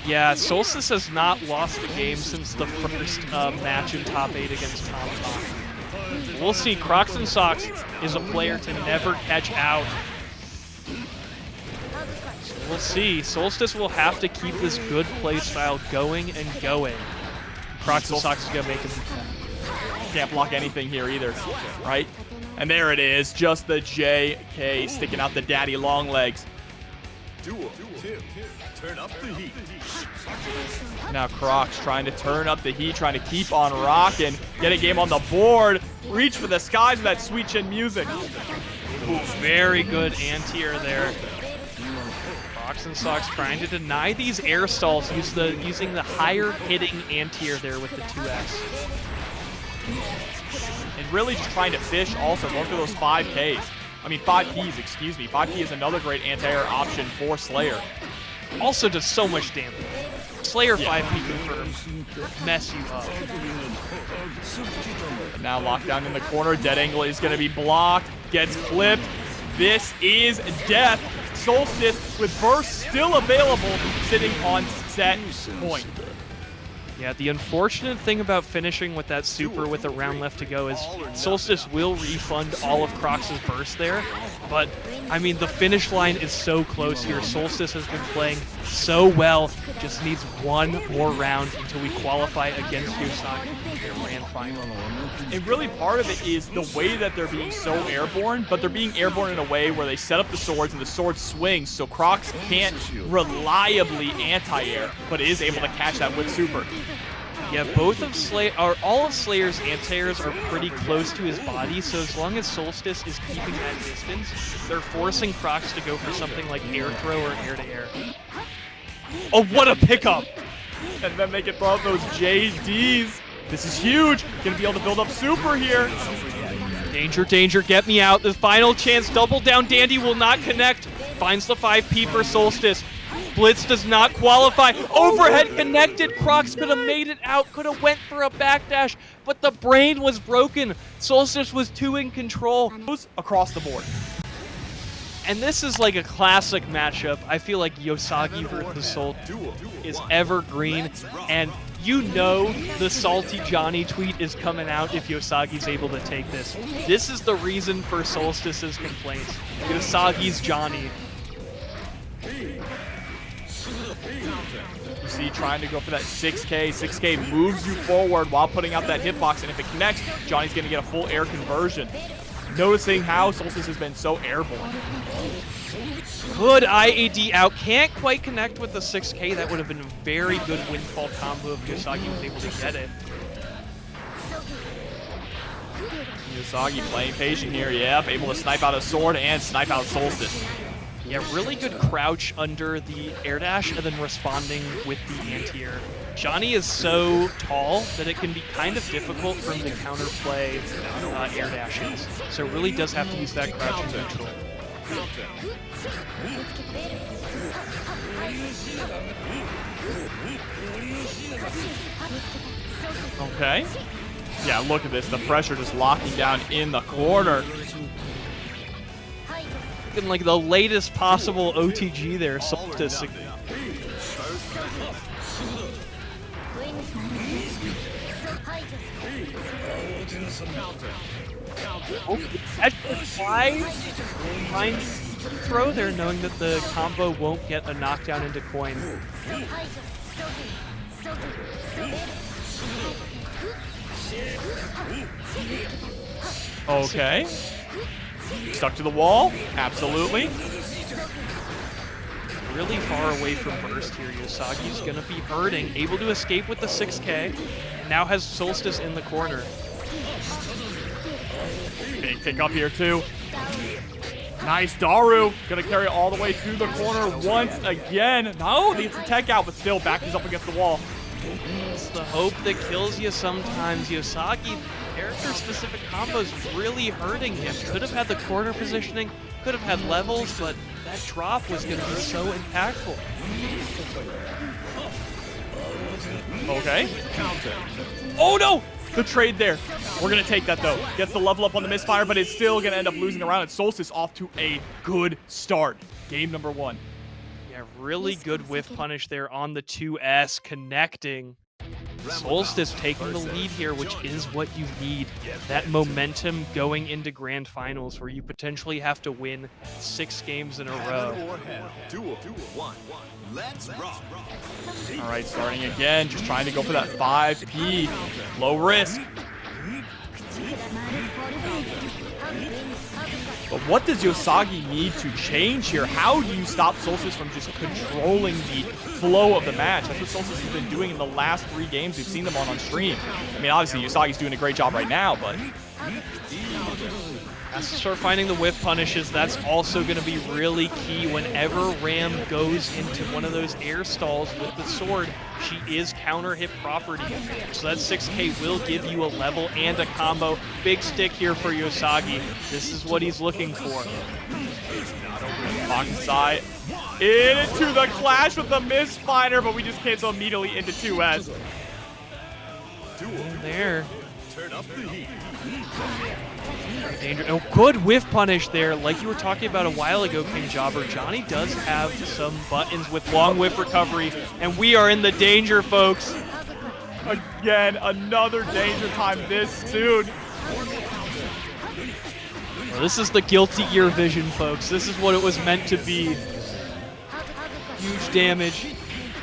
[SPEAKER 2] Yeah, Solstice has not lost a game since the first match in top 8 against TomTom. We'll see. Crocs and Socks is a player to never catch out. So we'll see. Solstice will have to keep this good play style going and going. Crocs and Socks is going to make him.
[SPEAKER 1] Can't block anything here either, right? And there it is, just the JK sticking out the daddy long legs.
[SPEAKER 3] Turn up the heat.
[SPEAKER 1] Now Crocs trying to turn up the heat, trying to keep on rocking, get a game on the board, reach for the skies with that sweet chin music.
[SPEAKER 2] Ooh, very good anti-air there. Crocs and Socks trying to deny these air stalls, using the higher hitting anti-air there with the 2X.
[SPEAKER 1] And really just trying to fish also, going through those 5Ks. I mean, 5Ps, excuse me. 5P is another great anti-air option for Slayer.
[SPEAKER 2] Also does so much damage. Slayer 5P confirmed. Mess you up.
[SPEAKER 1] And now locked down in the corner. Dead angle is going to be blocked. Gets clipped. This is death. Solstice with burst still available, sitting on set point.
[SPEAKER 2] Yeah, the unfortunate thing about finishing with that super with a round left to go is Solstice will refund all of Crocs' burst there, but I mean, the finish line is so close here. Solstice has been playing so well, just needs one more round until we qualify against Yousagi in their grand final.
[SPEAKER 1] And really part of it is the way that they're being so airborne, but they're being airborne in a way where they set up the swords and the sword swings, so Crocs can't reliably anti-air, but is able to catch that with super.
[SPEAKER 2] Yeah, all of Slayer's anti-airs are pretty close to his body, so as long as Solstice is keeping that distance, they're forcing Crocs to go for something like air throw or air-to-air. Oh, what a pickup!
[SPEAKER 1] And then they can throw out those JDs. This is huge. Gonna be able to build up super here.
[SPEAKER 2] Danger, danger, get me out. The final chance, double down Dandy will not connect. Finds the 5P for Solstice. Blitz does not qualify. Overhead connected. Crocs could have made it out, could have went for a backdash, but the brain was broken. Solstice was too in control.
[SPEAKER 1] Across the board.
[SPEAKER 2] And this is like a classic matchup. I feel like Yousagi versus Sol is evergreen, and you know the Salty Johnny tweet is coming out if Yosagi's able to take this. This is the reason for Solstice's complaints. Yosagi's Johnny.
[SPEAKER 1] You see, trying to go for that 6K. 6K moves you forward while putting out that hitbox, and if it connects, Johnny's going to get a full air conversion. Noticing how Solstice has been so airborne.
[SPEAKER 2] Good IAD out. Can't quite connect with the 6K. That would have been a very good windfall combo if Yousagi was able to get it.
[SPEAKER 1] Yousagi playing patient here. Yep, able to snipe out a sword and snipe out Solstice.
[SPEAKER 2] Yeah, really good crouch under the air dash and then responding with the anti-air. Johnny is so tall that it can be kind of difficult for him to counterplay air dashes. So it really does have to use that crouch and neutral.
[SPEAKER 1] Okay. Yeah, look at this. The pressure just locking down in the corner.
[SPEAKER 2] Looking like the latest possible OTG there. Solstice. Oh, that's Zwei trying to throw there, knowing that the combo won't get a knockdown into coin.
[SPEAKER 1] Okay. Stuck to the wall? Absolutely.
[SPEAKER 2] Really far away from burst here. Yosagi's gonna be hurting. Able to escape with the 6K. And now has Solstice in the corner.
[SPEAKER 1] Big pick up here too. Nice Daru. Gonna carry it all the way to the corner once again. No, needs the tech out, but still back is up against the wall.
[SPEAKER 2] It's the hope that kills you sometimes. Yousagi, character-specific combos really hurting him. Could have had the corner positioning, could have had levels, but that drop was going to be so impactful.
[SPEAKER 1] Okay. Oh no! The trade there. We're going to take that though. Gets the level up on the misfire, but it's still going to end up losing the round. And Solstice off to a good start. Game number 1.
[SPEAKER 2] Yeah, really good whiff punish there on the 2S, connecting. Solstice taking the lead here, which is what you need. That momentum going into grand finals where you potentially have to win 6 games in a row.
[SPEAKER 3] Duel 1. Let's rock.
[SPEAKER 1] All right, starting again. Just trying to go for that 5P. Low risk. But what does Yousagi need to change here? How do you stop Solstice from just controlling the flow of the match? That's what Solstice has been doing in the last 3 games. We've seen them on stream. I mean, obviously, Usagi's doing a great job right now, but...
[SPEAKER 2] Has to start finding the whiff punishes. That's also going to be really key whenever Ram goes into one of those air stalls with the sword. She is counter hit property. So that 6K will give you a level and a combo. Big stick here for Yousagi. This is what he's looking for.
[SPEAKER 1] Pocket side. Into the clash with the misfire, but we just cancel immediately into 2S.
[SPEAKER 2] There.
[SPEAKER 3] Turn up the heat.
[SPEAKER 2] Danger. Oh, good whiff punish there. Like you were talking about a while ago, King Jobber, Johnny does have some buttons with long whiff recovery, and we are in the danger, folks.
[SPEAKER 1] Again, another danger time this soon.
[SPEAKER 2] Well, this is the guilty gear vision, folks. This is what it was meant to be. Huge damage,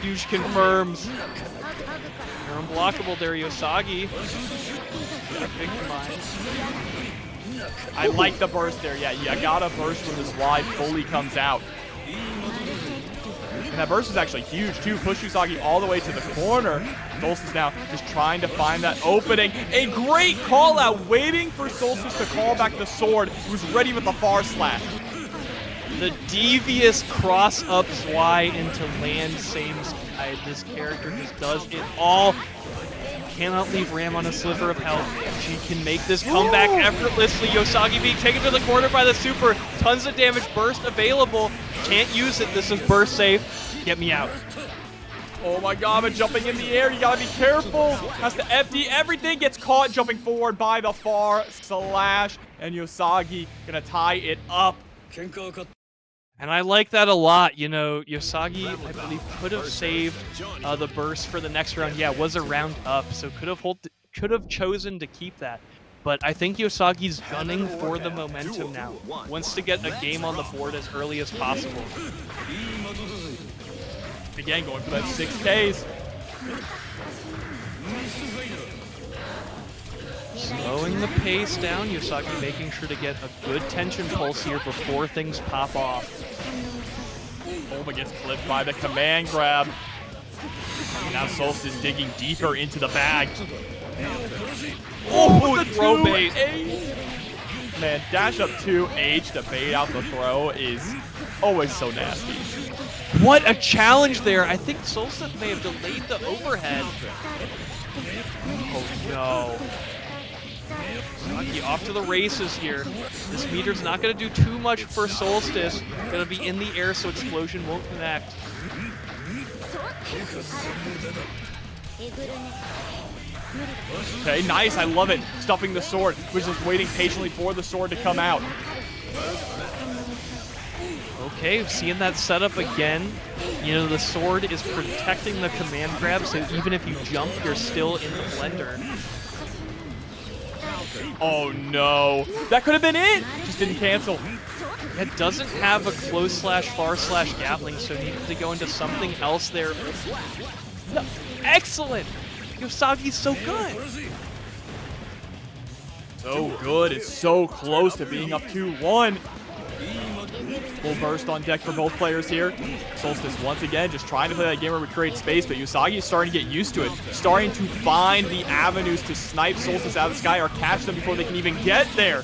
[SPEAKER 2] huge confirms. You're unblockable there, Yousagi.
[SPEAKER 1] I like the burst there. Yeah, you gotta burst when the Zwei fully comes out. And that burst is actually huge, too. Push Yousagi all the way to the corner. Solstice now just trying to find that opening. A great call out, waiting for Solstice to call back the sword. He was ready with the far slash.
[SPEAKER 2] The devious cross-up Zwei into land same side. This character just does it all. Cannot leave Ram on a sliver of health. She can make this comeback effortlessly. Yousagi being taken to the corner by the super. Tons of damage burst available. Can't use it. This is burst safe. Get me out.
[SPEAKER 1] Oh my god, but jumping in the air, you gotta be careful. Has to FD, everything gets caught jumping forward by the far slash. And Yousagi gonna tie it up.
[SPEAKER 2] And I like that a lot. You know, Yousagi, I believe, could have saved the burst for the next round. Yeah, was a round up, so could have chosen to keep that. But I think Yosagi's gunning for the momentum now. Wants to get a game on the board as early as possible.
[SPEAKER 1] Again, going for that 6Ks.
[SPEAKER 2] Slowing the pace down, Yousagi making sure to get a good tension pulse here before things pop off.
[SPEAKER 1] Oma gets clipped by the command grab. Now Solstice digging deeper into the bag.
[SPEAKER 2] Oh, the throw bait.
[SPEAKER 1] Man, dash up 2H to bait out the throw is always so nasty.
[SPEAKER 2] What a challenge there. I think Solstice may have delayed the overhead. Oh no. Yousagi off to the races here. This meter's not going to do too much for Solstice. Going to be in the air so explosion won't connect.
[SPEAKER 1] Okay, nice. I love it. Stuffing the sword. Was just waiting patiently for the sword to come out.
[SPEAKER 2] Okay, seeing that setup again. You know, the sword is protecting the command grab, so even if you jump, you're still in the blender.
[SPEAKER 1] Oh no. That could have been it. Just didn't cancel.
[SPEAKER 2] It doesn't have a close slash far slash Gatling, so needed to go into something else there. No. Excellent! Yosagi's so good.
[SPEAKER 1] So good. It's so close to being up 2-1. Full burst on deck for both players here. Solstice once again just trying to play that game where we create space, but Yousagi is starting to get used to it. Starting to find the avenues to snipe Solstice out of the sky or catch them before they can even get there.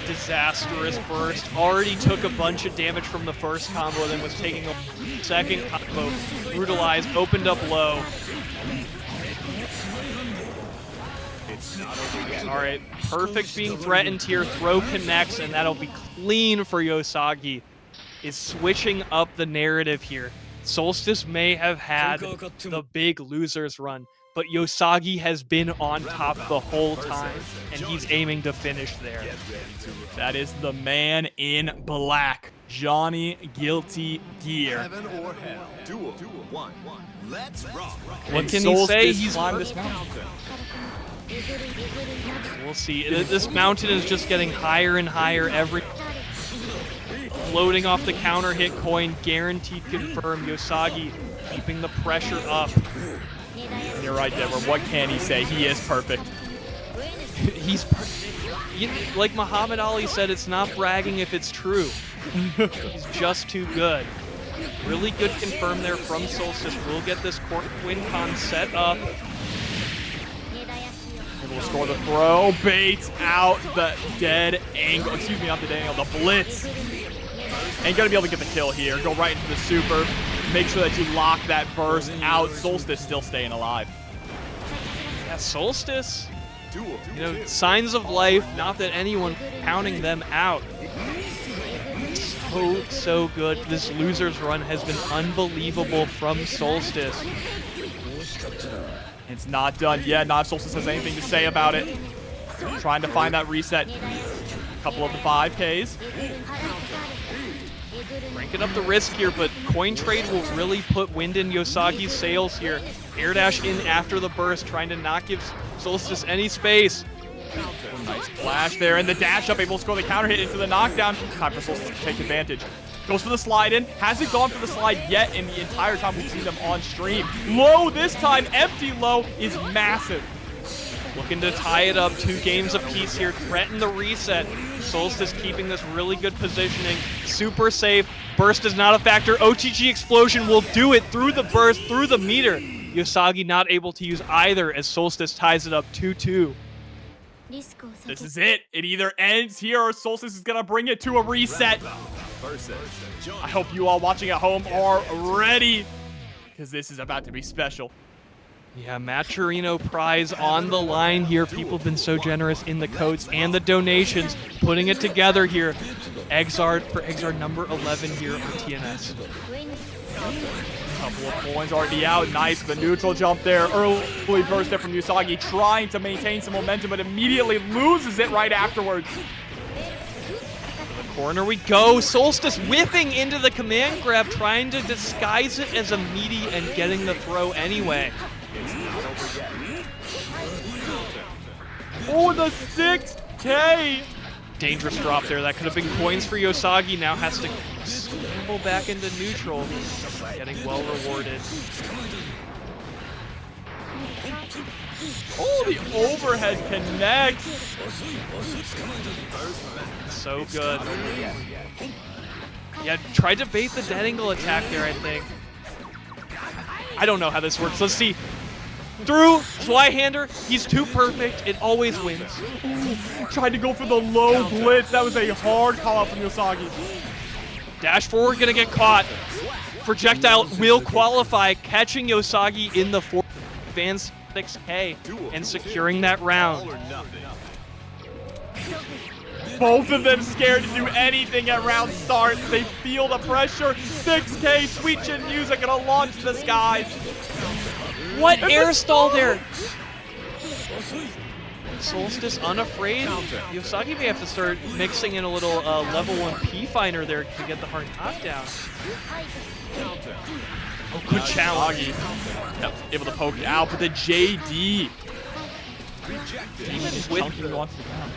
[SPEAKER 2] Disastrous burst. Already took a bunch of damage from the first combo, then was taking a second combo. Brutalized, opened up low. Alright, perfect being threatened here. Throw connects, and that'll be clean for Yousagi. Is switching up the narrative here. Solstice may have had the big losers run, but Yousagi has been on top the whole time, and he's aiming to finish there.
[SPEAKER 1] That is the man in black, Johnny Guilty Gear.
[SPEAKER 3] Heaven or hell. Duel. 1. Let's rock.
[SPEAKER 2] What can he say? He's
[SPEAKER 1] climbed this mountain.
[SPEAKER 2] We'll see. This mountain is just getting higher and higher every... Floating off the counter hit coin, guaranteed confirm. Yousagi keeping the pressure up.
[SPEAKER 1] You're right, Deborah. What can he say? He is perfect.
[SPEAKER 2] He's like Muhammad Ali said, it's not bragging if it's true. He's just too good. Really good confirm there from Solstice. We'll get this win con set up.
[SPEAKER 1] Able to score the throw. Baits out the dead angle. Excuse me, not the dead angle. The blitz. Ain't gonna be able to get the kill here. Go right into the super. Make sure that you lock that burst out. Solstice still staying alive.
[SPEAKER 2] Yeah, Solstice. You know, signs of life. Not that anyone counting them out. So good. This loser's run has been unbelievable from Solstice.
[SPEAKER 1] It's not done yet. Not if Solstice has anything to say about it. Trying to find that reset. Couple of the 5Ks.
[SPEAKER 2] Cranking up the risk here, but coin trade will really put wind in Yousagi's sails here. Air dash in after the burst, trying to not give Solstice any space.
[SPEAKER 1] Nice flash there, and the dash up, able to score the counter hit into the knockdown. Time for Solstice to take advantage. Goes for the slide in. Hasn't gone for the slide yet in the entire time we've seen them on stream. Low this time. Empty low is massive.
[SPEAKER 2] Looking to tie it up, 2 games apiece here. Threaten the reset. Solstice keeping this really good positioning. Super safe. Burst is not a factor. OTG Explosion will do it through the burst, through the meter. Yousagi not able to use either as Solstice ties it up 2-2.
[SPEAKER 1] This is it. It either ends here or Solstice is going to bring it to a reset. I hope you all watching at home are ready, because this is about to be special.
[SPEAKER 2] Yeah, Maturino prize on the line here. People have been so generous in the codes and the donations, putting it together here. XRD for XRD number 11 here on TNS.
[SPEAKER 1] Couple of coins already out. Nice, the neutral jump there. Early burst there from Yousagi, trying to maintain some momentum, but immediately loses it right afterwards.
[SPEAKER 2] Corner we go. Solstice whipping into the command grab, trying to disguise it as a meaty and getting the throw anyway.
[SPEAKER 1] Oh, the 6K!
[SPEAKER 2] Dangerous drop there. That could have been coins for Yousagi. Now has to scramble back into neutral. Getting well rewarded.
[SPEAKER 1] Oh, the overhead connects.
[SPEAKER 2] So good. Yeah, tried to bait the dead angle attack there, I think. I don't know how this works. Let's see. Through Zwei-hander, he's too perfect. It always wins.
[SPEAKER 1] Ooh, tried to go for the low blitz. That was a hard call out from Yousagi.
[SPEAKER 2] Dash forward, gonna get caught. Projectile will qualify, catching Yousagi in the 4th advanced 6K and securing that round.
[SPEAKER 1] Both of them scared to do anything at round start. They feel the pressure. 6K, sweet chin music gonna launch in the skies.
[SPEAKER 2] What air stall there? Solstice unafraid. Yousagi may have to start mixing in a little level 1 P-Finer there to get the hard knockdown. Oh, good challenge.
[SPEAKER 1] Yep, able to poke it out, but the JD.
[SPEAKER 2] Even with
[SPEAKER 1] wants to down.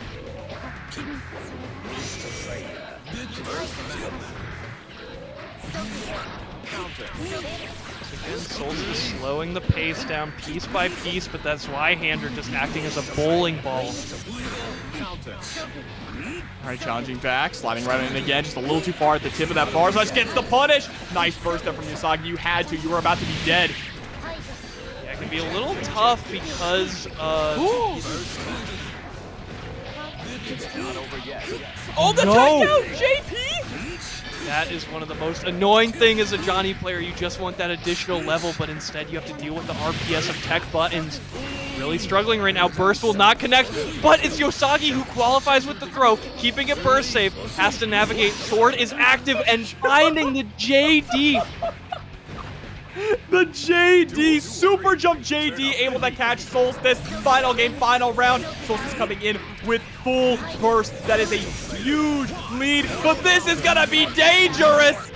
[SPEAKER 2] Again, Solstice slowing the pace down piece by piece, but that Zwei-hander just acting as a bowling ball.
[SPEAKER 1] All right, challenging back, sliding right in again, just a little too far at the tip of that bar slash, gets the punish. Nice burst there from Yousagi. You had to. You were about to be dead.
[SPEAKER 2] Yeah, it can be a little tough because
[SPEAKER 1] oh, the
[SPEAKER 2] No.
[SPEAKER 1] takeout, JP!
[SPEAKER 2] that is one of the most annoying thing as a Johnny player. You just want that additional level, but instead you have to deal with the RPS of tech buttons. Really struggling right now. Burst will not connect, but it's Yousagi who qualifies with the throw, keeping it burst safe. Has to navigate. Sword is active and finding the JD.
[SPEAKER 1] The JD, super jump JD, able to catch Solstice. Final game, final round. Solstice coming in with full burst. That is a huge lead, but this is gonna be dangerous.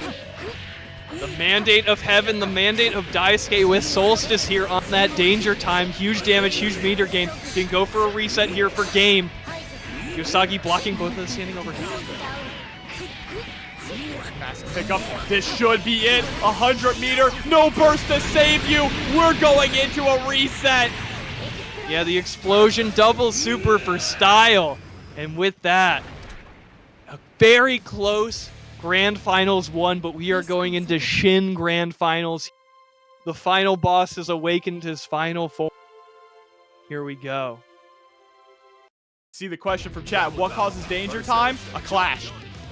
[SPEAKER 2] The mandate of heaven, the mandate of Daisuke with Solstice here on that danger time. Huge damage, huge meter gain. Can go for a reset here for game. Yousagi blocking both of them, standing over him.
[SPEAKER 1] Massive pickup. This should be it. 100 meter. No burst to save you. We're going into a reset.
[SPEAKER 2] Yeah, the explosion double super for style. And with that, a very close Grand Finals 1, but we are going into Shin Grand Finals. The final boss has awakened his final form. Here we go.
[SPEAKER 1] See the question from chat. What causes danger time? A clash.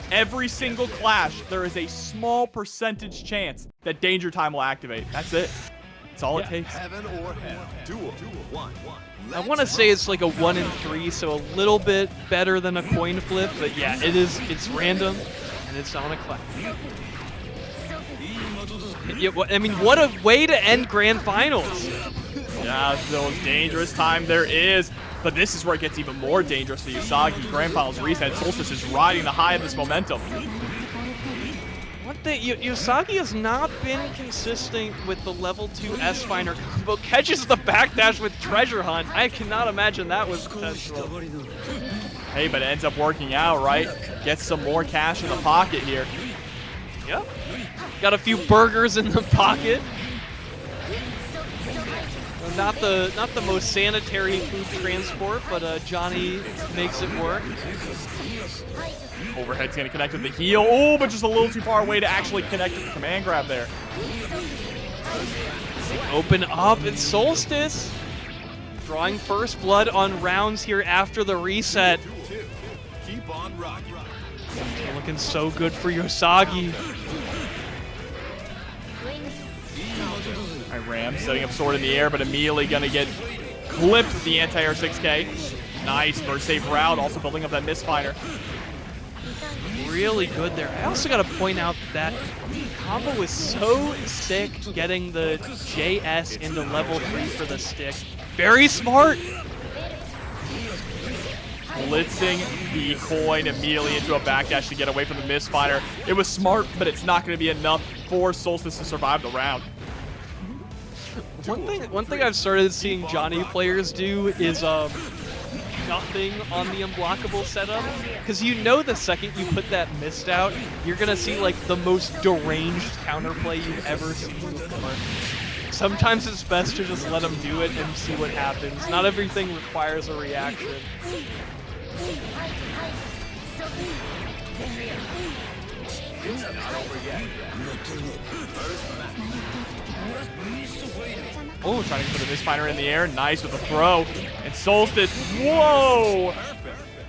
[SPEAKER 1] Every single clash, there is a small percentage chance that danger time will activate. That's it. That's all it takes.
[SPEAKER 3] Heaven or hell. Duel. 1.
[SPEAKER 2] I want to say it's like a 1 in 3, so a little bit better than a coin flip, but yeah, it's random and it's on a clash. Yeah, I mean, what a way to end Grand Finals.
[SPEAKER 1] Yeah, those dangerous time there is. But this is where it gets even more dangerous for Yousagi. Grand Finals reset. Solstice is riding the high of this momentum.
[SPEAKER 2] One thing, Yousagi has not been consistent with the level 2 S-Finer combo. Catches the backdash with Treasure Hunt. I cannot imagine that was potential.
[SPEAKER 1] Hey, but it ends up working out, right? Gets some more cash in the pocket here.
[SPEAKER 2] Yep. Got a few burgers in the pocket. Not the most sanitary food transport, but Johnny makes it work.
[SPEAKER 1] Overhead's gonna connect with the heel. Oh, but just a little too far away to actually connect with the command grab there.
[SPEAKER 2] Open up, it's Solstice. Drawing first blood on rounds here after the reset.
[SPEAKER 3] Keep on rocking.
[SPEAKER 2] Looking so good for Yousagi.
[SPEAKER 1] Alright, Ram setting up sword in the air, but immediately gonna get clipped with the anti-air 6K. Nice, first safe route, also building up that misfire.
[SPEAKER 2] Really good there. I also got to point out that combo was so sick getting the JS into level 3 for the stick. Very smart.
[SPEAKER 1] Blitzing the coin immediately into a backdash to get away from the misfire. It was smart, but it's not going to be enough for Solstice to survive the round.
[SPEAKER 2] One thing I've started seeing Johnny players do is nothing on the unblockable setup, because you know the second you put that mist out, you're gonna see like the most deranged counterplay you've ever seen before. Sometimes it's best to just let them do it and see what happens. Not everything requires a reaction.
[SPEAKER 1] Oh, trying to put the misfire in the air. Nice with the throw. And Solstice, whoa!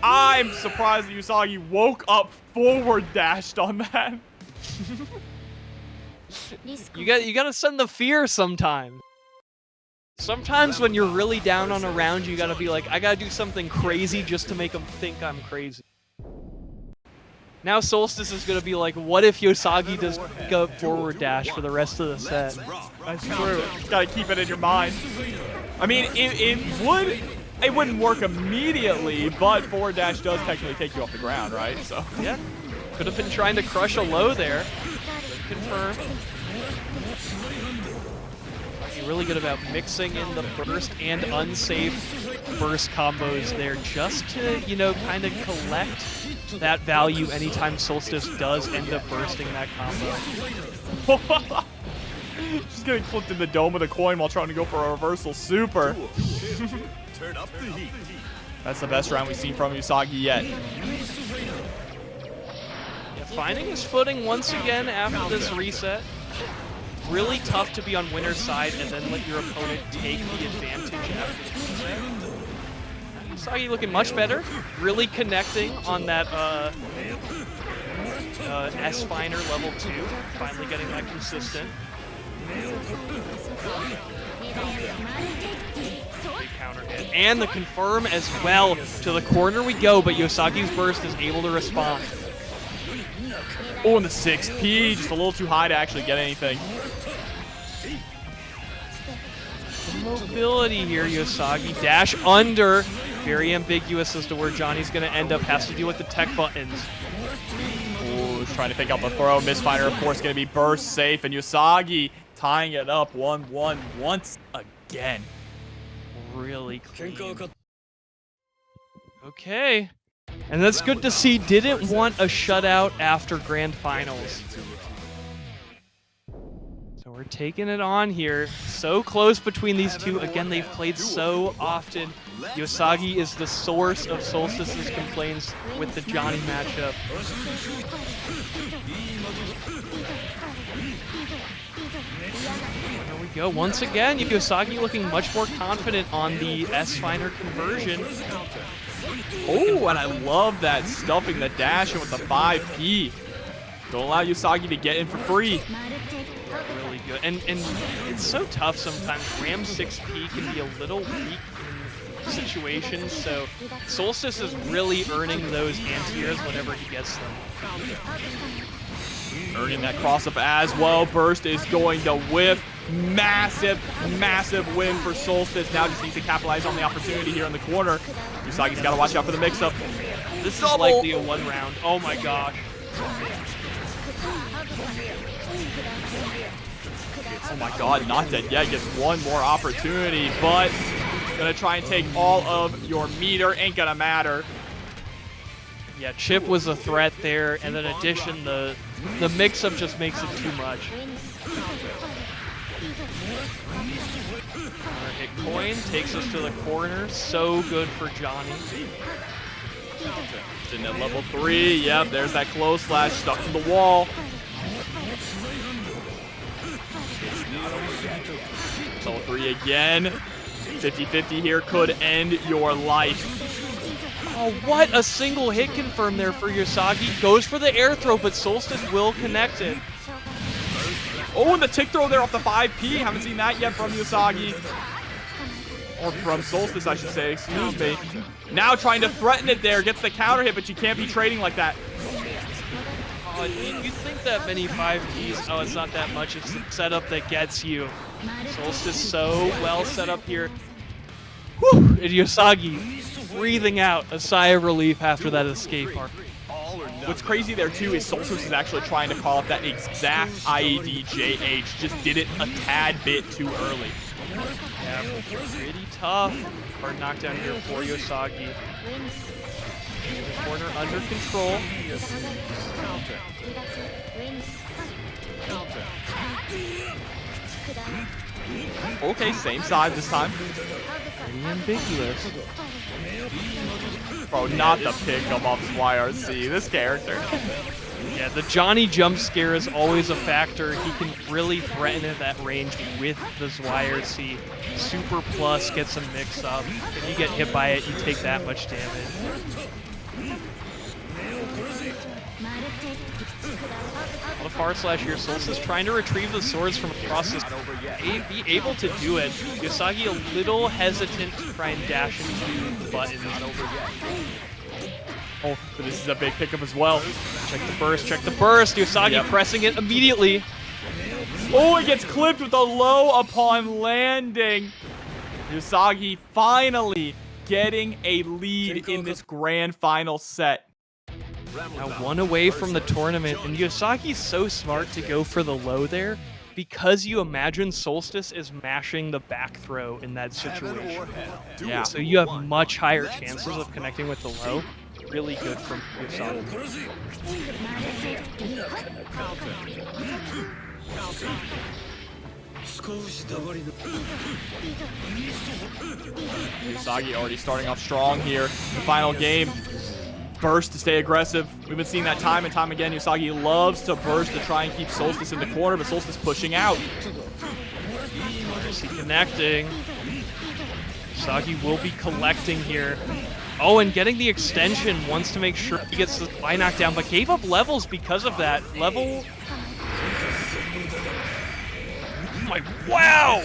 [SPEAKER 1] I'm surprised that Yousagi woke up forward dashed on that.
[SPEAKER 2] You gotta send the fear sometimes. Sometimes when you're really down on a round, you gotta be like, I gotta do something crazy just to make them think I'm crazy. Now Solstice is gonna be like, what if Yousagi does go forward dash for the rest of the set?
[SPEAKER 1] That's true. Just gotta keep it in your mind. I mean, it wouldn't work immediately, but forward dash does technically take you off the ground, right? So
[SPEAKER 2] yeah, could have been trying to crush a low there. Confirm. Really good about mixing in the burst and unsafe burst combos there, just to, you know, kind of collect that value anytime Solstice does end up bursting that combo.
[SPEAKER 1] Just getting clipped in the dome with a coin while trying to go for a reversal super.
[SPEAKER 3] Turn up the heat.
[SPEAKER 1] That's the best round we've seen from Yousagi yet.
[SPEAKER 2] Yeah, finding his footing once again after this reset. Really tough to be on winner's side and then let your opponent take the advantage after the reset. Yousagi looking much better. Really connecting on that S-Finer level 2. Finally getting that consistent. Big counter hit. And the confirm as well. To the corner we go, but Yosagi's burst is able to respond.
[SPEAKER 1] Oh, and the 6P, just a little too high to actually get anything.
[SPEAKER 2] Mobility here, Yousagi. Dash under. Very ambiguous as to where Johnny's going to end up. Has to deal with the tech buttons.
[SPEAKER 1] Oh, trying to fake out the throw. Misfire, of course, going to be burst safe. And Yousagi tying it up 1-1 once again.
[SPEAKER 2] Really clean. Okay. And that's good to see. Didn't want a shutout after Grand Finals. So we're taking it on here. So close between these two. Again, they've played so often. Yousagi is the source of Solstice's complaints with the Johnny matchup. There we go. Once again, Yousagi looking much more confident on the S-Finer conversion.
[SPEAKER 1] Oh, and I love that stuffing the dash in with the 5P. Don't allow Yousagi to get in for free.
[SPEAKER 2] Really good. And it's so tough sometimes. Ram 6P can be a little weak in situations, so Solstice is really earning those anti-airs whenever he gets them.
[SPEAKER 1] Earning that cross-up as well. Burst is going to whiff. Massive, massive win for Solstice. Now just needs to capitalize on the opportunity here in the corner. Usagi's got to watch out for the mix-up.
[SPEAKER 2] This is likely a 1 round. Oh my gosh.
[SPEAKER 1] Oh my god, not dead yet. Gets one more opportunity, but gonna try and take all of your meter. Ain't gonna matter.
[SPEAKER 2] Yeah, Chip was a threat there, and in addition, the mix-up just makes it too much. Hit coin takes us to the corner. So good for Johnny.
[SPEAKER 1] In at level 3, yep, there's that close slash stuck to the wall. Level 3 again. 50-50 here could end your life.
[SPEAKER 2] Oh, what a single hit confirm there for Yousagi. Goes for the air throw, but Solstice will connect it.
[SPEAKER 1] Oh, and the tick throw there off the 5P. Haven't seen that yet from Yousagi. Or from Solstice, I should say. Excuse me. Now trying to threaten it there. Gets the counter hit, but you can't be trading like that.
[SPEAKER 2] You'd think that many 5Ps, oh, it's not that much. It's the setup that gets you. Solstice so well set up here. Whew! And Yousagi breathing out a sigh of relief after that escape arc.
[SPEAKER 1] What's crazy there, too, is Solstice is actually trying to call up that exact IED-JH. Just did it a tad bit too early.
[SPEAKER 2] Yeah, pretty tough. Hard knockdown here for Yousagi. Corner under control.
[SPEAKER 1] Okay, same side this time.
[SPEAKER 2] Pretty ambiguous.
[SPEAKER 1] Bro, not the pickup of YRC. This character.
[SPEAKER 2] Yeah, the Johnny jump scare is always a factor. He can really threaten at that range with the YRC. Super plus gets a mix up. If you get hit by it, you take that much damage. On the far slash here, Solstice trying to retrieve the swords from across this. Be able to do it. Yousagi a little hesitant to try and dash into the buttons.
[SPEAKER 1] Oh, but this is a big pickup as well.
[SPEAKER 2] Check the burst, check the burst. Yousagi pressing it immediately.
[SPEAKER 1] Oh, it gets clipped with a low upon landing. Yousagi finally getting a lead in this grand final set.
[SPEAKER 2] Now one away from the tournament, and Yosagi's so smart to go for the low there because you imagine Solstice is mashing the back throw in that situation.
[SPEAKER 1] Yeah.
[SPEAKER 2] So you have much higher chances of connecting with the low. Really good from Yousagi.
[SPEAKER 1] Yousagi already starting off strong here. The final game. Burst to stay aggressive. We've been seeing that time and time again. Yousagi loves to burst to try and keep Solstice in the corner, but Solstice pushing out.
[SPEAKER 2] Connecting. Yousagi will be collecting here. Oh, and getting the extension, wants to make sure he gets the Zwei knockdown, but gave up levels because of that. Level... Oh my, wow!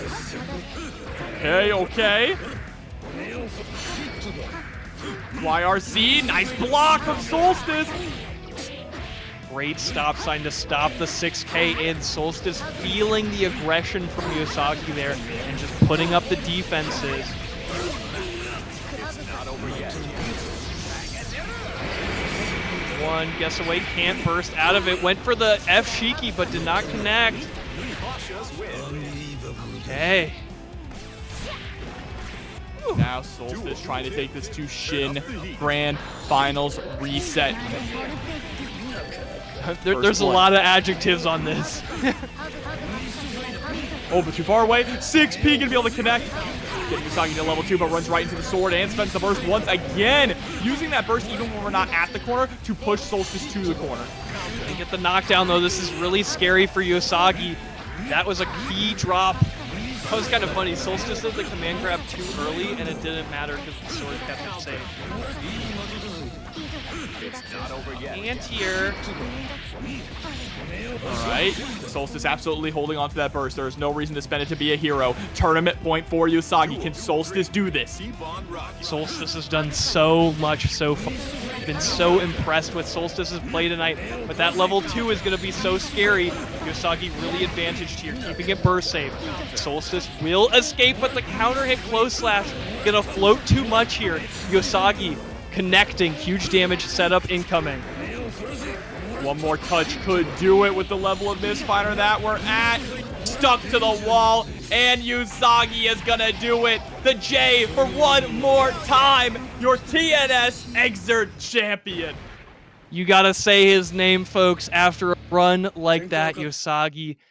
[SPEAKER 1] Okay. YRC, nice block from Solstice.
[SPEAKER 2] Great stop sign to stop the 6K in. Solstice feeling the aggression from Yousagi there and just putting up the defenses. One, guess away, can't burst out of it. Went for the F Shiki, but did not connect. Okay.
[SPEAKER 1] Now Solstice trying to take this to Shin Grand Finals reset.
[SPEAKER 2] There's a lot of adjectives on this.
[SPEAKER 1] Oh, but too far away. 6P gonna be able to connect. Getting Yousagi to level 2, but runs right into the sword and spends the burst once again. Using that burst even when we're not at the corner to push Solstice to the corner.
[SPEAKER 2] Didn't get the knockdown though. This is really scary for Yousagi. That was a key drop. That was kind of funny. Solstice did the command grab too early, and it didn't matter because the sword kept it safe.
[SPEAKER 3] It's not over yet.
[SPEAKER 2] Anti-air.
[SPEAKER 1] All right. Solstice absolutely holding on to that burst. There is no reason to spend it to be a hero. Tournament point for Yousagi. Can Solstice do this?
[SPEAKER 2] Solstice has done so much so far. Been so impressed with Solstice's play tonight, but that level 2 is going to be so scary. Yousagi really advantaged here, keeping it burst safe. Solstice will escape, but the counter hit close slash gonna float too much here. Yousagi connecting, huge damage setup incoming.
[SPEAKER 1] One more touch could do it with the level of misfire that we're at. Stuck to the wall, and Yousagi is gonna do it. The J for one more time, your TNS Exert champion.
[SPEAKER 2] You gotta say his name, folks, after a run like that, Yousagi.